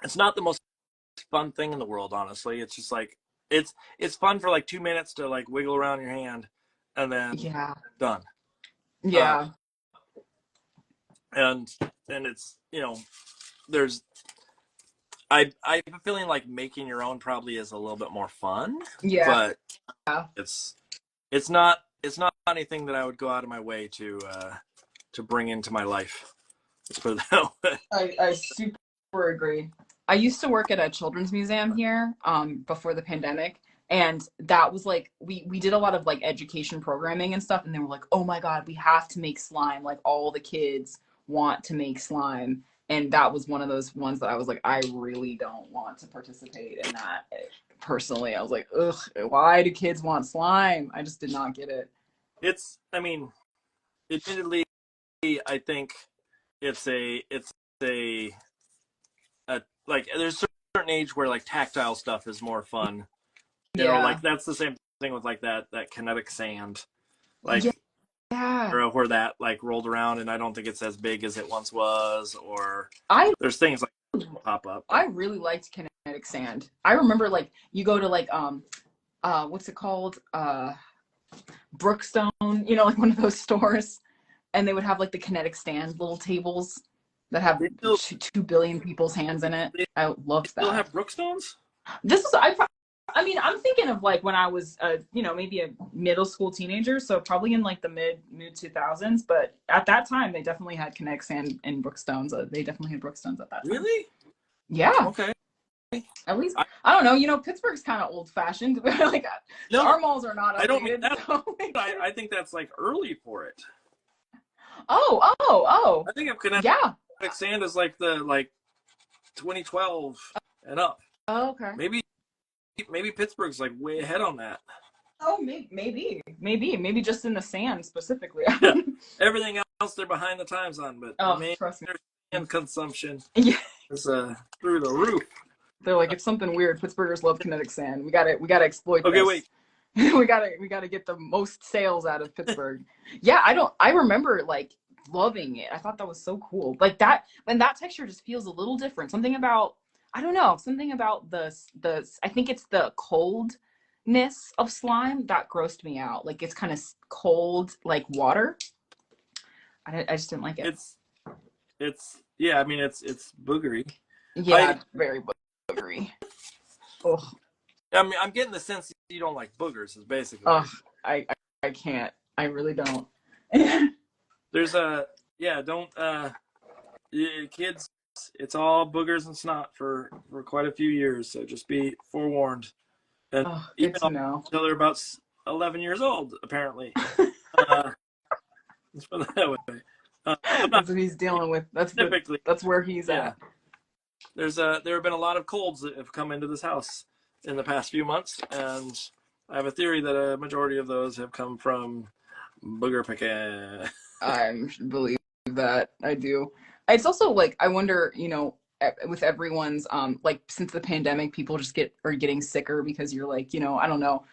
It's not the most fun thing in the world, honestly. It's just like, it's fun for like 2 minutes to like wiggle around your hand, and then done. Yeah. And it's, there's, I have a feeling like making your own probably is a little bit more fun. Yeah. But it's not anything that I would go out of my way to bring into my life. Let's put it that way. I super agree. I used to work at a children's museum here before the pandemic. And that was like, we did a lot of like education programming and stuff. And they were like, oh my God, we have to make slime. Like all the kids want to make slime. And that was one of those ones that I was like, I really don't want to participate in that. Personally, I was like, ugh, why do kids want slime? I just did not get it. I mean, admittedly, I think it's a like there's a certain age where like tactile stuff is more fun. You know, like that's the same thing with like that kinetic sand. Like where that like rolled around, and I don't think it's as big as it once was, or there's things like that pop up. I really liked kinetic sand. I remember like you go to like what's it called? Brookstone, you know, like one of those stores, and they would have like the kinetic sand little tables that have 2 billion people's hands in it. I loved that. Still have Brookstones? This is I mean, I'm thinking of like when I was, you know, maybe a middle school teenager, so probably in like the mid 2000s. But at that time, they definitely had kinetic sand and Brookstones. They definitely had Brookstones at that time. Really? Yeah. Okay. At least I don't know. You know, Pittsburgh's kind of old fashioned. Like our malls are not. I don't mean that. So, I think that's like early for it. Oh. I think kinetic sand is like the 2012 and up. Oh, okay. Maybe Pittsburgh's like way ahead on that. Oh, maybe just in the sand specifically. Yeah. Everything else they're behind the times on, but trust me. their sand consumption is through the roof. They're like, it's something weird. Pittsburgers love kinetic sand. We gotta exploit this. Okay, wait. we gotta get the most sales out of Pittsburgh. Yeah, I remember like loving it. I thought that was so cool. Like that, and that texture just feels a little different. Something about, I don't know, something about the I think it's the coldness of slime that grossed me out. Like it's kind of cold like water. I just didn't like it. It's yeah, I mean it's boogery. Yeah, very boogery. Oh. I mean, I'm getting the sense you don't like boogers, is basically. Oh, I can't. I really don't. There's kids, it's all boogers and snot for quite a few years, so just be forewarned. And even until they're about 11 years old, apparently. Let's put it that way. That's what he's dealing with. That's where he's at. There have been a lot of colds that have come into this house in the past few months, and I have a theory that a majority of those have come from booger picking. I believe that. I do. It's also like, I wonder, you know, with everyone's like since the pandemic, people just are getting sicker because you're like, you know, I don't know,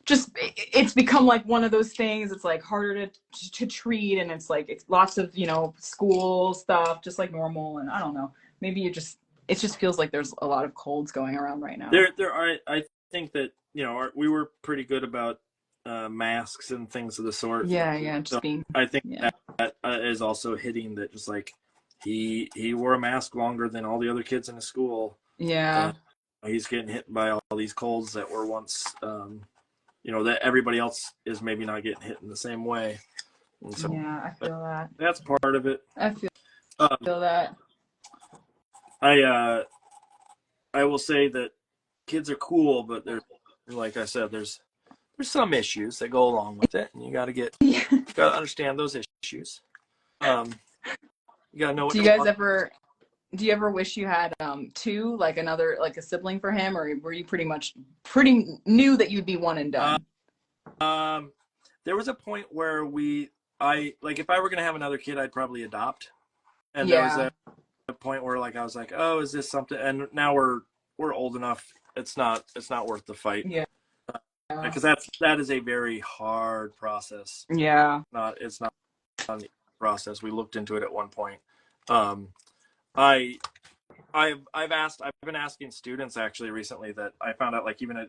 just it's become like one of those things. It's like harder to treat, and it's like it's lots of, you know, school stuff just like normal, and I don't know, maybe it just feels like there's a lot of colds going around right now. There are. I think that, you know, we were pretty good about masks and things of the sort. Yeah. Just being. I think that is also hitting that. Just like he wore a mask longer than all the other kids in his school. Yeah. He's getting hit by all these colds that were once, you know, that everybody else is maybe not getting hit in the same way. And so yeah, I feel that. That's part of it. I feel that. I will say that kids are cool, but like I said, there's some issues that go along with it, and you got to understand those issues. You got to know what. Do you ever wish you had two, like another, like a sibling for him, or were you pretty knew that you'd be one and done? There was a point where if I were gonna have another kid, I'd probably adopt, and there was a point where like I was like, oh, is this something? And now we're old enough. It's not worth the fight. Yeah. Because that is a very hard process. Yeah. It's not an easy process. We looked into it at one point. I've been asking students actually recently that I found out, like even a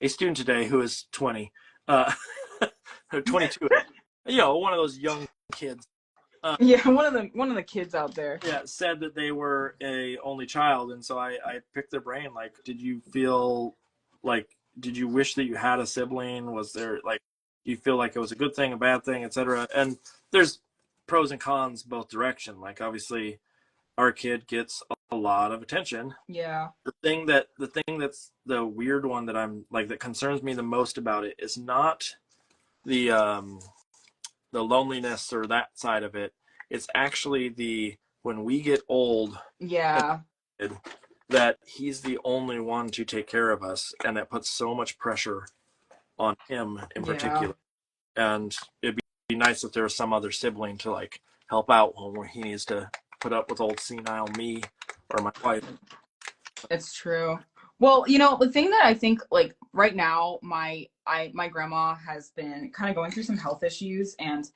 student today who is 20, 22, you know, one of those young kids. One of the kids out there. Yeah, said that they were a only child, and so I picked their brain. Like, did you wish that you had a sibling? Was there do you feel like it was a good thing, a bad thing, etc.? And there's pros and cons both direction. Like obviously, our kid gets a lot of attention. Yeah. The thing that's the weird one that I'm like that concerns me the most about it is not the loneliness or that side of it. It's actually when we get old, Yeah. that he's the only one to take care of us, and that puts so much pressure on him in particular. And it'd be nice if there was some other sibling to like help out when he needs to put up with old senile me or my wife. It's true. Well, the thing that I think, like, right now, my grandma has been kind of going through some health issues, and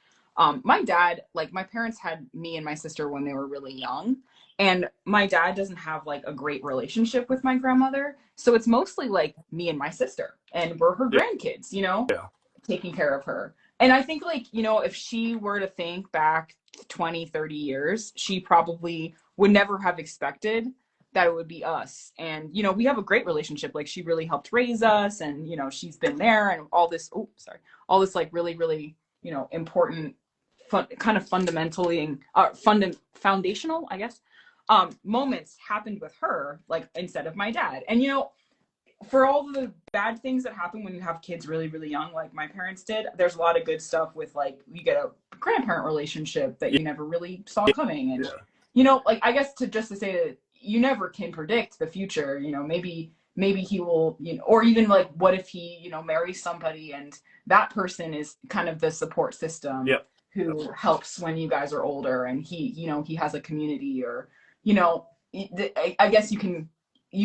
my dad, like, my parents had me and my sister when they were really young, and my dad doesn't have like a great relationship with my grandmother, so it's mostly like me and my sister, and we're her grandkids, taking care of her. And I think, like, if she were to think back 20, 30 years, she probably would never have expected that it would be us. And, we have a great relationship. Like, she really helped raise us, and, she's been there, and all this, like really, really, important, kind of fundamentally, foundational, I guess, moments happened with her, like, instead of my dad. And, for all the bad things that happen when you have kids really, really young, like my parents did, there's a lot of good stuff with, like, you get a grandparent relationship that you never really saw coming. And, like, I guess to say that you never can predict the future, maybe he will, or even like, what if he, marries somebody and that person is kind of the support system who helps when you guys are older, and he, he has a community, or, I guess you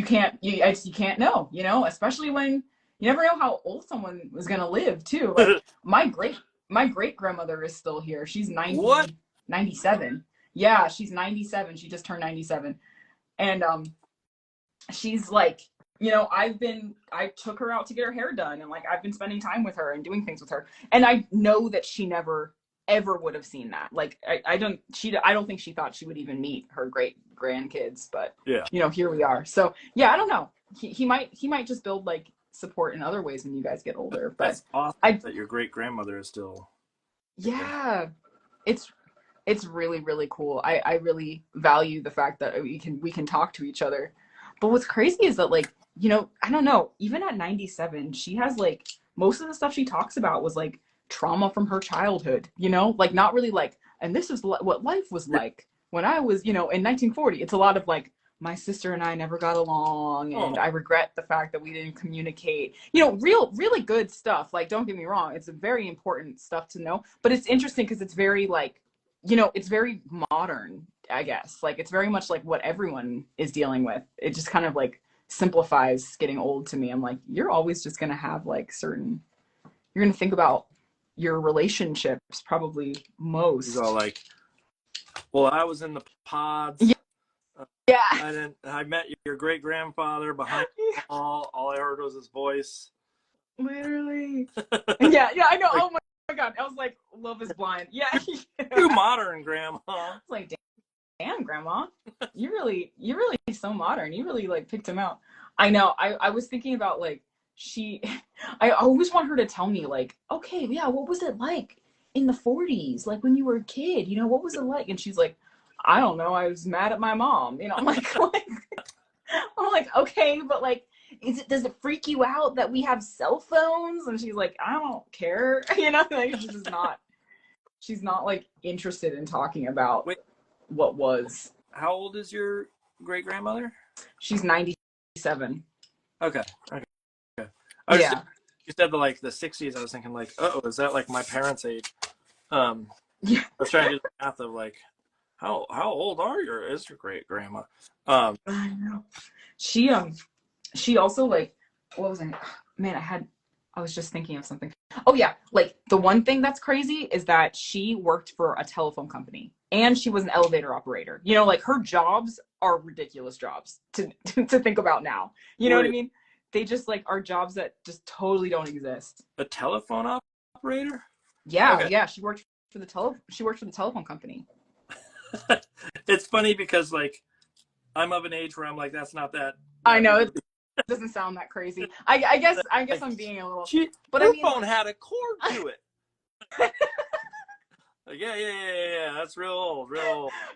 can't know, especially when you never know how old someone is going to live too. Like, my great grandmother is still here. She's 97. Yeah, she's 97. She just turned 97. And she's like, I took her out to get her hair done, and like, I've been spending time with her and doing things with her. And I know that she never ever would have seen that. Like, I don't think she thought she would even meet her great grandkids, but here we are. So yeah, I don't know. He might just build like support in other ways when you guys get older. But that's awesome that your great grandmother is still. Yeah, it's really, really cool. I really value the fact that we can talk to each other. But what's crazy is that, like, I don't know, even at 97, she has, like, most of the stuff she talks about was like trauma from her childhood, like, not really like, and this is what life was like when I was, in 1940. It's a lot of like, my sister and I never got along, and I regret the fact that we didn't communicate, really good stuff. Like, don't get me wrong, it's a very important stuff to know, but it's interesting because it's very like, it's very modern, I guess. Like, it's very much like what everyone is dealing with. It just kind of like simplifies getting old to me. I'm like, you're always just going to have like you're going to think about your relationships probably most. So like, well, I was in the pods. Yeah. I met your great grandfather behind the wall. All I heard was his voice. Literally. Yeah, I know. Oh my God. I was like, Love is Blind. Yeah. Too modern, Grandma. It's like, damn, Grandma, you're really so modern. You really like picked him out. I know. I was thinking about like, I always want her to tell me like, okay, yeah, what was it like in the 40s? Like, when you were a kid, what was it like? And she's like, I don't know. I was mad at my mom. I'm like, I'm like, okay, but like, does it freak you out that we have cell phones? And she's like, I don't care. Like, she's not like interested in talking about what was. How old is your great grandmother? She's 97. Okay. Yeah. You said the 60s. I was thinking like, oh, is that like my parents' age? Yeah. I was trying to do the math of like, how old is your great grandma? I know. She also like, what was it? Man, I was just thinking of something. Oh yeah, like the one thing that's crazy is that she worked for a telephone company and she was an elevator operator. Like, her jobs are ridiculous jobs to think about now. You know what I mean? They just like are jobs that just totally don't exist. A telephone operator? Yeah, okay. Yeah. She worked for the telephone company. It's funny because like, I'm of an age where I'm like, that's not that. I know. It doesn't sound that crazy. I guess I'm being a little. But her phone had a cord to it. Like, yeah. That's real old.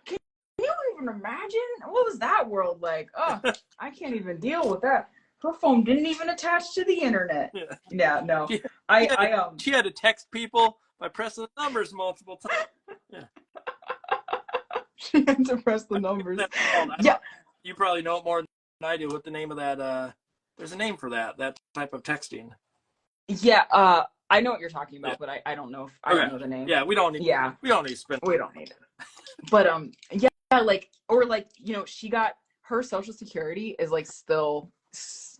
Can you even imagine? What was that world like? Oh, I can't even deal with that. Her phone didn't even attach to the internet. Yeah, no. She had to text people by pressing the numbers multiple times. Yeah. She had to press the numbers. Yeah. You probably know it more than I do. What the name of that? There's a name for that type of texting. Yeah, I know what you're talking about, but I don't know if I don't know the name. Yeah, we don't need to spend. We don't need it. But yeah, like, or like, you know, she got her Social Security is like still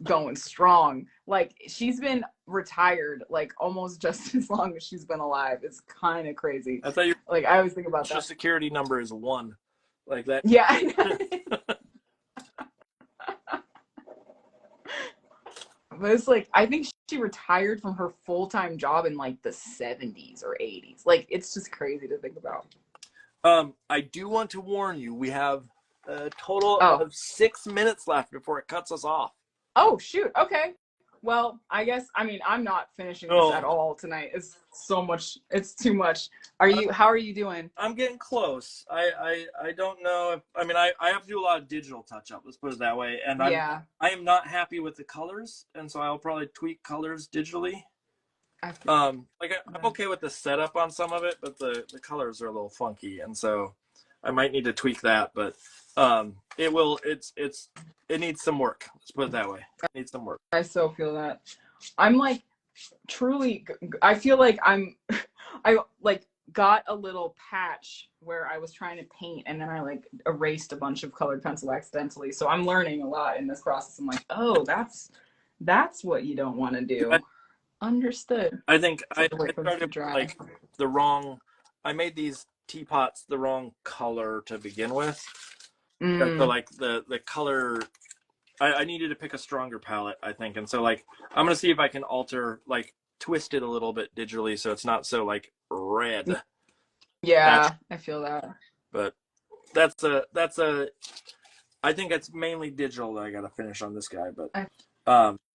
going strong. Like, she's been retired like almost just as long as she's been alive. It's kind of crazy. I thought you like, I always think about Social that. Security number is 1, like that. Yeah. But it's like, I think she retired from her full-time job in like the 70s or 80s. Like, it's just crazy to think about. I do want to warn you, we have a total of 6 minutes left before it cuts us off. Oh, shoot. Okay. Well, I guess, I mean, I'm not finishing this at all tonight. It's so much. It's too much. How are you doing? I'm getting close. I don't know if, I mean, I have to do a lot of digital touch up. Let's put it that way. And I am not happy with the colors. And so I'll probably tweak colors digitally. I'm okay with the setup on some of it, but the colors are a little funky. And so I might need to tweak that, but it needs some work. Let's put it that way. It needs some work. I so feel that. I'm like, truly, I feel like I like got a little patch where I was trying to paint, and then I like erased a bunch of colored pencil accidentally. So I'm learning a lot in this process. I'm like, oh, that's what you don't want to do. Understood. I think I started like the wrong. I made these teapots the wrong color to begin with. So like the color, I needed to pick a stronger palette, I think. And so like, I'm going to see if I can alter, like twist it a little bit digitally so it's not so like red. Yeah, I feel that. But I think it's mainly digital that I got to finish on this guy. But I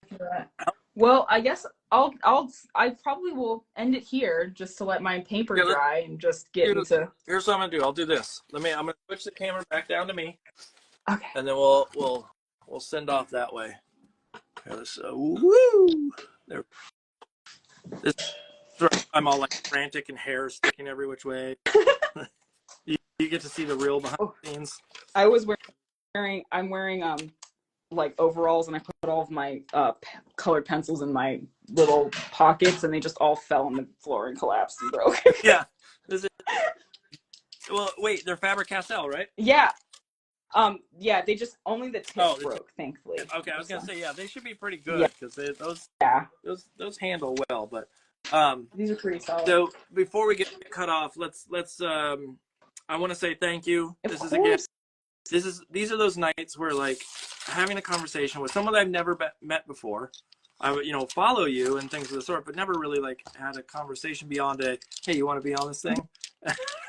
feel that. Well, I guess I probably will end it here just to let my paper dry and just get into. Here's what I'm gonna do. I'll do this. I'm gonna switch the camera back down to me. Okay. And then we'll send off that way. Woo! There. I'm all like frantic and hair sticking every which way. you get to see the real behind the scenes. I'm wearing like overalls, and I put all of my colored pencils in my little pockets, and they just all fell on the floor and collapsed and broke. Yeah. Well, wait, they're Faber-Castell, right? Yeah. Yeah, they just only the tip broke, thankfully. Okay, I was gonna say, yeah, they should be pretty good because those handle well. But these are pretty solid. So before we get cut off, let's I want to say thank you. This is a gift. These are those nights where like having a conversation with someone I've never met before. I follow you and things of the sort, but never really like had a conversation beyond a, hey, you want to be on this thing?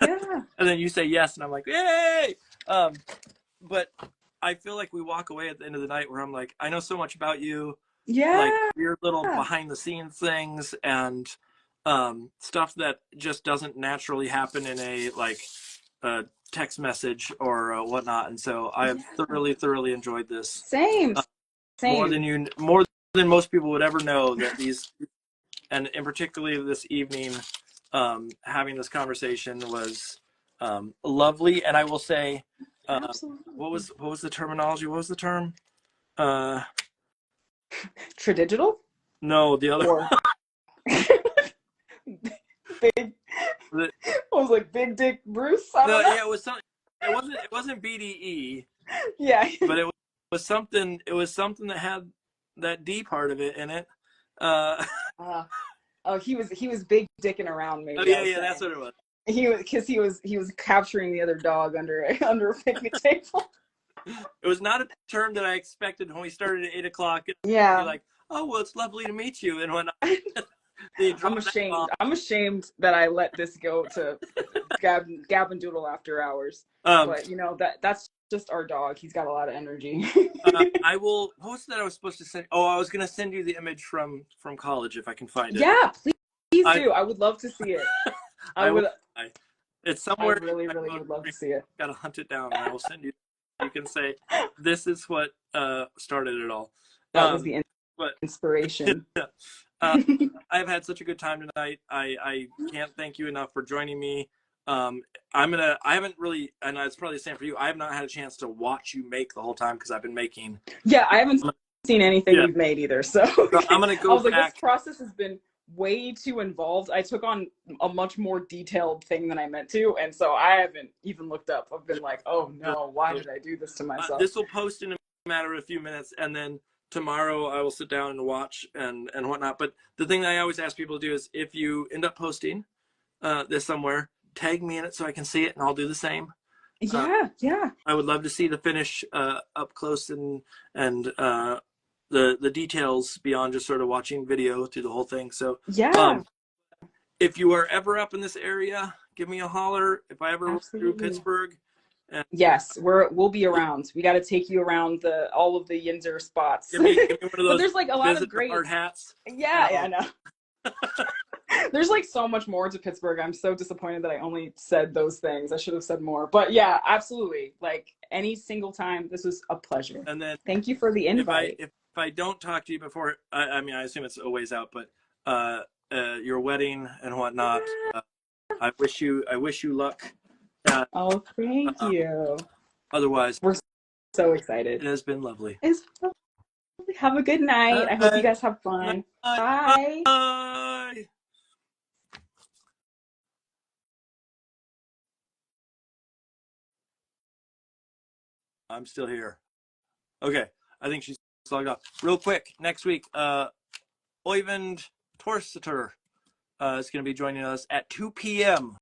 Yeah. And then you say yes, and I'm like, yay! But I feel like we walk away at the end of the night where I'm like, I know so much about you. Yeah. Like weird little behind the scenes things and stuff that just doesn't naturally happen in a like text message or whatnot. And so I have thoroughly enjoyed this. Same. More than most people would ever know that these, and in particularly this evening, having this conversation was lovely. And I will say, what was the terminology? What was the term? Tradigital? No, the other. Big. I was like Big Dick Bruce. I don't know. Yeah, it was something. It wasn't BDE. Yeah. But it was something. It was something that had that D part of it in it. He was big dicking around, maybe. Oh yeah, that's what it was. He was capturing the other dog under a picnic table. It was not a term that I expected when we started at 8 o'clock. Yeah. Like, oh well, it's lovely to meet you, and when I'm ashamed. I'm ashamed that I let this go to Gab and Doodle after hours. But that's just our dog. He's got a lot of energy. I will. What was that I was supposed to send? Oh, I was going to send you the image from college if I can find it. Yeah, please do. I would love to see it. It's somewhere. I really would love to see it. Got to hunt it down, and I will send you. You can say this is what started it all. That was the inspiration. I've had such a good time tonight. I can't thank you enough for joining me. I haven't really, and it's probably the same for you. I have not had a chance to watch you make the whole time because I've been making. Yeah, I haven't seen anything Yeah. you've made either. So I'm gonna go I was like, back. this process has been way too involved. I took on a much more detailed thing than I meant to, and so I haven't even looked up. I've been like, oh no, why did I do this to myself? This will post in a matter of a few minutes, and then tomorrow I will sit down and watch and whatnot. But the thing that I always ask people to do is, if you end up posting this somewhere, tag me in it so I can see it, and I'll do the same. Yeah. I would love to see the finish up close and the details beyond just sort of watching video through the whole thing. So Yeah. If you are ever up in this area, give me a holler. If I ever Absolutely. through Pittsburgh. Yes, we'll be around. We got to take you around all of the Yinzer spots. Give me one of those. But there's like a lot of great hard hats. Yeah, I know. There's like so much more to Pittsburgh. I'm so disappointed that I only said those things. I should have said more. But yeah, absolutely. Like any single time, this was a pleasure. And then thank you for the invite. If I don't talk to you before, I mean, I assume it's a ways out, but your wedding and whatnot. I wish you luck. Oh, thank you. Otherwise, we're so excited. It has been lovely. Have a good night. I hope you guys have fun. Bye. Bye. I'm still here. Okay, I think she's logged off. Real quick, next week, Oyvind Torseter is going to be joining us at 2 p.m.